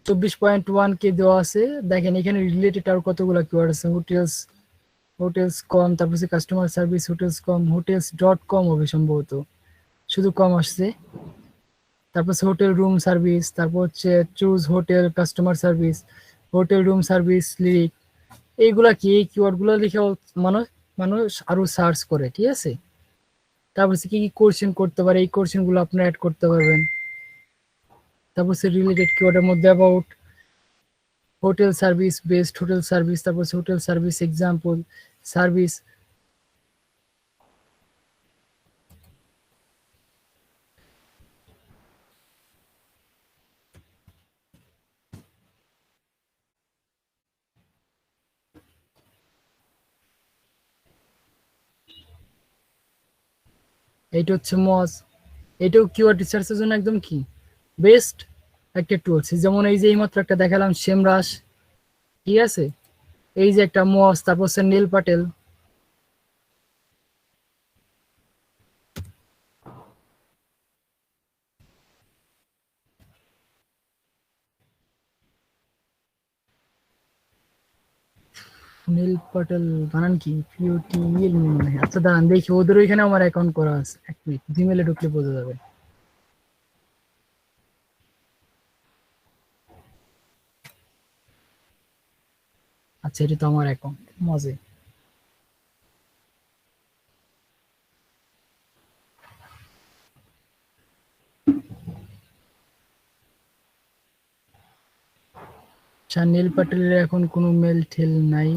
24.1K দেওয়া আছে। দেখেন এখানে রিলেটেড আর কতগুলো কিওয়ার্ড আছে, হোটেলস, হোটেলস কম, তারপর হচ্ছে কাস্টমার সার্ভিস, হোটেলস কম, হোটেলস.com হবে সম্ভবত, শুধু কম আসছে। তারপর হচ্ছে হোটেল রুম সার্ভিস, তারপর হচ্ছে choose hotel customer service, hotel room service lyric. এইগুলা কি, এই কিওয়ার্ড গুলো লিখে মানুষ মানুষ আরো সার্চ করে, ঠিক আছে। তারপর হচ্ছে কি কি কোশ্চেন করতে পারে, এই কোশ্চেন গুলো আপনারা অ্যাড করতে পারবেন। তারপর হচ্ছে রিলেটেড কিওয়ার্ডের মধ্যে about, hotel service, best hotel service, তারপর হোটেল সার্ভিস এক্সাম্পল সার্ভিস। এইটা হচ্ছে মজ, এটাও কিওয়ার্ড রিসার্চের জন্য একদম কি বেস্ট একটা টুলস। যেমন এই যে এইমাত্র একটা দেখালাম সেমরাস, ঠিক আছে, এই যে একটা মজ, তারপর হচ্ছে নীল পাটেল, নীল পাটেল বানান কি POTEL মনে হয়। আচ্ছা দাঁড়ান দেখি, ওদের ওইখানে আমার অ্যাকাউন্ট করা আছে, এক মিনিট, জিমেলে ঢুকলে বোঝা যাবে। আচ্ছা এটা তো আমার অ্যাকাউন্ট মজে। আচ্ছা নীল পাটেলের এখন কোনো মেল ঠেল নাই।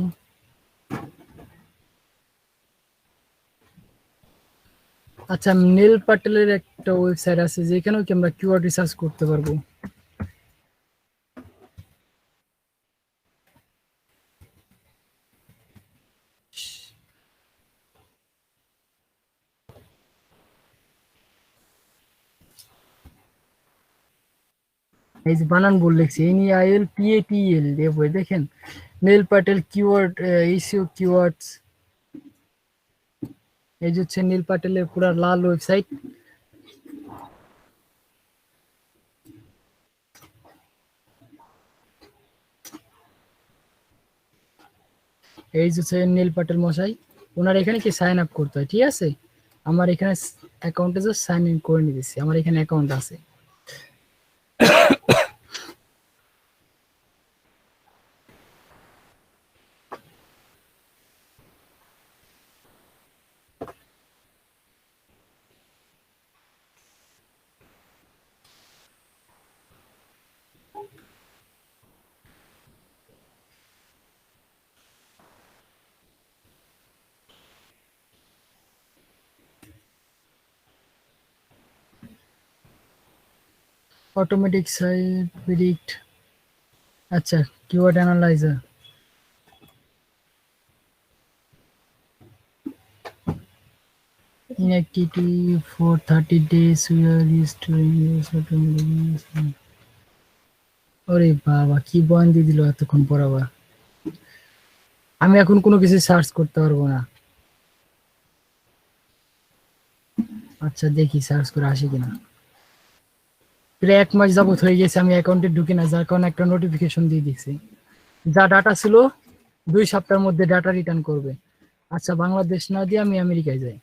আচ্ছা নীল পাটেলের একটা ওয়েবসাইট আছে যেখানেও কি আমরা কিওয়ার্ড রিসার্চ করতে পারবো। এই যে বানান ভুল লিখছি, NEILPATEL বই দেখেন, নীল পাটেল কিওয়ার্ড ইস্যু কিওয়ার্ডস। এই যে হচ্ছে নীল পাটেলের পুরা লাল ওয়েবসাইট। এই যে হচ্ছে নীল পাটেল মশাই, ওনার এখানে কি সাইন আপ করতে হয়, ঠিক আছে। আমার এখানে অ্যাকাউন্টে জাস্ট সাইন ইন করে নিয়েছি, আমার এখানে অ্যাকাউন্ট আছে। অটোমেটিক সাইট প্রেডিক্ট, আচ্ছা keyword analyser. Inactivity for 30 days we are restoring this automatic। ওরে বাবা কি বয়ান দিয়ে দিল এতক্ষণ পর আবার। আমি এখন কোনো কিছু সার্চ করতে পারবো না। আচ্ছা দেখি সার্চ করে আসি কিনা। প্রায় 1 মাস যাবত হয়ে গেছে আমি অ্যাকাউন্টে ঢুকি না, যার কারণে একটা নোটিফিকেশন দিয়ে দিচ্ছি, যা ডাটা ছিল 2 সপ্তাহের মধ্যে ডাটা রিটার্ন করবে। আচ্ছা বাংলাদেশ না দিয়ে আমি আমেরিকায় যাই,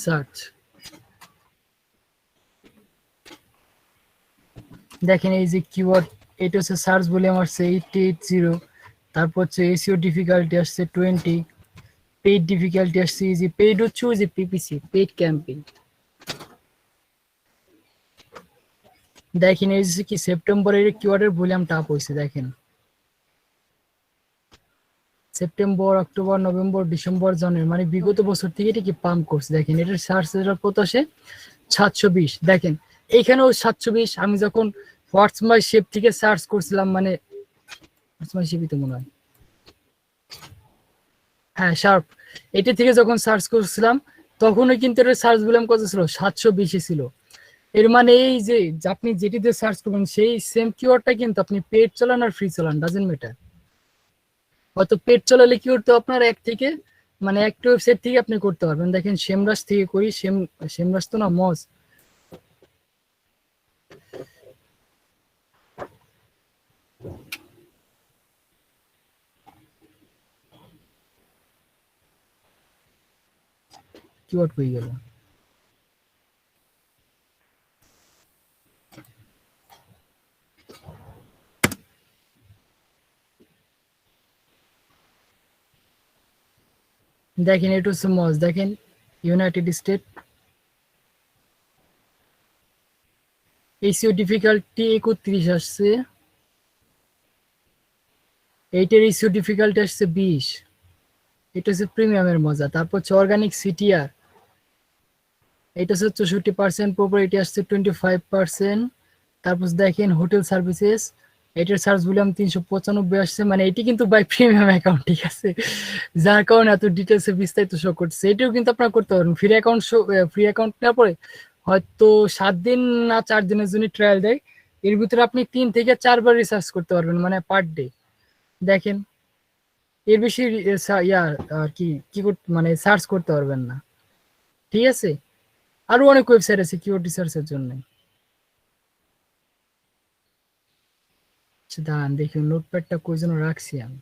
সার্চ। দেখেন এই যে কিওয়ার্ড, এটা হচ্ছে সার্চ ভলিউম আসছে 880, তারপর হচ্ছে এসইও ডিফিকাল্টি আসছে 20, পেইড ডিফিকাল্টি আসছে ইজি, পেইড হচ্ছে ওই যে PPC পেইড ক্যাম্পেইন। দেখেন এই যে কি সেপ্টেম্বরের কিওয়ার্ডের ভলিউমটা আপ হয়েছে, দেখেন সেপ্টেম্বর, অক্টোবর, নভেম্বর, ডিসেম্বর, জানুয়ারি, মানে বিগত বছর থেকে এটা কি পাম্প করছে। দেখেন এটার সার্চ রেজাল্ট কত আসে 720। দেখেন এইখানেও 720। আমি যখন হোয়াটস মাই শেপ থেকে সার্চ করছিলাম, মানে হোয়াটস মাই শেপই তো মনে হয়, হ্যাঁ শার্প, এটা থেকে যখন সার্চ করছিলাম তখনও কিন্তু এর সার্চ ভলিউম কত ছিল 720 ছিল। এর মানে এই যে আপনি যেটিতে সার্চ করবেন সেই সেম কিওয়ার্ডটা কিন্তু আপনি পেড চালান আর ফ্রি চালান ডাজেন্ট ম্যাটার। হয়তো পেড চালালে কি করতে আপনার এক থেকে মানে একটা ওয়েবসাইট থেকে আপনি করতে পারবেন। দেখেন সেমরাস থেকে করি, সেমরাস তো না, মজ। কিওয়ার্ড পেয়ে গেল। দেখেন এটা হচ্ছে মজ, দেখেন ইউনাইটেড স্টেট, এসইও ডিফিকাল্টি 31 আসছে, এইটার ইস্যু ডিফিকাল্টি আসছে 20, এটা হচ্ছে প্রিমিয়ামের মজা। তারপর হচ্ছে অর্গানিক সিটিআর, এটা হচ্ছে 64%, প্রপার্টি আসছে 25%। তারপর দেখেন হোটেল সার্ভিসেস, এটার সার্চ ভলিউম 395 আসছে, মানে এটি কিন্তু বাই প্রিমিয়াম অ্যাকাউন্ট, ঠিক আছে, যার কারণে এত ডিটেলসে বিস্তারিত শো করছে। এটাও কিন্তু আপনারা করতে পারবেন ফ্রি অ্যাকাউন্ট, ফ্রি অ্যাকাউন্ট নেওয়ার পরে হয়তো 7 দিন না 4 দিনের জন্য ট্রায়াল দেয়, এর ভিতরে আপনি 3 থেকে 4 বার রিসার্চ করতে পারবেন, মানে পার ডে। দেখেন এর বেশি ইয়া আর কি কি মানে সার্চ করতে পারবেন না, ঠিক আছে। আরো অনেক ওয়েবসাইট আছে কিওয়ার্ড রিসার্চের জন্য। আচ্ছা দাঁড়ান দেখি নোটপ্যাডটা কই যেন রাখছি আমি।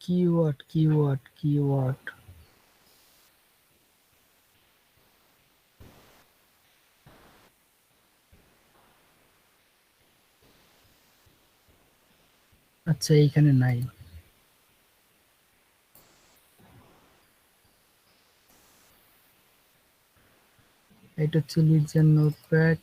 কিওয়ার্ড কিওয়ার্ড কিওয়ার্ড, আচ্ছা এইখানে নাই। এটা হচ্ছে লিজেন্ড নোটপ্যাড।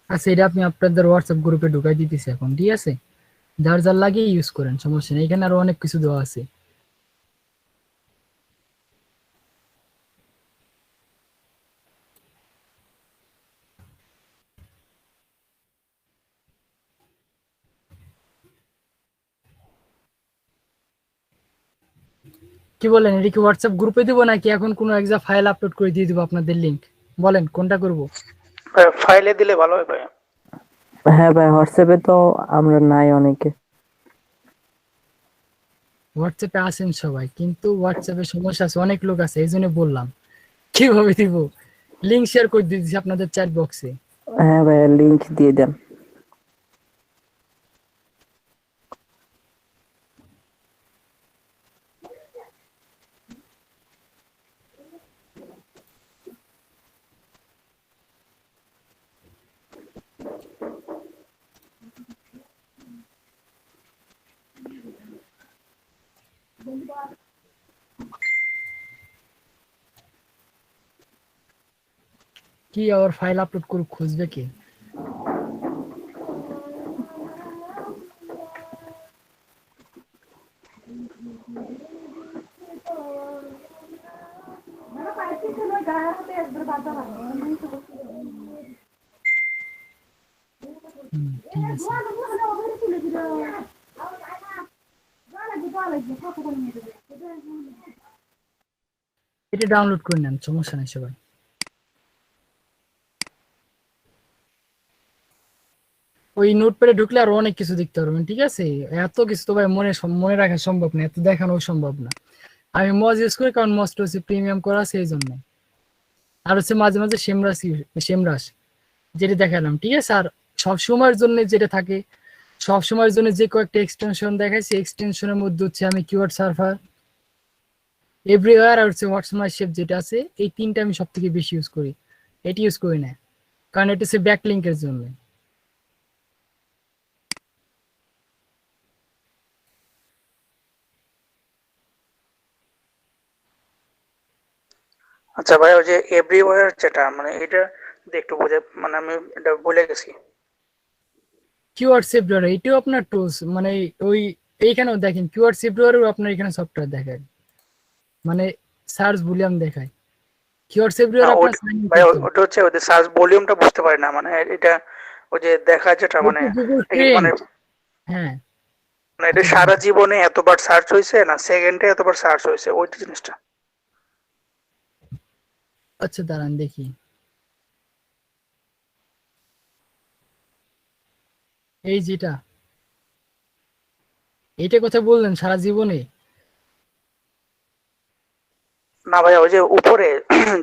আচ্ছা এটা আপনি আপনাদের হোয়াটসঅ্যাপ গ্রুপে ঢুকাই দিতেছি এখন, ঠিক আছে, যার যার লাগে ইউজ করেন, সমস্যা নেই, এখানে আরো অনেক কিছু দেওয়া আছে। কি বলেন, এটা কি হোয়াটসঅ্যাপ গ্রুপে দিব নাকি এখন কোনো একটা ফাইল আপলোড করে দিয়ে দিব আপনাদের লিংক? বলেন কোনটা করব? ফাইলে দিলে ভালো হয় ভাই। হ্যাঁ ভাই, হোয়াটসঅ্যাপে তো আমরা নাই অনেকে। হোয়াটসঅ্যাপে আসেন সবাই, কিন্তু হোয়াটসঅ্যাপে সমস্যা আছে, অনেক লোক আছে, এই জন্য বললাম কিভাবে দিব। লিংক শেয়ার করে দিয়েছি আপনাদের চ্যাট বক্সে। হ্যাঁ ভাই, লিংক দিয়ে দেন। কি আবার ফাইল আপলোড করে খুঁজবে কি? ঠিক আছে, এটা ডাউনলোড করে নেন, সমস্যা নেই সবাই। ওই নোটপ্যাডে ঢুকলে আরো অনেক কিছু দেখতে পারবেন, ঠিক আছে, এত কিছু তো ভাই মনে রাখা সম্ভব না, এত দেখানো সম্ভব না। আমি মজ ইউজ করি কারণ মজটা হচ্ছে প্রিমিয়াম করা সেই জন্য। আর হচ্ছে মাঝে মাঝে সেমরাস যেটা দেখালাম, ঠিক আছে। আর সব সময়ের জন্য যেটা থাকে, সব সময়ের জন্য যে কয়েকটা এক্সটেনশন দেখাইছি, এক্সটেনশনের মধ্যে হচ্ছে আমি কিওয়ার্ড সার্ভার, এভরিওয়্যার আর হচ্ছে হোয়াটসঅ্যাপ শেপ যেটা আছে, এই তিনটা আমি সব থেকে বেশি ইউজ করি। এটি ইউজ করি না কারণ এটা হচ্ছে ব্যাকলিংকের জন্য। আচ্ছা ভাই, ওই যে এভরিওয়্যার যেটা, মানে এটা যদি একটু বুঝে, মানে আমি এটা ভুলে গেছি। কিওয়ার্ড সেভরার এটাও আপনার টুলস, মানে ওই এইখানেও দেখেন কিওয়ার্ড সেভরারও আপনার এখানে সফটওয়্যার দেখায়, মানে সার্চ ভলিউম দেখায়। কিওয়ার্ড না সেভরার আপনার সাইন ইন ভাই, করতে হবে। ওটা হচ্ছে ওই সার্চ ভলিউমটা বুঝতে পারি না, মানে এটা ওই যে দেখা যেটা, মানে গুগল মানে ট্রেন্ড, হ্যাঁ। মানে এটা আচ্ছা দাঁড়ান, সারা জীবনে এতবার সার্চ হয়েছে না সেকেন্ডে এতবার সার্চ হয়েছে, ওই জিনিসটা। আচ্ছা দাঁড়ান দেখি, এই যেটা, এইটা কথা বললেন সারা জীবনে। না ভাই, ওই যে উপরে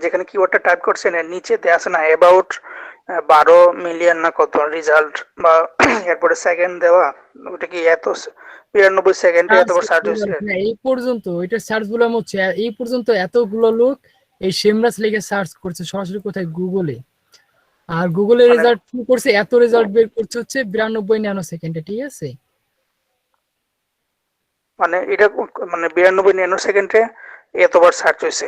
যেখানে কিওয়ার্ডটা টাইপ করছেন এর নিচে দেয়া আছে না অ্যাবাউট 12 মিলিয়ন না কত রেজাল্ট বা এরপরে সেকেন্ড দেওয়া, ওটা কি এত 92 সেকেন্ডে এতবার সার্চ হয়েছে? হ্যাঁ, এই পর্যন্ত এটা সার্চ গুলো হচ্ছে, এই পর্যন্ত এতগুলো লোক এই সেমরাস লিখে সার্চ করছে সরাসরি কোথায়, গুগলে। আর গুগলের মানে রেজাল্ট কি করছে, এত রেজাল্ট বের করছে হচ্ছে 92 ন্যানো সেকেন্ডে, ঠিক আছে? মানে এটা মানে 92 ন্যানো সেকেন্ডে এতবার সার্চ হয়েছে।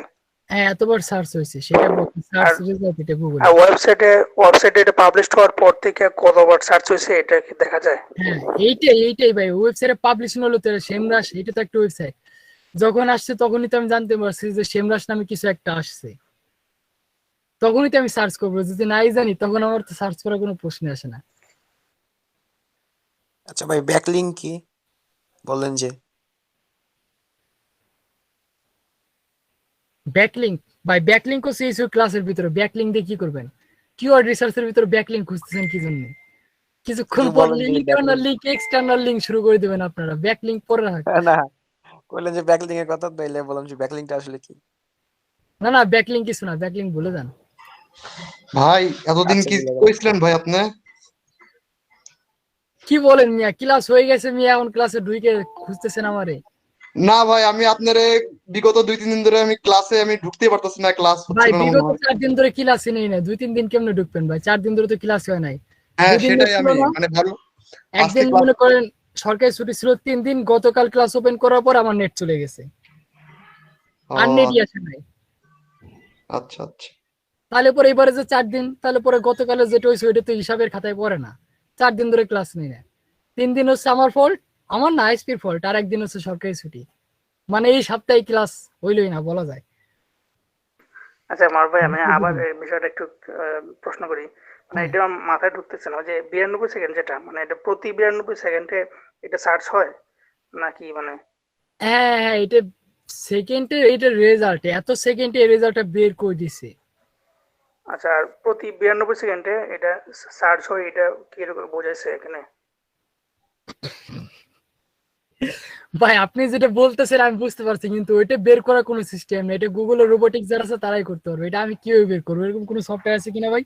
হ্যাঁ, এতবার সার্চ হয়েছে সেটা বলছে, আর সার্চ রেজাল্ট এটা গুগলে। আর ওয়েবসাইটে এটা পাবলিশ হওয়ার পর থেকে কতবার সার্চ হয়েছে এটা কি দেখা যায়? হ্যাঁ, এইটাই ভাই, ওয়েবসাইটে পাবলিশ হলো তো সেমরাস, এটা তো একটা ওয়েবসাইট। যখন আসছে তখনই তো আমি জানতে পারছি যে সেমরাস নামে কিছু একটা আসছে, তখনই তো আমি সার্চ করবো। যদি নাই জানি তখন আমার তো সার্চ করার কোনো প্রশ্ন আসে না। আচ্ছা ভাই, ব্যাকলিংক কি বললেন যে? ব্যাকলিংক ভাই, ব্যাকলিংক হচ্ছে এইসব ক্লাসের ভিতরে ব্যাকলিংক দিয়ে কি করবেন? কিওয়ার্ড রিসার্চের ভিতরে ব্যাকলিংক খুঁজতেছেন কি জন্য? কিছুক্ষণ একটু পর বলেন যে ইন্টারনাল লিঙ্ক এক্সটার্নাল লিঙ্ক শুরু করে দিবেন আপনারা, ব্যাকলিংক পরে রাখ। না, বললেন যে ব্যাকলিংক এর কথা, তাইলে বললাম যে ব্যাকলিংকটা আসলে কি? না ব্যাকলিংক কিছু না, ব্যাকলিংক ভুলে যান। ভাই এতদিন আচ্ছা কি বুঝা গেল। কইছিলেন ভাই আপনি? কি বলেন মিয়া, ক্লাস হয়ে গেছে মিয়া, এখন ক্লাসে ঢুকে খুঁজতেছেন আমারে? না ভাই, আমি আপনারে বিগত 2-3 দিন ধরে আমি ক্লাসে আমি ঢুকতে পারতেছি না, ক্লাস ভাই হচ্ছিল না মনে বিগত হয়। 4 দিন ধরে ক্লাসই নেই না, 2-3 দিন কেমনে ঢুকবেন ভাই? 4 দিন ধরে তো ক্লাস হয় নাই। হ্যাঁ 2 দিন সেটাই, ছিল আমি না, মানে ভালো আজকে একদিন ক্লাস। মনে করেন সরকারি ছুটি ছিল 3 দিন, গতকাল ক্লাস ওপেন করার পর আমার নেট চলে গেছে, ও আর নেটই আসে নাই। আচ্ছা আচ্ছা। তাহলে পরে এবারে যে 4 দিন, তাহলে পরে গতকালে যেটা হয়েছে ওইটা তো হিসাবের খাতায় পড়ে না। 4 দিন ধরে ক্লাস নেই না, 3 দিন হচ্ছে আমার ফল্ট, আমার না আইএসপির ফল্ট, আর একদিন হচ্ছে সরকারি ছুটি। মানে এই সপ্তাহে ক্লাস হইলই না বলা যায়। আচ্ছা মার ভাই, আমি আবার এই বিষয়টা একটু প্রশ্ন করি। মানে হ্যাঁ এটা আমার মাথায় ঢুকতেছে না, ওই যে 92 সেকেন্ড যেটা, মানে এটা প্রতি 92 সেকেন্ডে এটা সার্চ হয় নাকি মানে? হ্যাঁ, এটা সেকেন্ডে, এটা রেজাল্ট এত সেকেন্ডে এই রেজাল্টটা বের করে দিছে। আচ্ছা, আর প্রতি 92 সেকেন্ডে এটা সার্চ হয়, এটা কিরকম বোঝাইছে এখানে? ভাই আপনি যেটা বলতেছেন আমি বুঝতে পারছি, কিন্তু ওইটা বের করার কোনো সিস্টেম নেই, এটা গুগলের রোবোটিক্স যারা আছে তারাই করতে পারবে। এটা আমি কিভাবে বের করবো? এরকম কোনো সফটওয়্যার আছে কিনা ভাই,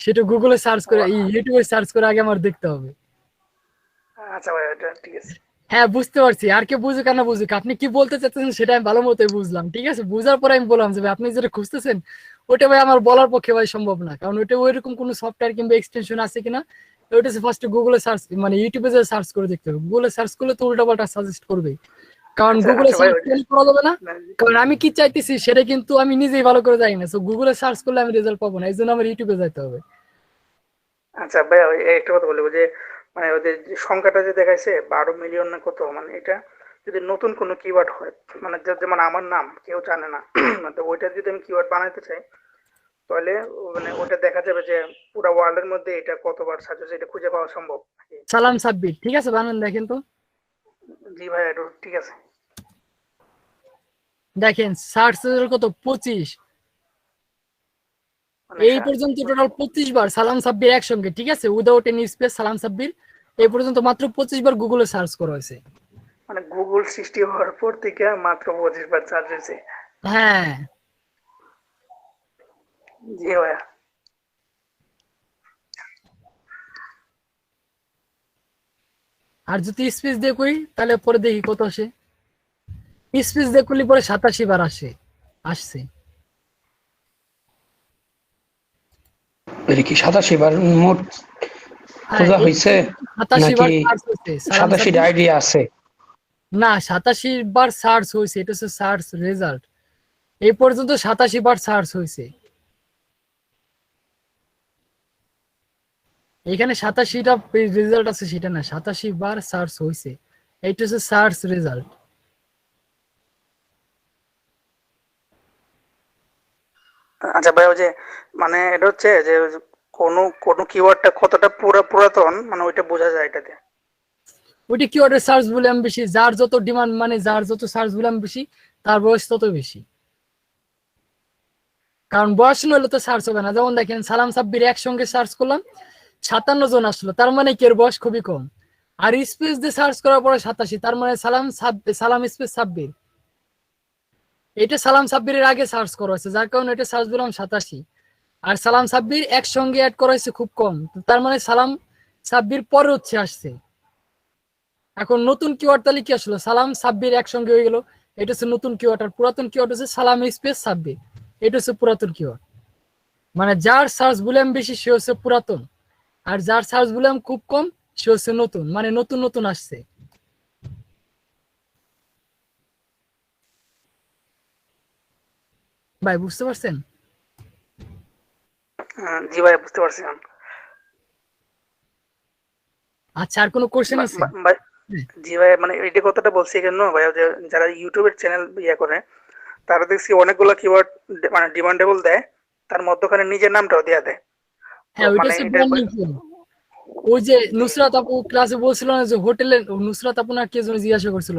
সেটা গুগলে সার্চ করে, ইউটিউবে সার্চ করে আগে আমার দেখতে হবে। আচ্ছা ভাই, এটা ঠিক আছে। হ্যাঁ বুঝতে পারছি, আর কে বুঝুক আর না বুঝুক, আপনি কি বলতে চাচ্ছেন সেটা আমি ভালো মতোই বুঝলাম, ঠিক আছে? বুঝার পরে আমি বললাম যে ভাই আপনি যেটা খুঁজতেছেন ওটা ভাই আমার বলার পক্ষে ভাই সম্ভব না, কারণ ওইটা ওইরকম কোনো সফটওয়্যার কিংবা এক্সটেনশন আছে কিনা ওইটা ফার্স্ট গুগলে সার্চ, মানে ইউটিউবে যে সার্চ করে দেখতে হবে। গুগলে সার্চ করলে তো উল্টাপাল্টা সাজেস্ট করবে, কারণ আচ্ছা গুগলে আচ্ছা ভাই, সার্চ ওই যে করা যাবে না। মানে কারণ আমি কি চাইতেছি সেটা কিন্তু আমি নিজেই ভালো করে জানি না, তো গুগলে সার্চ করলে আমি রেজাল্ট পাবো না, এই জন্য আমার ইউটিউবে যাইতে হবে। আচ্ছা ভাই, ওই একটা কথা বলবো যে মানে ওদের যে সংখ্যাটা যে দেখাইছে 12 মিলিয়ন না কত, মানে এটা যদি নতুন কোনো কিওয়ার্ড হয়, মানে যেমন আমার নাম কেউ জানে না, তো ওইটা যদি আমি কিওয়ার্ড বানাইতে চাই তাহলে মানে ওটা দেখা যাবে যে পুরো ওয়ার্ল্ডের মধ্যে এটা কতবার সার্চ হয়েছে এটা খুঁজে পাওয়া সম্ভব নাকি? সালাম সাব্বির, ঠিক আছে বানান দেখেন তো। জি ভাই, এটা ঠিক আছে। দেখেন সার্চ রেজাল্ট কত, 25। মানে এই পর্যন্ত টোটাল 25 বার সালাম সাব্বির একসঙ্গে, ঠিক আছে, উইদাউট এনি স্পেস সালাম সাব্বির এই পর্যন্ত মাত্র 25 বার গুগলে সার্চ করা হয়েছে। মানে গুগল সৃষ্টি হওয়ার পর থেকে মাত্র 25 বার সার্চ হয়েছে? হ্যাঁ জি ভাইয়া। আর যদি স্পেস দিয়ে করি তাহলে পরে দেখি কত আসে। স্পেস দিয়ে করলে পরে 87 বার আসছে। এটা কি 87 বার মোট হ্যাঁ খোঁজা এই হয়েছে 87 বার নাকি সার্চ হয়েছে সালাম 87 সাব্বির। আইডিয়া আছে? না 87 বার সার্চ হয়েছে, এটা হচ্ছে সার্চ রেজাল্ট। এই পর্যন্ত 87 বার সার্চ হয়েছে। এখানে 87টা রেজাল্ট আছে সেটা না, 87 বার সার্চ হয়েছে, এইটা হচ্ছে সার্চ রেজাল্ট। আচ্ছা ভাই, ওই যে মানে এটা হচ্ছে যে কোন কোন কিওয়ার্ডটা কতটা পুরাতন, মানে ওইটা বোঝা যায় এটাতে? ওইটা কিওয়ার্ডের সার্চ ভলিউম বেশি, যার যত ডিমান্ড, মানে যার যত সার্চ ভলিউম বেশি তার বয়স তত বেশি। কারণ বয়স নইলে তো সার্চ হবে না। যেমন দেখেন সালাম সাব্বির একসঙ্গে সার্চ করলাম 57 জন আসলো, তার মানে কি এর বয়স খুবই কম। আর স্পেস দিয়ে সার্চ করার পরে 87, তার মানে সালাম স্পেস সাব্বির। এটা সালাম সাব্বিরের আগে সার্চ করা হয়েছে, যার কারণে এটা সার্চ দিলাম 87। আর সালাম সাব্বির একসঙ্গে অ্যাড করা হয়েছে খুব কম, তার মানে সালাম সাব্বির পরে হচ্ছে আসছে। এখন নতুন কিওয়ার্ড তাহলে কি আসলো, সালাম সাব্বির একসঙ্গে হয়ে গেল, এটা হচ্ছে নতুন কিওয়ার্ড। আর পুরাতন কিওয়ার্ড হচ্ছে সালাম স্পেস সাব্বির, এটা হচ্ছে পুরাতন কিওয়ার্ড। মানে যার সার্চ ভলিউম বেশি সে হচ্ছে পুরাতন, আর যার সার্চ ভলিউম খুব কম সে হচ্ছে নতুন, মানে নতুন নতুন আসছে। ভাই বুঝতে পারছেন? জি ভাই বুঝতে পারছি। আচ্ছা, আর কোনো কোশ্চেন আছে? ভাই জি ভাই, মানে এইটা কথাটা বলছি কেন ভাই, যে যারা ইউটিউবের চ্যানেল ইয়ে করে তারা দেখছি অনেকগুলো কিওয়ার্ড মানে ডিমান্ডেবল দেয়, তার মধ্যখানে নিজের নামটাও দেয়া দেয়। হ্যাঁ, ওইটা মানে হচ্ছে এটা ব্র্যান্ডিং কিওয়ার্ড। ওই যে নুসরাত আপু ক্লাসে বলছিল না যে হোটেলে, নুসরাত আপু না কে যেন জিজ্ঞাসা করছিল,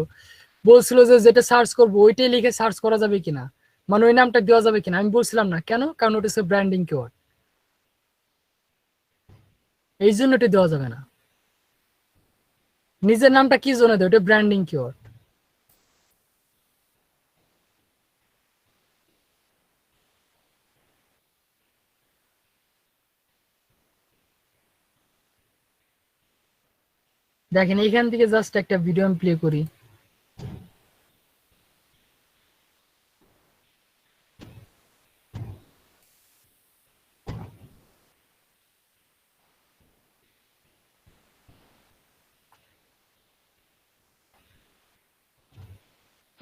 বলছিল যে যেটা সার্চ করবো ওইটাই লিখে সার্চ করা যাবে কিনা, মানে ওই নামটা দেওয়া যাবে কিনা। আমি বলছিলাম না, কেন? কারণ ওটা হচ্ছে ব্র্যান্ডিং কিওয়ার্ড, এই জন্য ওটা দেওয়া যাবে না। নিজের নামটা কি জন্য দেয়, ওটা ব্র্যান্ডিং কিওয়ার্ড। দেখেন এখান থেকে জাস্ট একটা ভিডিও আমি প্লে করি।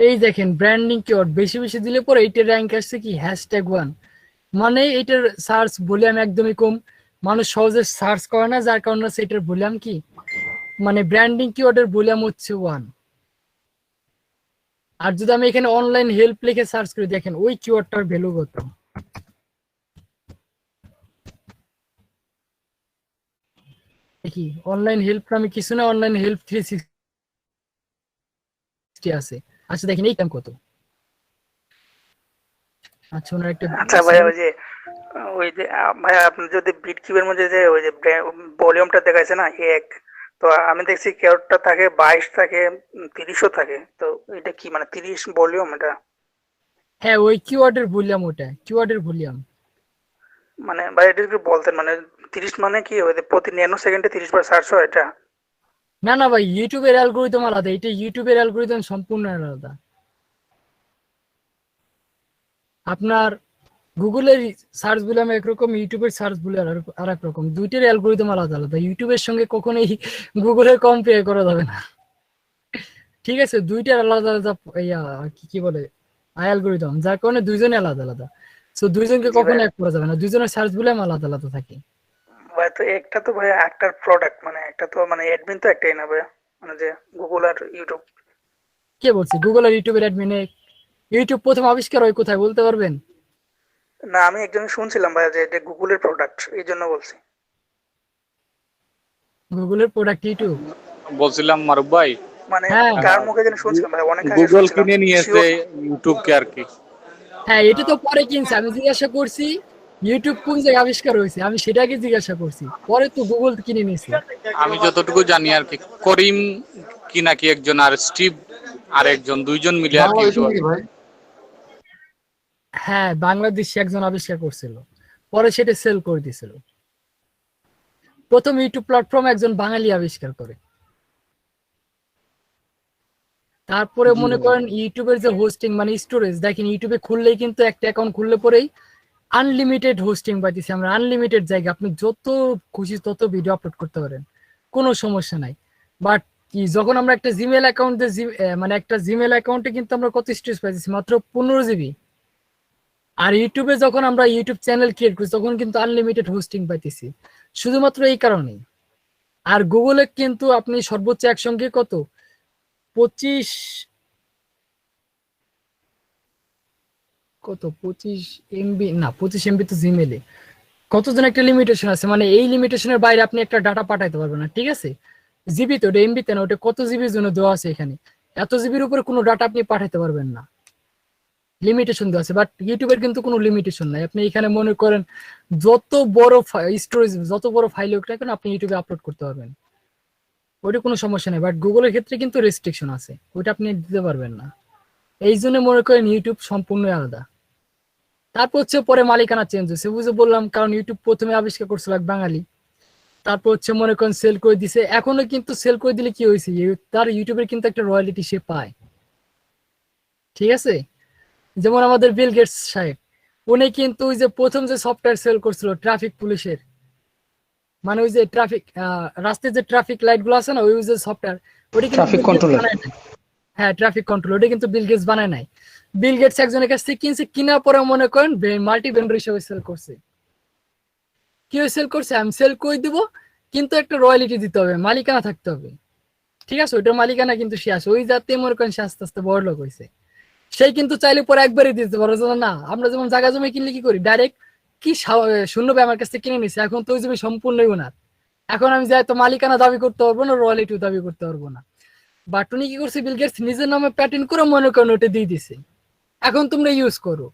এই দেখেন ব্র্যান্ডিং কিওয়ার্ড বেশি বেশি দিলে পরে এইটার র্যাঙ্ক আসছে কি #1, মানে এটার সার্চ ভলিউম একদমই কম, মানুষ সহজে সার্চ করে না, যার কারণে এটার ভলিউম কি, মানে ব্র্যান্ডিং কিওয়ার্ডের ভলিউম হচ্ছে 1। আর যদি আমি এখানে অনলাইন হেল্প লিখে সার্চ করি, দেখেন ওই কিওয়ার্ডটার ভ্যালু কত। দেখি অনলাইন হেল্প আমি কিছু না, অনলাইন হেল্প 360 আছে। আচ্ছা দেখেন এই টাইম কত। আচ্ছা ওনার একটা আচ্ছা ভাই, ওই যে ভাই আপনি যদি বিট কিউবের মধ্যে যে ওই যে ভলিউমটা দেখাইছে না 1, তো আমি দেখছি কেউটা থাকে 22 থাকে, 30ও থাকে, তো এটা কি মানে 30 ভলিউম এটা? হ্যাঁ ওই কিওয়ার্ডের ভলিউম, ওটা কিওয়ার্ডের ভলিউম। মানে ভাই এটা একটু বলতেন, মানে 30 মানে কি ওই যে প্রতি ন্যানো সেকেন্ডে 30 বার সার্চ হয় এটা? না না ভাই, ইউটিউবের অ্যালগরিদম আলাদা, এটা ইউটিউবের অ্যালগরিদম সম্পূর্ণ আলাদা। আপনার গুগলের সার্চ ভলিউম একরকম, ইউটিউবের সার্চ ভলিউম আর এক রকম, দুইটার অ্যালগরিদম আলাদা আলাদা। ইউটিউবের সঙ্গে কখনোই গুগলের কম্পেয়ার করা যাবে না, ঠিক আছে? দুইটার আলাদা আলাদা ইয়া কি কি বলে অ্যালগরিদম, যার কারণে দুইজনে আলাদা আলাদা। সো দুইজনকে জি কখনো ভাই। এক করা যাবে না, দুইজনের সার্চ ভলিউম আলাদা আলাদা থাকে। ভাই তো একটা তো ভাই একটার প্রোডাক্ট, মানে একটা তো মানে অ্যাডমিন তো একটাই না ভাই, মানে যে গুগল আর ইউটিউব। কে বলছে গুগল আর ইউটিউবের অ্যাডমিনে? ইউটিউব প্রথম আবিষ্কার হয় কোথায় বলতে পারবেন? না, আমি একজন শুনছিলাম ভাই যে এটা গুগলের প্রোডাক্ট, এই জন্য বলছি। গুগলের প্রোডাক্ট ইউটিউব? বলছিলাম মারুফ ভাই, মানে হ্যাঁ কার মুখে যেন শুনছিলাম ভাই, অনেক আগে গুগল শুনছিলাম, কিনে নিয়েছে শিওর। ইউটিউবকে আর কি। হ্যাঁ, এটা তো পরে কিনছে, আমি জিজ্ঞাসা করছি ইউটিউব কোন জায়গায় আবিষ্কার হয়েছে, আমি সেটাকে জিজ্ঞাসা করছি, পরে তো গুগল কিনে নিয়েছে। আমি যতটুকু জানি আর কি, করিম কি নাকি একজন, আর স্টিভ আর একজন, দুইজন মিলে আর কি বাংলাদেশে ইউটিউব। নাকি ভাই? হ্যাঁ, বাংলাদেশে একজন আবিষ্কার করছিল, পরে সেটা সেল করে দিয়েছিল। প্রথম ইউটিউব প্ল্যাটফর্ম একজন বাঙালি আবিষ্কার করে। তারপরে জি মনে ভাই। করেন ইউটিউবের যে হোস্টিং মানে স্টোরেজ, দেখেন ইউটিউবে খুললেই কিন্তু একটা অ্যাকাউন্ট খুললে পরেই আনলিমিটেড হোস্টিং পাইতেছি আমরা, আনলিমিটেড জায়গা, আপনি যত খুশি তত ভিডিও আপলোড করতে পারেন, কোনো সমস্যা নাই। বাট কি যখন আমরা একটা জিমেল অ্যাকাউন্টে মানে একটা জিমেল অ্যাকাউন্টে কিন্তু আমরা কত স্টোরেজ পাইতেছি, মাত্র 15 GB। আর ইউটিউবে যখন আমরা ইউটিউব চ্যানেল ক্রিয়েট করছি তখন কিন্তু আনলিমিটেড হোস্টিং পাইতেছি, শুধুমাত্র এই কারণেই। আর গুগলে কিন্তু আপনি সর্বোচ্চ একসঙ্গে কত 25 25 MB না, 25 MB তো জিমেলে, কতজন একটা লিমিটেশন আছে, মানে এই লিমিটেশনের বাইরে আপনি একটা ডাটা পাঠাইতে পারবেন না, ঠিক আছে? জিবি তো, ওটা এমবিতে না, ওটা কত জিবির জন্য দেওয়া আছে এখানে, এত জিবির উপরে কোনো ডাটা আপনি পাঠাইতে পারবেন না, লিমিটেশন দেওয়া আছে। বাট ইউটিউবের কিন্তু কোনো লিমিটেশন নাই, আপনি এখানে মনে করেন যত বড় স্টোরেজ, যত বড় ফাইল হোক না কেন আপনি ইউটিউবে আপলোড করতে পারবেন, ওইটা কোনো সমস্যা নেই। বাট গুগলের ক্ষেত্রে কিন্তু রেস্ট্রিকশন আছে, ওইটা আপনি দিতে পারবেন না। এই জন্য মনে করেন ইউটিউব সম্পূর্ণ আলাদা। তারপর হচ্ছে পরে মালিকানা চেঞ্জ হয়েছে, বুঝে বললাম, কারণ ইউটিউব প্রথমে আবিষ্কার করছিল এক বাঙালি, তারপর হচ্ছে মনে করেন সেল করে দিছে। এখনো কিন্তু সেল করে দিলে কি হয়েছে, তার ইউটিউবের কিন্তু একটা রয়্যালিটি সে পায়, ঠিক আছে। যেমন আমাদের বিল গেটস সাহেব, উনি কিন্তু ওই যে প্রথম যে সফটওয়্যার সেল করছিল ট্রাফিক পুলিশের, মানে ওই যে ট্রাফিক রাস্তায় যে ট্রাফিক লাইট গুলো আছে না, ওই যে সফটওয়্যার, ওটা কিন্তু ট্রাফিক বিল গেটস কন্ট্রোলার। বানায় নাই। হ্যাঁ, ট্রাফিক কন্ট্রোল, ওটা কিন্তু বিল গেটস বানায় নাই। বিল গেটস একজনের কাছ থেকে কিনছে, কিনার পরে মনে করেন মাল্টি ভেন্ডর হিসেবে সেল করছে। কি সেল করছে, আমি সেল করে দিব, কিন্তু একটা রয়্যালিটি দিতে হবে, মালিকানা থাকতে হবে, ঠিক আছে। ওইটার মালিকানা কিন্তু সে আসে, ওই যাতে মনে করেন সে আস্তে আস্তে বড় লোক হয়েছে। সেই কিন্তু চাইলে পরে একবারই দিতে পারো না। আমরা যেমন জায়গা জমি কিনলে কি করি, ডাইরেক্ট কি শূন্য ভাই আমার কাছ থেকে কিনে নিছে, এখন তো ওই জমি সম্পূর্ণই ওনার। এখন আমি যাই তো মালিকানা দাবি করতে পারবো না, রয়্যালিটিও দাবি করতে পারবো না। বাট উনি কি করছে, বিল গেটস নিজের নামে প্যাটেন্ট করে মনে করেন ওটা দিয়ে দিছে, এখন তোমরা ইউজ করো,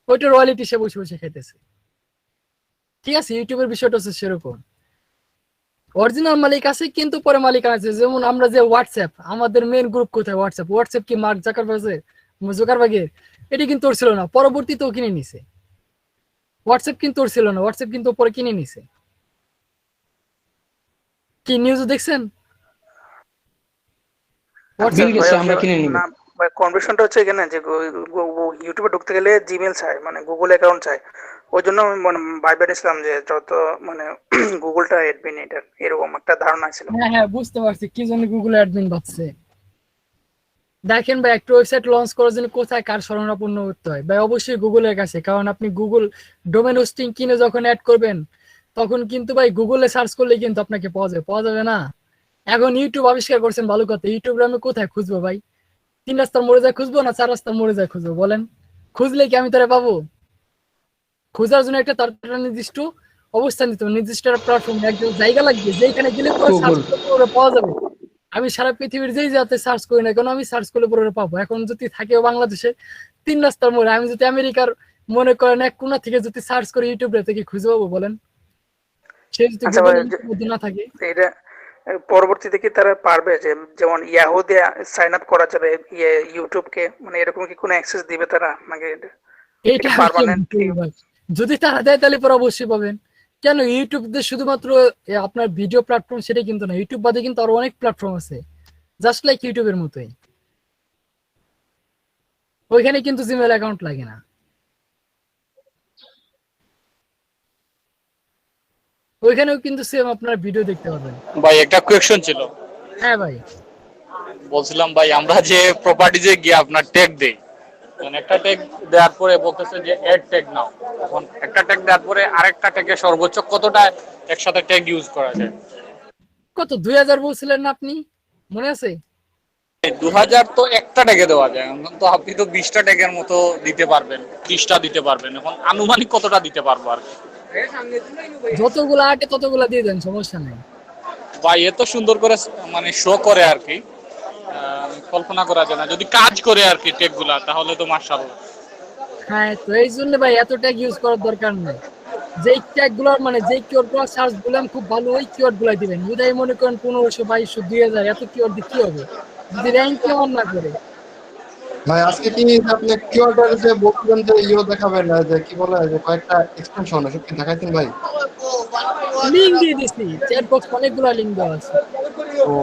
ওইটা রয়্যালিটি সে বসে বসে খেতেছে, ঠিক আছে। ইউটিউবের বিষয়টা হচ্ছে সেরকম, অরিজিনাল মালিক আছে কিন্তু পরে মালিকানা আছে। যেমন আমরা যে হোয়াটসঅ্যাপ, আমাদের মেন গ্রুপ কোথায়, হোয়াটসঅ্যাপ, হোয়াটসঅ্যাপ কি মার্ক জাকারবার্গের, এটি কিন্তু ওর ছিল না, পরবর্তীতে ও কিনে নিছে। হোয়াটসঅ্যাপ কিন্তু ওর ছিল না, হোয়াটসঅ্যাপ কিন্তু পরে কিনে নিছে। কি নিউজ দেখছেন? আচ্ছা বিল হোয়াটসঅ্যাপ গেটস আমরা কিনে নিব। না, কনভার্সনটা হচ্ছে এখানে যে ইউটিউবে ঢুকতে গেলে জিমেল চাই, মানে গুগল অ্যাকাউন্ট চাই। ওই জন্য আমি মানে ভাইবা নিছিলাম যে যত মানে গুগলটা অ্যাডমিন, এটা এরকম একটা ধারণা ছিল। হ্যাঁ হ্যাঁ, বুঝতে পারছি কি জন্য গুগল অ্যাডমিন বাঁচছে। দেখেন ভাই, একটা ওয়েবসাইট লঞ্চ করার জন্য কোথায় কার শরণাপন্ন করতে হয় ভাই, অবশ্যই গুগলের কাছে। কারণ আপনি গুগল ডোমেন হোস্টিং কিনে যখন অ্যাড করবেন, তখন কিন্তু ভাই গুগলে সার্চ করলে কিন্তু আপনাকে পাওয়া যাবে না। এখন ইউটিউব আবিষ্কার করছেন ভালো কথা, ইউটিউবে আমি কোথায় খুঁজবো ভাই? 3 রাস্তার মোড়ে যায় খুঁজবো না 4 রাস্তার মোড়ে যায় খুঁজবো, বলেন? খুঁজলে কি আমি তারা পাবো? খোঁজার জন্য একটা তার একটা নির্দিষ্ট অবস্থান দিতে হবে, নির্দিষ্ট একটা প্ল্যাটফর্ম, একজন জায়গা লাগবে যেখানে গেলে পুরো সার্চ গুগল। করলে পুরো পাওয়া যাবে। আমি সারা পৃথিবীর যেই যাতে সার্চ করি না কেন, আমি সার্চ করলে পুরো পাবো। এখন যদি থাকে বাংলাদেশে 3 রাস্তার মোড়ে, আমি যদি আমেরিকার মনে করেন এক কোণা থেকে যদি সার্চ করি ইউটিউবে, থেকে খুঁজে পাবো বলেন? সে যদি আচ্ছা ভাই, গুগলের মধ্যে না থাকে। এটা পরবর্তীতে কি তারা পারবে যে যেমন ইয়াহু দিয়ে সাইন আপ করা যাবে ইউটিউবকে, মানে এরকম কি কোনো অ্যাক্সেস দিবে তারা নাকি এইটা এটা আমি কি পার্মানেন্ট? বলবো ভাই? যদি তারা দেয় তাহলে পরে অবশ্যই পাবেন। কেন, ইউটিউব যে শুধুমাত্র আপনার ভিডিও প্ল্যাটফর্ম সেটা কিন্তু না, ইউটিউব বাদে কিন্তু আরো অনেক প্ল্যাটফর্ম আছে জাস্ট লাইক ইউটিউবের মতোই, ওইখানে কিন্তু জিমেল অ্যাকাউন্ট লাগে না, ওইখানেও কিন্তু সেম আপনার ভিডিও দেখতে পারবেন। ভাই একটা কোয়েশ্চন ছিল, হ্যাঁ ভাই। বলছিলাম ভাই আমরা যে প্রপার্টিজে গিয়ে আপনার ট্যাগ দেই, মানে একটা ট্যাগ দেওয়ার পরে বলতেছে যে এড ট্যাগ নাও, এখন একটা ট্যাগ দেওয়ার পরে আরেকটা ট্যাগে সর্বোচ্চ কতটা একসাথে ট্যাগ ইউজ করা যায়? কত 2000 বলছিলেন না আপনি, মনে আছে? 2000 তো একটা ট্যাগে দেওয়া যায়, এখন তো আপনি তো 20টা ট্যাগের মতো দিতে পারবেন, 30টা দিতে পারবেন, এখন আনুমানিক কতটা দিতে পারবো আর কি? যতগুলা আটে ততগুলা দিয়ে দেন, সমস্যা নেই। ভাই এত সুন্দর করে মানে শো করে আর কি, কল্পনা করা যায় না, যদি কাজ করে আর কি ট্যাগ গুলা, তাহলে তো মাশাআল্লাহ। হ্যাঁ, তো এই জন্য ভাই এত ট্যাগ ইউজ করার দরকার নেই। যেই ট্যাগ গুলো মানে যেই কিওয়ার্ড গুলো সার্চ বললাম খুব ভালো, ওই কিওয়ার্ড গুলাই দিবেন। যদি মনে করেন 1500 2200 2000 এত কিওয়ার্ড দিয়ে কি হবে যদি র্যাঙ্ক কেমন না করে? ভাই আজকে কি আপনি কিওয়ার্ডের যে বলছিলেন যে দেখাবেন না, যে কি বলে যে কয়েকটা এক্সটেনশন এসব কি দেখাইতেন ভাই? লিংক দিয়ে দিছি, চ্যাট বক্স অনেকগুলো লিংক দেওয়া আছে। ও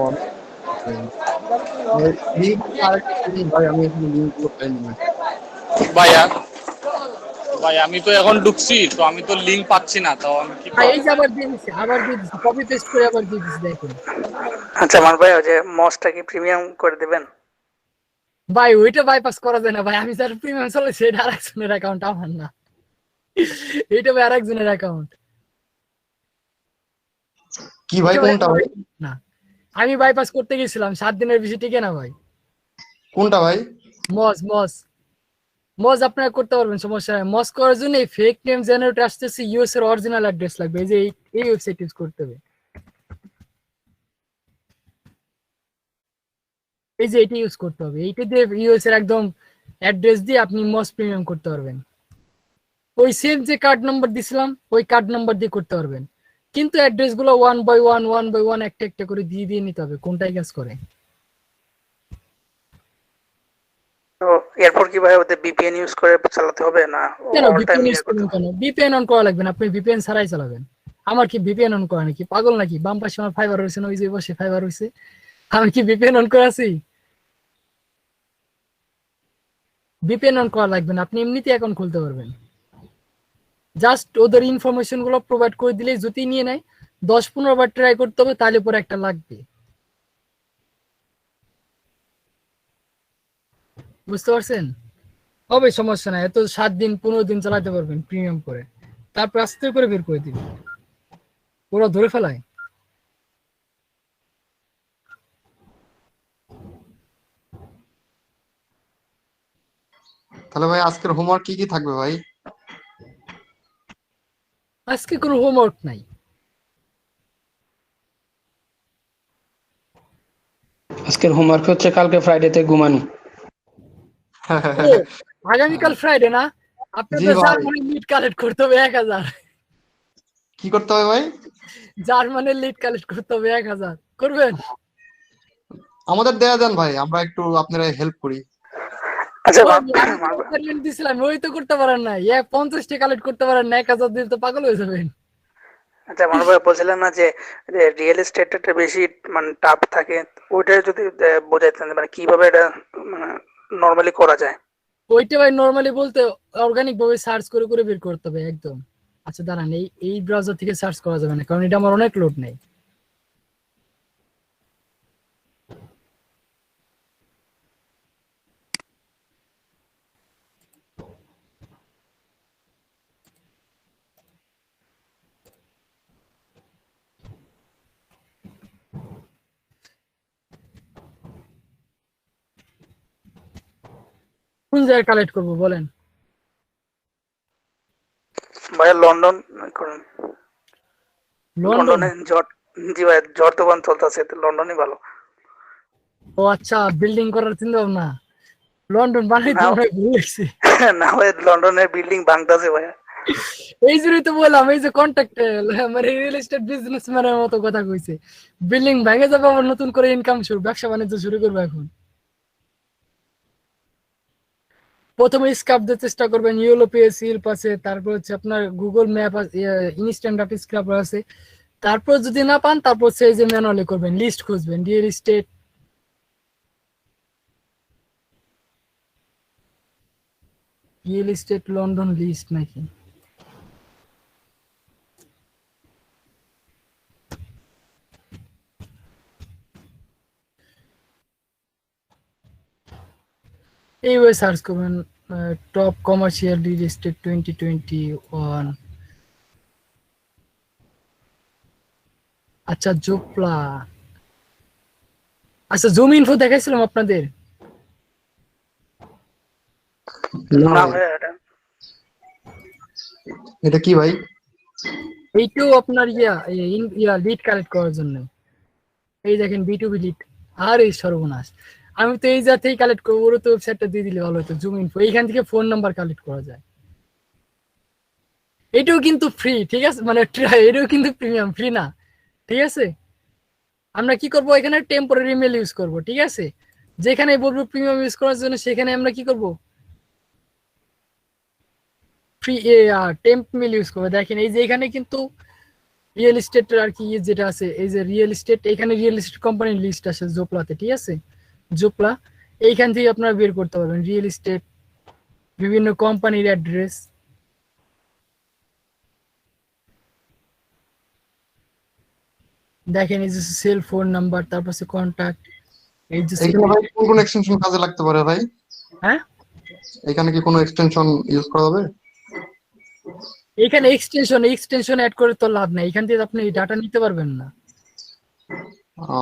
লিংক আরেকটা দিন ভাই, আমি এখন লিংক গুলো পাইনি ভাই। ভাইয়া ভাই আমি তো এখন ঢুকছি, তো আমি তো লিংক পাচ্ছি না, তো আমি কি ভাই এই যে আবার দিয়ে দিছি, কপি পেস্ট করে আবার দিয়ে দিছি, দেখুন। আচ্ছা আমার ভাই, ওই যে মসটা কি প্রিমিয়াম করে দিবেন? ভাই ওইটা বাইপাস করা যায় না ভাই, আমি যার প্রিমিয়াম চলে সেটা আরেকজনের অ্যাকাউন্ট, আমার না। এটা ভাই আরেকজনের অ্যাকাউন্ট। কি ভাই, কোনটা ভাই? না, আমি বাইপাস করতে গেছিলাম 7 দিনের বেশি টিকে না ভাই। কোনটা ভাই? মজ মজ মজ আপনারা করতে পারবেন, সমস্যা নাই। মজ করার জন্য এই ফেক নেম জেনারেটর আসতেছে, ইউএস এর অরিজিনাল অ্যাড্রেস লাগবে, এই যে এই ওয়েবসাইট ইউজ করতে হবে, এই যে এটা ইউজ করতে হবে, এইটা দিয়ে ইউএস এর একদম অ্যাড্রেস দিয়ে আপনি মজ প্রিমিয়াম করতে পারবেন। ওই সেম যে কার্ড নাম্বার দিছিলাম ওই কার্ড নাম্বার দিয়ে করতে পারবেন, কিন্তু অ্যাড্রেস গুলো ওয়ান বাই ওয়ান একটা একটা করে দিয়ে নিতে হবে কোনটাই কাজ করে। তো এরপর কি ভাই ওদের ভিপিএন ইউজ করে চালাতে হবে না কেন অল টাইম ভিপিএন ইউজ ইয়ে করতে করবেন? হবে? কেন ভিপিএন অন করা লাগবে না, আপনি ভিপিএন ছাড়াই চালাবেন। আমার কি ভিপিএন অন করা নাকি? পাগল নাকি? বাম পাশে আমার ফাইবার হয়েছে না, ওই যে বসে ফাইবার হয়েছে, আমি কি ভিপিএন অন করে আছি? ভিপিএন অন করা লাগবে না, আপনি এমনিতেই অ্যাকাউন্ট খুলতে পারবেন। জাস্ট ওদের ইনফরমেশন গুলো প্রোভাইড করে দিলে যদি নিয়ে নেয়, 10-15 বার ট্রাই করতে হবে, তাহলে পরে একটা লাগবে। বুঝতে পারছেন? হবে, সমস্যা নাই, এত 7 দিন 15 দিন চালাতে পারবেন প্রিমিয়াম করে, তারপর আস্তে করে বের করে দিবেন, ওরা ধরে ফেলায়। তাহলে ভাই আজকের হোমওয়ার্ক কি কি থাকবে ভাই? আজকে কোনো হোমওয়ার্ক নাই। আজকের হোমওয়ার্ক হচ্ছে কালকে ফ্রাইডেতে ঘুমানো। ও, আগামীকাল ফ্রাইডে না? জি আপনাদের ভাই, জার্মানির লিড কালেক্ট করতে হবে 1000। কি করতে হবে ভাই? জার্মানির লিড কালেক্ট করতে হবে 1000, করবেন? আমাদের দেয়া দেন ভাই, আমরা একটু আপনারা হেল্প করি। আচ্ছা ওই যে আমি যে assignment দিছিলাম, ওই তো করতে পারেন না, 50টা কালেক্ট করতে পারেন না, 1000 দিলে তো পাগল হয়ে যাবেন। আচ্ছা মানুষ ভাই বলছিলেন না যে রিয়েল এস্টেটটা বেশি মানে টাফ থাকে, ওইটা যদি বোঝাইতেন মানে কিভাবে এটা মানে নর্মালি করা যায়। ওইটা ভাই নরমালি বলতে অর্গানিক ভাবে সার্চ করে করে বের করতে হবে একদম। আচ্ছা দাঁড়ান, এই ব্রাউজার থেকে সার্চ করা যাবে না, কারণ এটা আমার অনেক লোড নেই। কোন জায়গায় কালেক্ট করবো বলেন? ভাইয়া লন্ডন করুন। লন্ডন? লন্ডনে জি ভাই ঝড় তুফান চলতেছে, তো লন্ডনই ভালো। ও আচ্ছা, বিল্ডিং করার চিন্তা ভাবনা। লন্ডন বানাইতে না আমরা ভুলে গেছি। না ভাই লন্ডনের বিল্ডিং ভাঙতেছে ভাইয়া। এই জন্যই তো বললাম, এই যে কন্ট্যাক্ট মানে রিয়েল এস্টেট বিজনেসম্যানের মতো কথা কইছে, বিল্ডিং ভেঙে যাবে আবার নতুন করে ইনকাম শুরু, ব্যবসা বাণিজ্য শুরু করবে এখন। প্রথমে স্ক্রাপ দিয়ে চেষ্টা করবেন, ইউলো পেজ ইলপ আছে, তারপর হচ্ছে আপনার Google map instant data scraper আছে, তারপর যদি না পান তারপর সেই যে ম্যানুয়ালি করবেন, লিস্ট খুঁজবেন, রিয়েল এস্টেট লন্ডন লিস্ট নাকি। এইভাবে সার্চ করবেন, টপ কমার্শিয়াল রিয়েল এস্টেট 2021। আচ্ছা জোপলা, আচ্ছা জুম ইনফো দেখাইছিলাম আপনাদের। না ভাইয়া এটা কি ভাই? এইটাও আপনার লিড কালেক্ট করার জন্য। এই দেখেন B2B লিড। আর এই সর্বনাশ, আমি তো এই জাতেই কালেক্ট করবো, ওরা তো ওয়েবসাইটটা দিয়ে দিলে ভালো হতো, জুম ইনফো, এইখান থেকে ফোন নাম্বার কালেক্ট করা যায়। এটাও কিন্তু ফ্রি, ঠিক আছে, মানে এটাও কিন্তু প্রিমিয়াম, ফ্রি না, ঠিক আছে। আমরা কি করব, এখানে টেম্পোরারি মেল ইউজ করব, ঠিক আছে। যেখানে বলবো প্রিমিয়াম ইউজ করার জন্য, সেখানে আমরা কি করব, ফ্রি টেম্প মেল ইউজ করবো। দেখেন এই যে এখানে কিন্তু রিয়েল এস্টেটের আর কি যেটা আছে, এই যে রিয়েল এস্টেট, এখানে রিয়েল এস্টেট কোম্পানির লিস্ট আছে জোপলাতে, ঠিক আছে। জোপলা, এইখান থেকে আপনারা বের করতে পারবেন রিয়েল এস্টেট, বিভিন্ন কোম্পানির অ্যাড্রেস। দেখেন এই যে সেল ফোন নাম্বার, তারপর কন্টাক্ট, এই যে এখানে ভাই কোন কোন এক্সটেনশন কাজে লাগতে পারে ভাই? হ্যাঁ, এখানে কি কোনো এক্সটেনশন ইউজ করা যাবে? এখানে এক্সটেনশন অ্যাড করে তো লাভ নাই, এখান থেকে আপনি ডাটা নিতে পারবেন না। ও,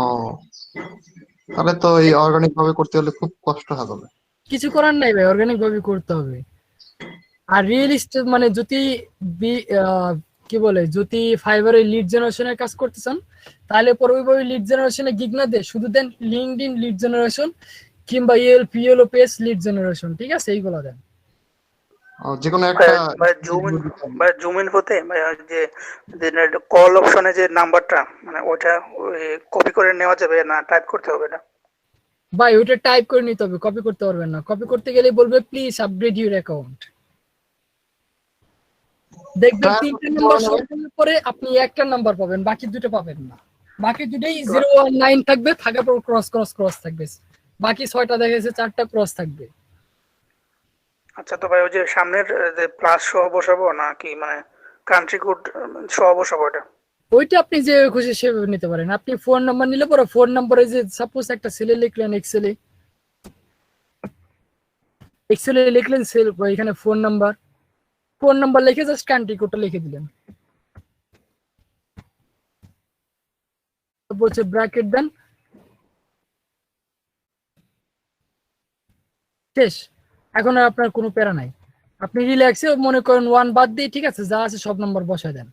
তাহলে তো এই অর্গানিক ভাবে করতে হলে খুব কষ্ট হবে। কিছু করার নাই ভাই, অর্গানিক ভাবে করতে হবে। আর রিয়েল এস্টেট মানে যদি কি বলে, যদি ফাইবারে লিড জেনারেশনের কাজ করতে চান, তাহলে পরে ওইভাবে লিড জেনারেশনে গিগ না দিয়ে শুধু দেন লিঙ্কডইন লিড জেনারেশন কিংবা ইয়েলো পেজ লিড জেনারেশন, ঠিক আছে, এইগুলো দেন। যে কোনো একটা জুম ইনফোতে যে কল অপশনে যে নাম্বারটা মানে ওটা কপি করে নেওয়া যাবে না টাইপ করতে হবে না? ভাই ওইটা টাইপ করে নিতে হবে, কপি করতে পারবেন না। কপি করতে গেলে বলবে প্লিজ আপডেট ইউর অ্যাকাউন্ট। দেখবেন ট্রায়াল তিনটা করতে কি নাম্বার বলা শো হবে? করার পরে আপনি একটা নাম্বার পাবেন, বাকি দুটো পাবেন না। বাকি দুটোই তো 019 থাকবে, থাকার পর ক্রস ক্রস ক্রস থাকবে। বাকি 6টা দেখা গেছে 4টা ক্রস থাকবে। আচ্ছা, তো ভাই ওই যে সামনের যে প্লাস সহ বসাবো নাকি মানে কান্ট্রি কোড সহ বসাবো এটা? ওইটা আপনি যে খুশি সেভাবে নিতে পারেন। আপনি ফোন নাম্বার নিলে পরে ফোন নাম্বারে যে সাপোজ একটা সেলে লিখলেন, এক্সেলে লিখলেন সেল, এখানে ফোন নাম্বার লিখে জাস্ট কান্ট্রি কোডটা লিখে দিলেন, বলছে ব্র্যাকেট দেন, শেষ। এখন আর আপনার কোনো প্যারা নাই, আপনি রিল্যাক্সে মনে করেন 1 বাদ দিয়ে ঠিক আছে যা আছে সব নাম্বার বসায় দেন।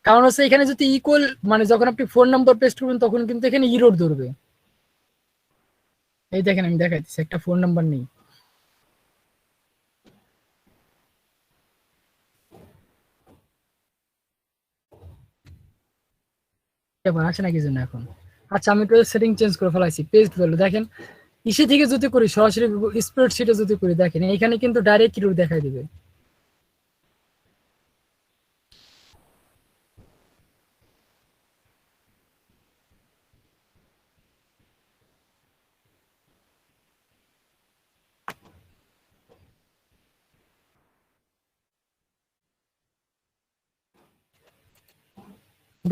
কারণ হচ্ছে এখানে যদি ইকুয়াল মানে যখন আপনি ফোন নাম্বার পেস্ট করবেন তখন কিন্তু এখানে ইরোর ধরবে। এই দেখেন আমি দেখাইতেছি, একটা ফোন নাম্বার নেই। এবার আসে না কি জন্য এখন? আচ্ছা আমি তো সেটিং চেঞ্জ করে ফেলাইছি, পেস্ট ভ্যালু দেখেন ইসে থেকে যদি করি, সরাসরি স্প্রেডশিটে যদি করি, দেখেন এখানে কিন্তু ডাইরেক্ট ইরোর দেখাই দিবে।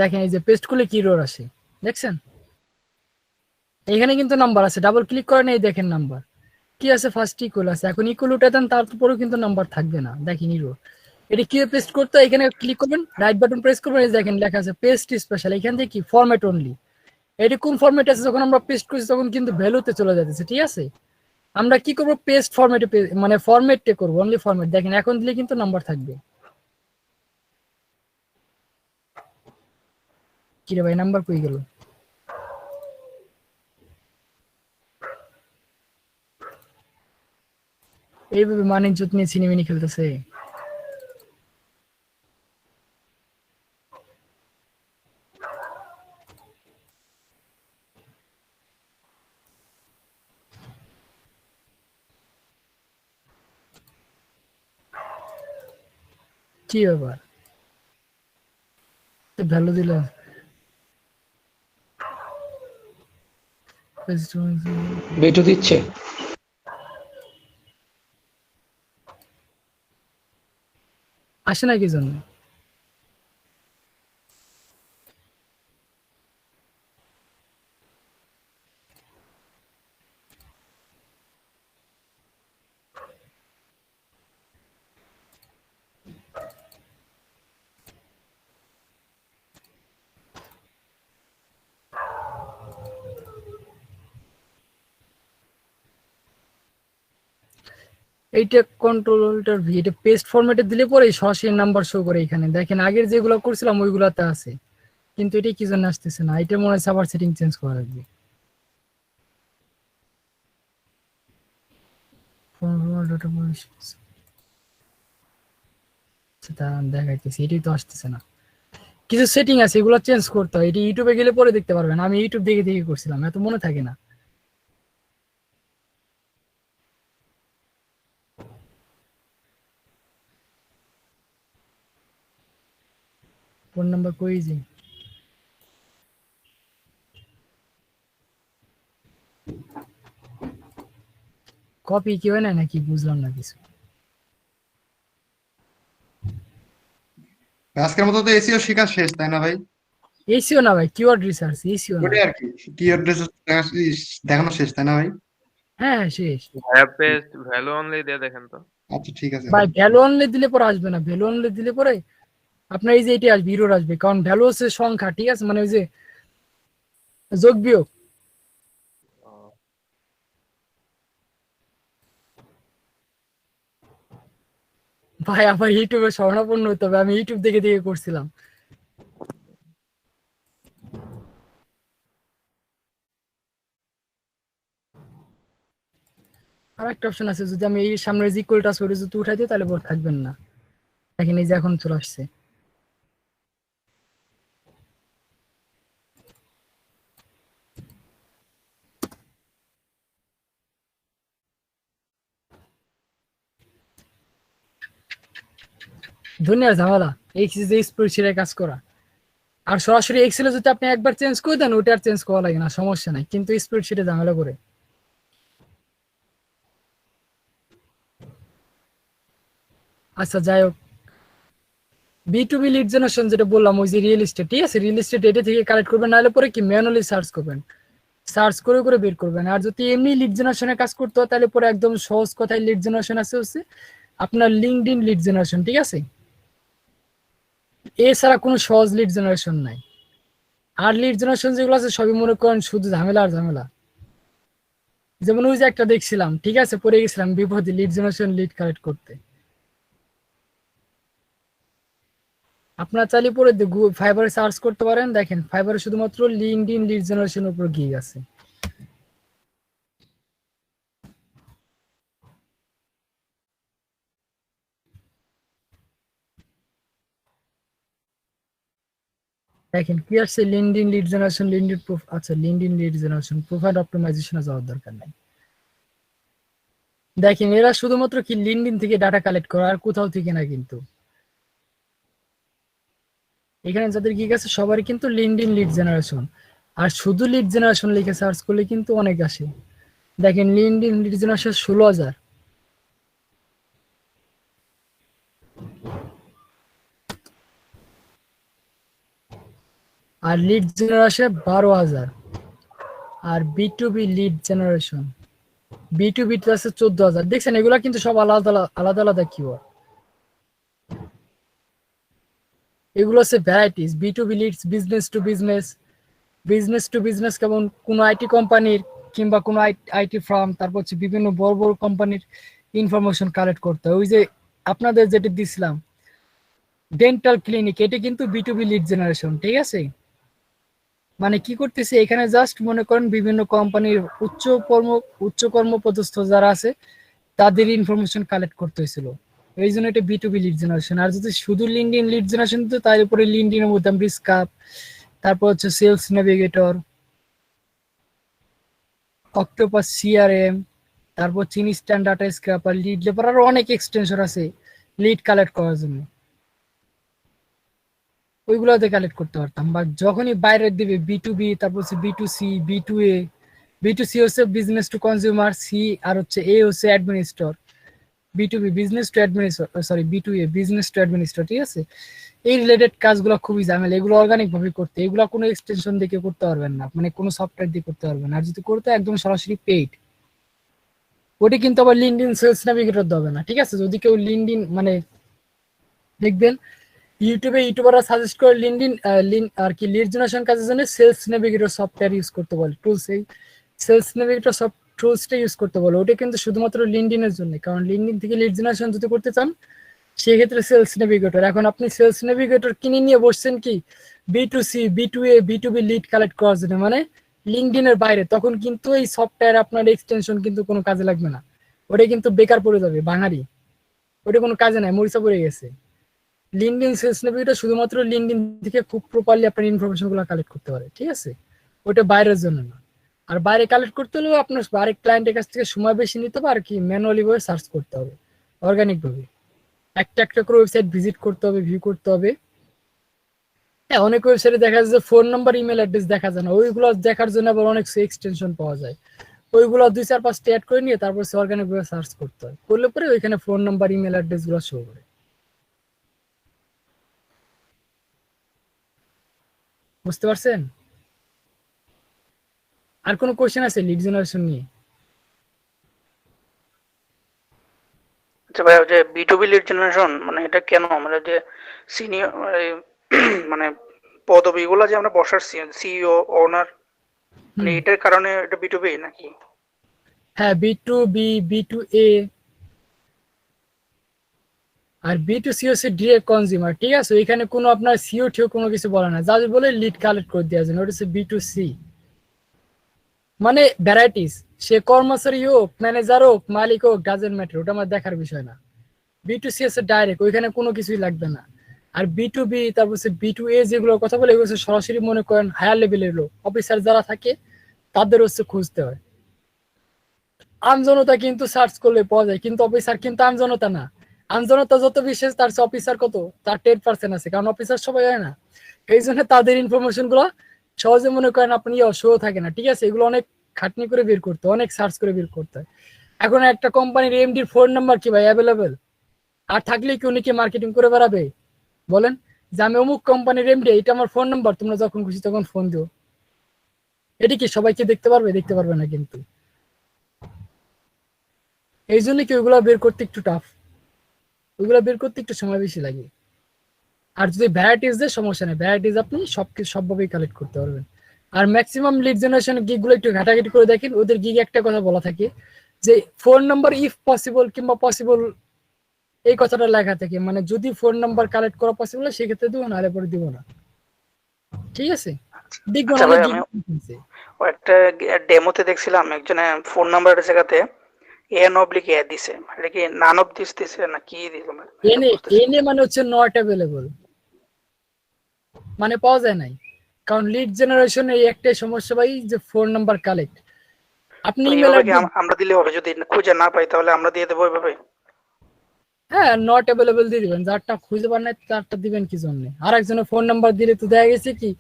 দেখেন এই যে পেস্ট করলে কি ইরোর আসে, দেখছেন? এখানে কিন্তু নাম্বার আছে, ডাবল ক্লিক করেন এই দেখেন নাম্বার কি আছে, ফার্স্ট ইকুয়াল আছে। এখন ইকুয়াল উঠে দেন, তারপরেও কিন্তু নাম্বার থাকবে না, দেখেন ইরোর। এটা কি পেস্ট করতে হয়, এখানে ক্লিক করবেন, রাইট বাটন প্রেস করবেন, এই দেখেন লেখা আছে পেস্ট স্পেশাল। এখান থেকে কি ফরম্যাট অনলি, এটা কোন ফরম্যাট আছে, যখন আমরা পেস্ট করছি তখন কিন্তু ভ্যালুতে চলে যাচ্ছে, ঠিক আছে? আমরা কি করবো, পেস্ট ফরম্যাটে মানে ফরম্যাটে করবো, অনলি ফরম্যাট। দেখেন এখন দিলে কিন্তু নাম্বার থাকবে। কি রে ভাই, নাম্বার কই গেল? এইভাবে মানিক জুত নিয়ে ছিনিমিনি খেলতেছে। কি ব্যাপার, ভ্যালু দিল। বেটু দিচ্ছে। আসে না কি জন্য? এইটা কন্ট্রোলটার ভি, এটা পেস্ট ফরম্যাটে দিলে পরে সরাসরি নাম্বার শো করে। এখানে দেখেন আগের যেগুলো করছিলাম ওইগুলাতে আছে, কিন্তু এটা কি জন্য আসতেছে না? এটা মনে হয় আবার সেটিং চেঞ্জ করা লাগবে। দেখাইতেছি, এটাই তো আসতেছে না। কিছু সেটিং আছে এগুলো চেঞ্জ করতে হয়, এটা ইউটিউবে গেলে পরে দেখতে পারবেন। আমি ইউটিউব দেখে দেখে করছিলাম, এত মনে থাকে না। ফোন নাম্বার কই যে, কপি কি হয় না নাকি বুঝলাম না কিছু। আজকের মতো তো এসিও শেখা শেষ, তাই না ভাই? এসিও না ভাই, কিওয়ার্ড রিসার্চ, এসিও না। ওটাই আর কি, কি অ্যাড্রেস দেখানো শেষ, তাই না ভাই? হ্যাঁ হ্যাঁ, শেষ। ভাইয়া পেস্ট ভ্যালু অনলি দিয়ে দেখেন তো। আচ্ছা ঠিক আছে ভাই ভাই। ভ্যালু অনলি দিলে পরে আসবে না, ভ্যালু অনলি দিলে পরে আপনার এই যে এটি আসবে, হিরোর আসবে। কারণ ভ্যালু হচ্ছে সংখ্যা, ঠিক আছে, মানে ওই যে যোগ বিয়োগ। ভাই আবার ইউটিউবে শরণাপন্ন হতে হবে, আমি ইউটিউব দেখে দেখে করছিলাম। আর একটা অপশন আছে, যদি আমি এই সামনে ইকুয়াল টাচ করে যদি উঠাই দিই তাহলে বোর্ড থাকবেন না। দেখেন এই যে এখন চলে আসছে। দুনিয়ার ঝামেলা এই যে স্প্রেডশিটে কাজ করা। আর সরাসরি এক্সেলে যদি আপনি একবার চেঞ্জ করে দেন ওটা আর চেঞ্জ করা লাগে না, সমস্যা নাই, কিন্তু স্প্রেডশিটে ঝামেলা করে। আচ্ছা যাই হোক, B2B লিড জেনারেশন যেটা বললাম ওই যে রিয়েল এস্টেট, ঠিক আছে, রিয়েল এস্টেট এটা থেকে কালেক্ট করবেন, নাহলে পরে কি ম্যানুয়ালি সার্চ করবেন, সার্চ করে করে বের করবেন। আর যদি এমনি লিড জেনারেশনে কাজ করতে হয় তাহলে পরে একদম সহজ কথায় লিড জেনারেশন আছে হচ্ছে আপনার লিঙ্কডইন লিড জেনারেশন, ঠিক আছে। এছাড়া কোনো সহজ লিড জেনারেশন নাই। আর লিড জেনারেশন যেগুলো আছে সবই মনে করেন শুধু ঝামেলা আর ঝামেলা। যেমন ওই যে একটা দেখছিলাম, ঠিক আছে, পরে গেছিলাম বিপদে লিড জেনারেশন লিড কালেক্ট করতে। আপনার চাইলে পরে ফাইবারে সার্চ করতে পারেন, দেখেন ফাইবারে শুধুমাত্র লিঙ্কডইন লিড জেনারেশনের উপর গিয়ে আছে। দেখেন কি আসছে, LinkedIn lead generation, LinkedIn proof, আচ্ছা লিঙ্কডইন লিড জেনারেশন প্রোফাইল অপটিমাইজেশনে যাওয়ার দরকার নাই। দেখেন এরা শুধুমাত্র কি লিঙ্কডইন থেকে ডাটা কালেক্ট করে, আর কোথাও থেকে না। কিন্তু এখানে যাদের গিগ আছে সবারই কিন্তু লিঙ্কডইন লিড জেনারেশন, আর শুধু লিড জেনারেশন লিখে সার্চ করলে কিন্তু অনেক আসে। দেখেন লিঙ্কডইন লিড জেনারেশন 16,000, আর লিড জেনারেশন 12,000, আর B2B লিড জেনারেশন B2B আছে 14,000। দেখছেন এগুলা কিন্তু সব আলাদা আলাদা আলাদা কিওয়ার্ড। এগুলো হচ্ছে varieties. B2B leads business to business, business to business কেমন কোনো আইটি কোম্পানির কিংবা কোনো আইটি ফার্ম, তারপর হচ্ছে বিভিন্ন বড় বড় কোম্পানির ইনফরমেশন কালেক্ট করতে হয়। ওই যে আপনাদের যেটা দিছিলাম ডেন্টাল ক্লিনিক, এটা কিন্তু B2B লিড জেনারেশন, ঠিক আছে। মানে কি করতেছে এখানে, জাস্ট মনে করেন বিভিন্ন কোম্পানির উচ্চ কর্মপদস্থ যারা আছে তাদের ইনফরমেশন কালেক্ট করতে হয়েছিল, এই জন্য এটা B2B লিড জেনারেশন। আর যদি শুধু লিঙ্কডইন লিড জেনারেশন দিত তার উপরে লিঙ্কডইনের মধ্যে আমি রিস্কাপ, তারপর হচ্ছে সেলস নেভিগেটর, অক্টোপাস CRM, তারপর ইনস্ট্যান্ট ডাটা স্ক্র্যাপার, লিড লেপার, আরো অনেক এক্সটেনশন আছে লিড কালেক্ট করার জন্য, ওইগুলোতে কালেক্ট করতে পারতাম। বা যখনই বাইরে দিবে B2B, তারপর হচ্ছে B2C, B2A, B2C হচ্ছে বিজনেস টু কনজিউমার, সি আর হচ্ছে এ হচ্ছে administrator, B2B business to administrator, sorry B2A business to administrator, ঠিক আছে। এই রিলেটেড কাজগুলো খুবই ঝামেলা, এগুলো অর্গানিক ভাবে করতে, এগুলো কোনো এক্সটেনশন দিয়ে করতে পারবেন না, মানে কোনো সফটওয়্যার দিয়ে করতে পারবেন না। আর যদি করতে একদম সরাসরি পেইড, ওটি কিন্তু আবার লিঙ্কডইন সেলস নেভিগেটর দেবে না, ঠিক আছে। যদি কেউ লিঙ্কডইন মানে দেখবেন ইউটিউবাররা সাজেস্ট করে লিঙ্কডইন আর কি লিড জেনারেশন কাজের জন্য সেলস নেভিগেটর সফটওয়্যার ইউজ করতে বলে, টুলস, এই সেলস নেভিগেটর সব টুলসটা ইউজ করতে বলে। ওটা কিন্তু শুধুমাত্র লিঙ্কডইনের জন্য, কারণ লিঙ্কডইন থেকে লিড জেনারেশন যদি করতে চান সেক্ষেত্রে সেলস নেভিগেটর। এখন আপনি সেলস নেভিগেটর কিনে নিয়ে বসছেন কি B2C, B2A, B2B lead collect করার জন্য, মানে লিঙ্কডইনের বাইরে, তখন কিন্তু এই সফটওয়্যার আপনার এক্সটেনশন কিন্তু কোনো কাজে লাগবে না, ওটা কিন্তু বেকার পড়ে যাবে বাঙালি, ওটা কোনো কাজে নাই, মরিচা পড়ে গেছে। লিঙ্কডইন সেলস নেভিগেটর শুধুমাত্র লিঙ্কডইন থেকে খুব প্রপারলি আপনার ইনফরমেশন গুলো কালেক্ট করতে পারে, ঠিক আছে, ওটা বাইরের জন্য না। আর বাইরে কালেক্ট করতে হলেও আপনার আরেক ক্লায়েন্টের কাছ থেকে সময় বেশি নিতে হবে, আর কি ম্যানুয়ালি ভাবে সার্চ করতে হবে, অর্গানিক ভাবে একটা একটা করে ওয়েবসাইট ভিজিট করতে হবে, ভিউ করতে হবে। হ্যাঁ, অনেক ওয়েবসাইটে দেখা যায় যে ফোন নাম্বার, ইমেল অ্যাড্রেস দেখা যায় না, ওইগুলো দেখার জন্য আবার অনেক এক্সটেনশন পাওয়া যায়, ওইগুলো 2-4-5টা অ্যাড করে নিয়ে তারপর অর্গানিক ভাবে সার্চ করতে হয়, করলে পরে ওইখানে ফোন নাম্বার, ইমেল অ্যাড্রেস গুলো শো করে। বুঝতে পারছেন? আর কোনো কোশ্চেন আছে লিড জেনারেশন নিয়ে? আচ্ছা ভাই, ওই যে B2B লিড জেনারেশন মানে এটা কেন, মানে যে সিনিয়র মানে পদবিগুলো যে আমরা বসার CEO ওনার, মানে এটার কারণে এটা B2B নাকি? হ্যাঁ, B2B, B2A আর B2C হচ্ছে ডিরেক্ট কনজিউমার, ঠিক আছে। এখানে কোনো আপনার সিও টিও কোনো কিছু বলে না, যা বলে লিড কালেক্ট করে দেওয়ার জন্য, ওটা হচ্ছে B2C। মানে ভ্যারাইটিস, সে কর্মচারী হোক, ম্যানেজার হোক, মালিক হোক, ডাজেন্ট ম্যাটার, ওটা আমার দেখার বিষয় না। B2C হচ্ছে ডাইরেক্ট, ওইখানে কোনো কিছুই লাগবে না। আর B2B, তারপর হচ্ছে B2A যেগুলোর কথা বলে, এগুলো হচ্ছে সরাসরি মনে করেন হায়ার লেভেলের লোক, অফিসার যারা থাকে তাদের হচ্ছে খুঁজতে হয়। আমজনতা কিন্তু সার্চ করলে পাওয়া যায়, কিন্তু অফিসার কিন্তু আমজনতা না, আমজনতা যত বিশেষ তার অফিসার কত, তার 10% আছে, কারণ অফিসার সবাই হয় না। এই জন্য তাদের ইনফরমেশন গুলো সহজে মনে করেন আপনি শো থাকে না, ঠিক আছে? এগুলো অনেক খাটনি করে বের করতে হয়, অনেক সার্চ করে বের করতে হয়। এখন একটা কোম্পানির এমডির ফোন নাম্বার কি ভাই অ্যাভেলেবেল? আর থাকলে কি উনি কি মার্কেটিং করে বেড়াবে? বলেন যে আমি অমুক কোম্পানির এমডি, এটা আমার ফোন নাম্বার, তোমরা যখন খুশি তখন ফোন দিও। এটি কি সবাইকে দেখতে পারবে? দেখতে পারবে না কিন্তু। এই জন্য কি ওইগুলো বের করতে একটু টাফ, ওইগুলো বের করতে একটু সময় বেশি লাগে। আর যদি ভ্যারাইটিস দেয় সমস্যা নেই, ভ্যারাইটিস আপনি সবকিছু সবভাবেই কালেক্ট করতে পারবেন। আর ম্যাক্সিমাম লিড জেনারেশন গিগ গুলো একটু ঘাটাঘাটি করে দেখেন, ওদের গিগ একটা কথা বলা থাকে যে ফোন নাম্বার ইফ পসিবল কিংবা পসিবল, এই কথাটা লেখা থাকে, মানে যদি ফোন নাম্বার কালেক্ট করা পসিবল হয় সেক্ষেত্রে দিব, নাহলে পরে দিব না, ঠিক আছে? দেখবো আচ্ছা না ভাই, আমি ও একটা ডেমোতে দেখছিলাম একজনে ফোন নাম্বারের জায়গাতে এন অবলিক এ দিছে, এটা কি নান অফ দিস দিছে না কি দিল? এনে এনে মানে হচ্ছে নট অ্যাভেলেবল, মানে পাওয়া যায় নাই। কারণ লিড জেনারেশন এই একটাই সমস্যা ভাই, যে ফোন নাম্বার কালেক্ট। আপনি ইমেল এইভাবে কি আমরা দিলে হবে? যদি খুঁজে না পাই তাহলে আমরা দিয়ে দেবো এইভাবে? হ্যাঁ, নট অ্যাভেলেবল দিয়ে দিবেন, যারটা খুঁজে পান নাই তারটা দিবেন কি জন্য? আর একজনের ফোন নাম্বার দিলে তো দেখা গেছে কি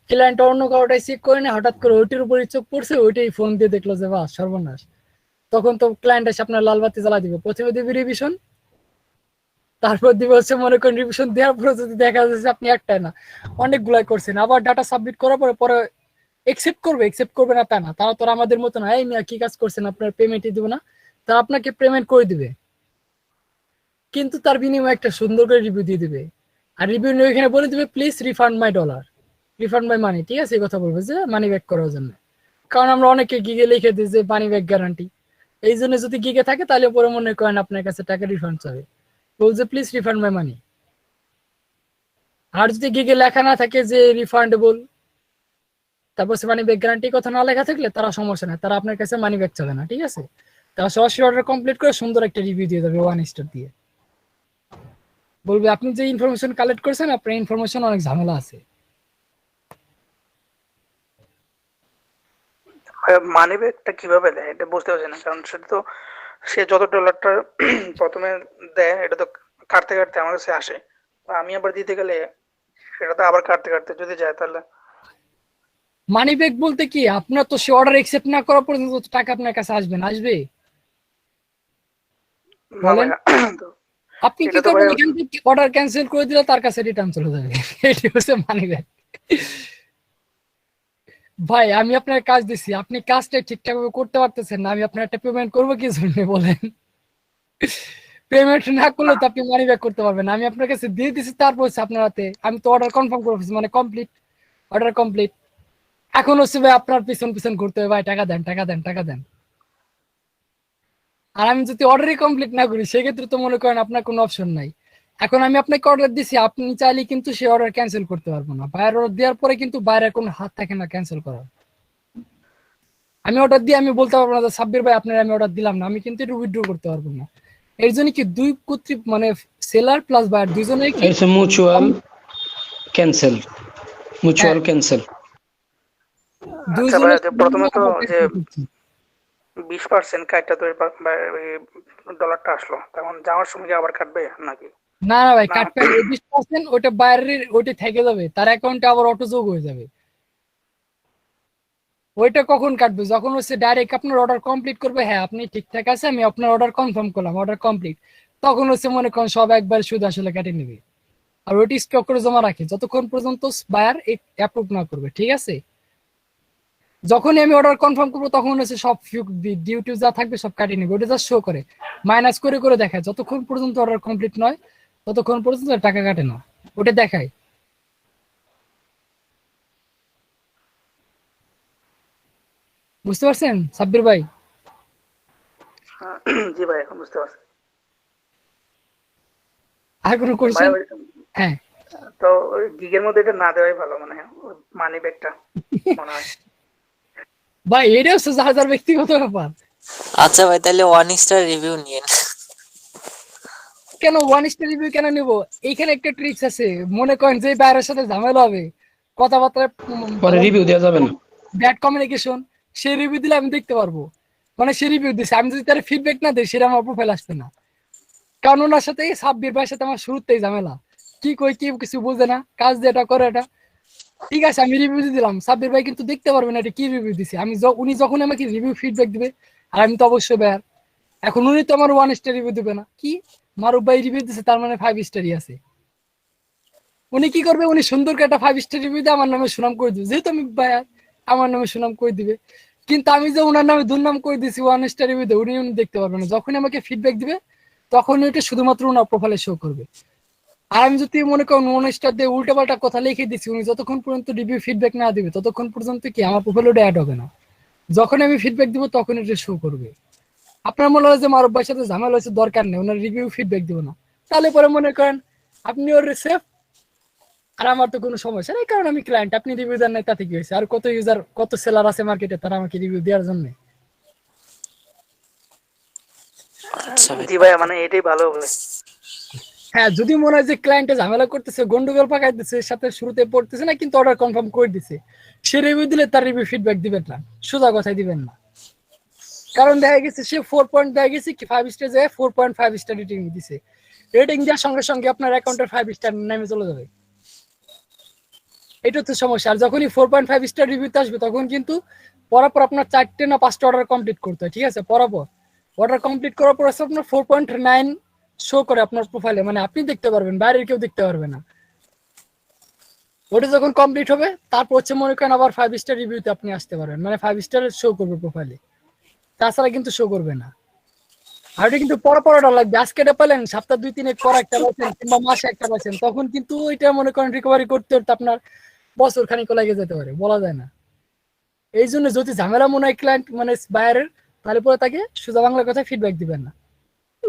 ক্লায়েন্ট অন্য কাউটাই চেক করে না, হঠাৎ করে ওইটির উপরে চোখ পড়ছে, ওইটাই ফোন দিয়ে দেখলো যে বাহ সর্বনাশ। তখন তো ক্লায়েন্ট এসে আপনার লাল বাতি জ্বালা দিবে, প্রথমে দিবে রিভিশন, তারপর দিবে হচ্ছে মনে করেন রিভিশন দেওয়ার পরে যদি দেখা যাচ্ছে আপনি একটাই না অনেকগুলাই করছেন, আবার ডাটা সাবমিট করার পরে পরে একসেপ্ট করবে না তা না, তারা তো আর আমাদের মতো না, এই মিয়া কি কাজ করছেন আপনার পেমেন্টই দিব না, তারা আপনাকে পেমেন্ট করে দিবে, কিন্তু তার বিনিময়ে একটা সুন্দর করে রিভিউ দিয়ে দিবে। আর রিভিউ নিয়ে এখানে বলে দিবে please refund my dollar, refund my money, ঠিক আছে? এই কথা বলবে যে মানি ব্যাক করার জন্য। কারণ আমরা অনেকে গিগে লিখে দিই যে মানি ব্যাক গ্যারান্টি, এই জন্য যদি গিগে থাকে তাহলে পরে মনে করেন আপনার কাছে টাকা রিফান্ড চাবে, বলছে প্লিজ রিফান্ড মাই মানি। আর যদি গিগে লেখা না থাকে যে রিফান্ডেবল, তারপর সে মানি ব্যাক গ্যারান্টি কথা না লেখা থাকলে তারা সমস্যা নেই, তারা আপনার কাছে মানি ব্যাক চাবে না, ঠিক আছে? তারা সরাসরি অর্ডার কমপ্লিট করে সুন্দর একটা রিভিউ দিয়ে দেবে 1 স্টার দিয়ে, বলবে আপনি যে ইনফরমেশন কালেক্ট করছেন আপনার ইনফরমেশন অনেক ঝামেলা আছে। মানি ব্যাকটা কিভাবে দেয় এটা বুঝতে পারছি না, কারণ সেটা তো সে যত ডলারটা প্রথমে দেয় এটা তো কাটতে কাটতে আমার কাছে আসে, আমি আবার দিতে গেলে সেটা তো আবার কাটতে কাটতে যদি যায় তাহলে। মানি ব্যাক বলতে কি, আপনার তো সে অর্ডার একসেপ্ট না করা পর্যন্ত তো টাকা আপনার কাছে আসবে না, আসবে? না বলেন ভাইয়া, তো আপনি কি এটা তো করবেন, ভাইয়া এখান থেকে অর্ডার ক্যান্সেল করে দিলে তার কাছে রিটার্ন চলে যাবে, এটি হচ্ছে মানি ব্যাক। ভাই আমি আপনার কাজ দিছি, আপনি কাজটা ঠিকঠাক ভাবে করতে পারতেছেন না, আমি আপনার একটা পেমেন্ট করবো কি জন্য বলেন? পেমেন্ট না করলে তো আপনি মানি ব্যাক করতে পারবেন না। আমি আপনার কাছে দিয়ে দিছি, তারপর হচ্ছে আপনার হাতে, আমি তো অর্ডার কনফার্ম করে ফেলছি, মানে কমপ্লিট, অর্ডার কমপ্লিট। এখন হচ্ছে ভাই আপনার পিছন পিছন ঘুরতে হবে, ভাই টাকা দেন টাকা দেন টাকা দেন। আর আমি যদি অর্ডারই কমপ্লিট না করি সেক্ষেত্রে তো মনে করেন আপনার কোনো অপশন নাই। এখন আমি আপনাকে অর্ডার দিছি, আপনি চাইলে কিন্তু সেই অর্ডার ক্যান্সেল করতে পারবো না, বাইরের অর্ডার দেওয়ার পরে কিন্তু বাইরের কোনো হাত থাকে না ক্যান্সেল করার। আমি অর্ডার দিয়ে আমি বলতে পারবো না যে সাব্বির ভাই আপনার আমি অর্ডার দিলাম না, আমি কিন্তু এটা উইথড্র করতে পারবো না। এর জন্য কি দুই কর্তৃক মানে সেলার প্লাস বায়ার দুইজনেই কি it's mutual cancel, mutual cancel. আচ্ছা ভাইয়া, যে প্রথমে তো যে 20% কাটটা তো ডলারটা আসলো, তখন যাওয়ার সময় কি আবার কাটবে নাকি? না না ভাই কাটবে 20%, ওটা বাইরের ওটা থেকে যাবে, তার অ্যাকাউন্টে আবার অটো যোগ হয়ে যাবে। ওইটা কখন কাটবে, যখন হচ্ছে ডাইরেক্ট আপনার অর্ডার কমপ্লিট করবে, হ্যাঁ আপনি ঠিকঠাক আছে আমি আপনার অর্ডার কনফার্ম করলাম, অর্ডার কমপ্লিট, তখন হচ্ছে মনে করেন সব একবার শুধু আসলে কেটে নেবে। আর ওইটি স্টক করে জমা রাখে যতক্ষণ পর্যন্ত বায়ার অ্যাপ্রুভ না করবে, ঠিক আছে? যখনই আমি অর্ডার কনফার্ম করবো তখন হচ্ছে সব ডিউটি যা থাকবে সব কাটিয়ে নেবে, ওটা জাস্ট শো করে মাইনাস করে করে দেখায়, যতক্ষণ পর্যন্ত অর্ডার কমপ্লিট নয় ততক্ষণ পর্যন্ত টাকা কাটে না, ওটা দেখায়। বুঝতে পারছেন সাব্বির ভাই? জি ভাই, এখন বুঝতে পারছি। আর কোনো কোশ্চেন? হ্যাঁ তো ওই গিগের মধ্যে এটা না দেওয়াই ভালো মনে হয়, মানি ব্যাকটা মনে হয়। ভাই এটা হচ্ছে যার ব্যক্তিগত ব্যাপার। আচ্ছা ভাই, তাহলে 1 স্টার রিভিউ নিন। কেন 1 স্টার রিভিউ কেন নিব? এইখানে একটা ট্রিক্স আছে, মনে করেন যে বাইরের সাথে ঝামেলা হবে, কথাবার্তা পরে রিভিউ দেওয়া যাবে না, ব্যাড কমিউনিকেশন, সে রিভিউ দিলে আমি দেখতে পারবো, মানে সে রিভিউ দিছে, আমি যদি তার ফিডব্যাক না দিই সেটা আমার প্রোফাইল আসবে না। কারণ ওনার সাথে সাব্বির ভাইয়ের সাথে আমার শুরুতেই ঝামেলা, কি কই কি কিছু বোঝে না, কাজ দিয়ে এটা করে এটা। ঠিক আছে আমি রিভিউ দিলাম, সাব্বির ভাই কিন্তু দেখতে পারবে না এটা কি রিভিউ দিছি আমি। উনি যখন আমাকে রিভিউ ফিডব্যাক দিবে আর আমি তো অবশ্যই বেয়ার, এখন উনি তো আমার 1 স্টার রিভিউ দিবে না, কি মারুফ ভাই রিভিউ দিছে তার মানে 5 স্টারই আছে। উনি কি করবে, উনি সুন্দর করে একটা 5 স্টার রিভিউ দিয়ে আমার নামে সুনাম করে দিবে, যেহেতু আমি বেয়ার আমার নামে সুনাম করে দিবে। কিন্তু আমি যে ওনার নামে দুর্নাম করে দিছি 1 স্টার রিভিউ দিয়ে, উনি দেখতে পারবে না। যখন আমাকে ফিডব্যাক দিবে তখন এটা শুধুমাত্র ওনার প্রোফাইলে শো করবে। আর আমি যদি মনে করেন 1 স্টার দিয়ে উল্টাপাল্টা কথা লিখে দিচ্ছি, উনি যতক্ষণ পর্যন্ত রিভিউ ফিডব্যাক না দিবে ততক্ষণ পর্যন্ত কি আমার প্রোফাইলে ওটা অ্যাড হবে না। যখন আমি ফিডব্যাক দিব তখন এটা শো করবে। আপনার মনে হয় যে মারুফ ভাইয়ের সাথে ঝামেলা হয়েছে, দরকার নেই, ওনার রিভিউ ফিডব্যাক দিব না, তাহলে পরে মনে করেন আপনি ওর সেফ আর আমার তো কোনো সমস্যা নেই, কারণ আমি ক্লায়েন্ট, আপনি রিভিউ দেন নাই তাতে কি হয়েছে? আর কত ইউজার কত সেলার আছে মার্কেটে তারা আমাকে রিভিউ দেওয়ার জন্য। জি ভাইয়া, মানে এটাই ভালো হবে। হ্যাঁ যদি মনে হয় যে ক্লায়েন্টে ঝামেলা করতেছে, গন্ডগোল পাকাইতেছে, সাথে শুরুতে পড়তেছে না কিন্তু অর্ডার কনফার্ম করে দিছে, সে রিভিউ দিলে তার রিভিউ ফিডব্যাক দিবেন না, সোজা কথাই দিবেন না। কারণ দেখা গেছে সে 4 পয়েন্ট দেখা গেছে কি 5 স্টার যায় 4.5 স্টার রেটিং দিছে, রেটিং দেওয়ার সঙ্গে সঙ্গে আপনার অ্যাকাউন্টের 5 স্টার নেমে চলে যাবে, এটা তো সমস্যা। আর যখনই 4.5 স্টার রিভিউতে আসবে তখন কিন্তু পরাপর আপনার 4টে না 5টা অর্ডার কমপ্লিট করতে হয়, ঠিক আছে? পরাপর অর্ডার কমপ্লিট করার পর আপনার 4.9 শো করে আপনার প্রোফাইলে, মানে আপনি দেখতে পারবেন, বাইরের কেউ দেখতে পারবে না। ওটা যখন কমপ্লিট হবে তারপর হচ্ছে মনে করেন আবার 5 স্টার রিভিউতে আপনি আসতে পারবেন, মানে 5 স্টার শো করবে প্রোফাইলে, তাছাড়া কিন্তু শো করবে না। আর এটা কিন্তু পরপর অর্ডার লাগবে, আজকে এটা পেলেন সপ্তাহ 2-3 পর একটা পাচ্ছেন কিংবা মাসে একটা পাচ্ছেন, তখন কিন্তু ওইটা মনে করেন রিকভারি করতে করতে আপনার বছর খানিক লেগে যেতে পারে, বলা যায় না। এই জন্য যদি ঝামেলা মনে হয় ক্লায়েন্ট মানে বায়ারের, তাহলে পরে তাকে সোজা বাংলা কথায় ফিডব্যাক দিবেন না,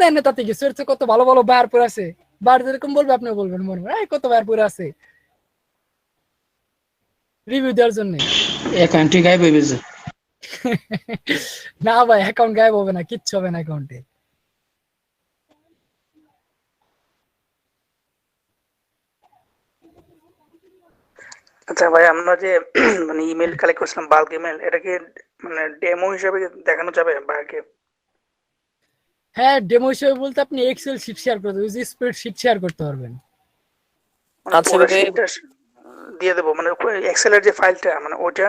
দেন না তাতে কিছু। কত ভালো ভালো বায়ার পরে আছে, বায়ার যেরকম বলবে আপনি বলবেন মনে হয় কত বায়ার পরে আছে রিভিউ দেওয়ার জন্য। অ্যাকাউন্টটি গায়েব হয়ে গেছে। না ভাই অ্যাকাউন্ট গায়েব হবে না, কিচ্ছু হবে না অ্যাকাউন্টে। আচ্ছা ভাই, আমরা যে মানে ইমেল কালেক্ট করছিলাম, বাল্ক ইমেল, এটা কি মানে ডেমো হিসেবে দেখানো যাবে বাইরকে? হ্যাঁ ডেমো হিসেবে বলতে আপনি এক্সেল শিট শেয়ার করতে পারবেন, স্প্রেডশিট শেয়ার করতে পারবেন। মানে আচ্ছা পুরো ভাই, sheet টা দিয়ে দেবো, মানে এক্সেলের যে ফাইলটা মানে ওইটা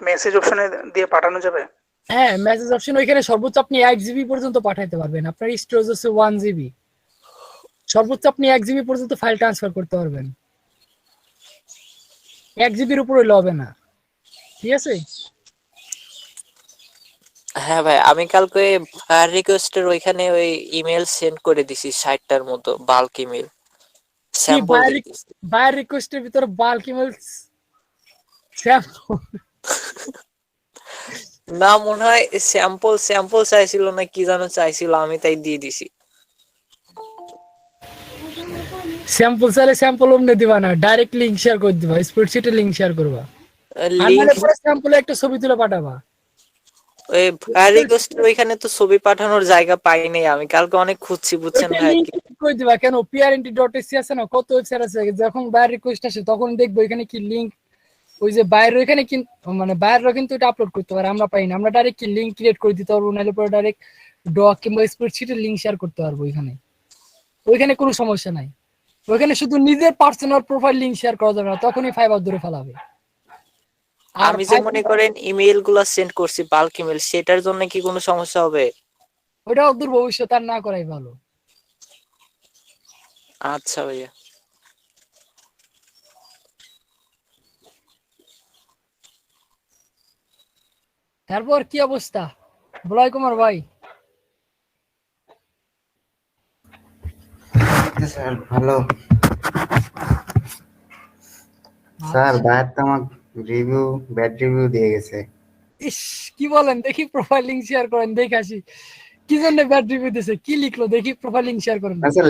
মেসেজ অপশনে দিয়ে পাঠানো যাবে? হ্যাঁ মেসেজ অপশন ওইখানে সর্বোচ্চ আপনি 1 জিবি পর্যন্ত পাঠাইতে পারবেন, আপনার স্টোরেজ হচ্ছে 1 জিবি, সর্বোচ্চ আপনি 1 জিবি পর্যন্ত ফাইল ট্রান্সফার করতে পারবেন, 1 জিবির উপরে হবে না, ঠিক আছে? হ্যাঁ ভাই, আমি কালকে ফায়ার রিকোয়েস্টের ওইখানে ওই ইমেল সেন্ড করে দিছি 60টার মতো বাল্ক ইমেল কি স্যাম্পল বায়ার রিকোয়েস্টের ভিতরে বাল্ক ইমেল না, মনে হয় স্যাম্পল চাইছিল না কি যেন চাইছিল, আমি তাই দিয়ে দিছি। স্যাম্পল চাইলে স্যাম্পল অমনে দিবা না, ডাইরেক্ট লিংক শেয়ার করে দিবা, স্প্রেডশিটে লিংক শেয়ার করবা, আর লিংক নাহলে পরে স্যাম্পলে একটা ছবি তুলে পাঠাবা। ওই ফায়ার রিকোয়েস্টের ওইখানে তো ছবি পাঠানোর জায়গা পাই নাই, আমি কালকে অনেক খুঁজছি বুঝছেন ওইটা ভাই। লিংক করে দিবা, কেন prnt.sc আছে না, কত ওয়েবসাইট আছে, যখন বায়ার রিকোয়েস্ট আসে তখন দেখবো এখানে কি লিংক, ওই যে বাইরের এখানে কিন্তু মানে বাইরেও কিন্তু এটা আপলোড করতে পারে, আমরা পাই না, আমরা ডাইরেক্ট কি লিংক ক্রিয়েট করে দিতে পারবো, নাহলে পরে ডাইরেক্ট ডক কিংবা স্প্রেডশিটে লিংক শেয়ার করতে পারবো ওইখানে, ওইখানে কোনো সমস্যা নাই। ওইখানে শুধু নিজের পার্সোনাল প্রোফাইল লিংক শেয়ার করা যাবে না, তখনই ফাইবার ধরে ফেলাবে। আর আমি যে মনে করেন ইমেল গুলা সেন্ড করছি বাল্ক ইমেল, সেটার জন্য কি কোনো সমস্যা হবে? ওটা অদূর ভবিষ্যৎ আর না করাই ভালো। আচ্ছা ভাইয়া। তারপর কি অবস্থা বলাই কুমার ভাই? স্যার ভালো। স্যার বাইরে তো আমার রিভিউ ব্যাড রিভিউ দিয়ে গেছে। ইস কি বলেন, দেখি প্রোফাইল লিংক শেয়ার করেন দেখে আসি, কি জন্য ব্যাড রিভিউ দিয়েছে, কি লিখলো দেখি, প্রোফাইল লিংক শেয়ার করেন। আচ্ছা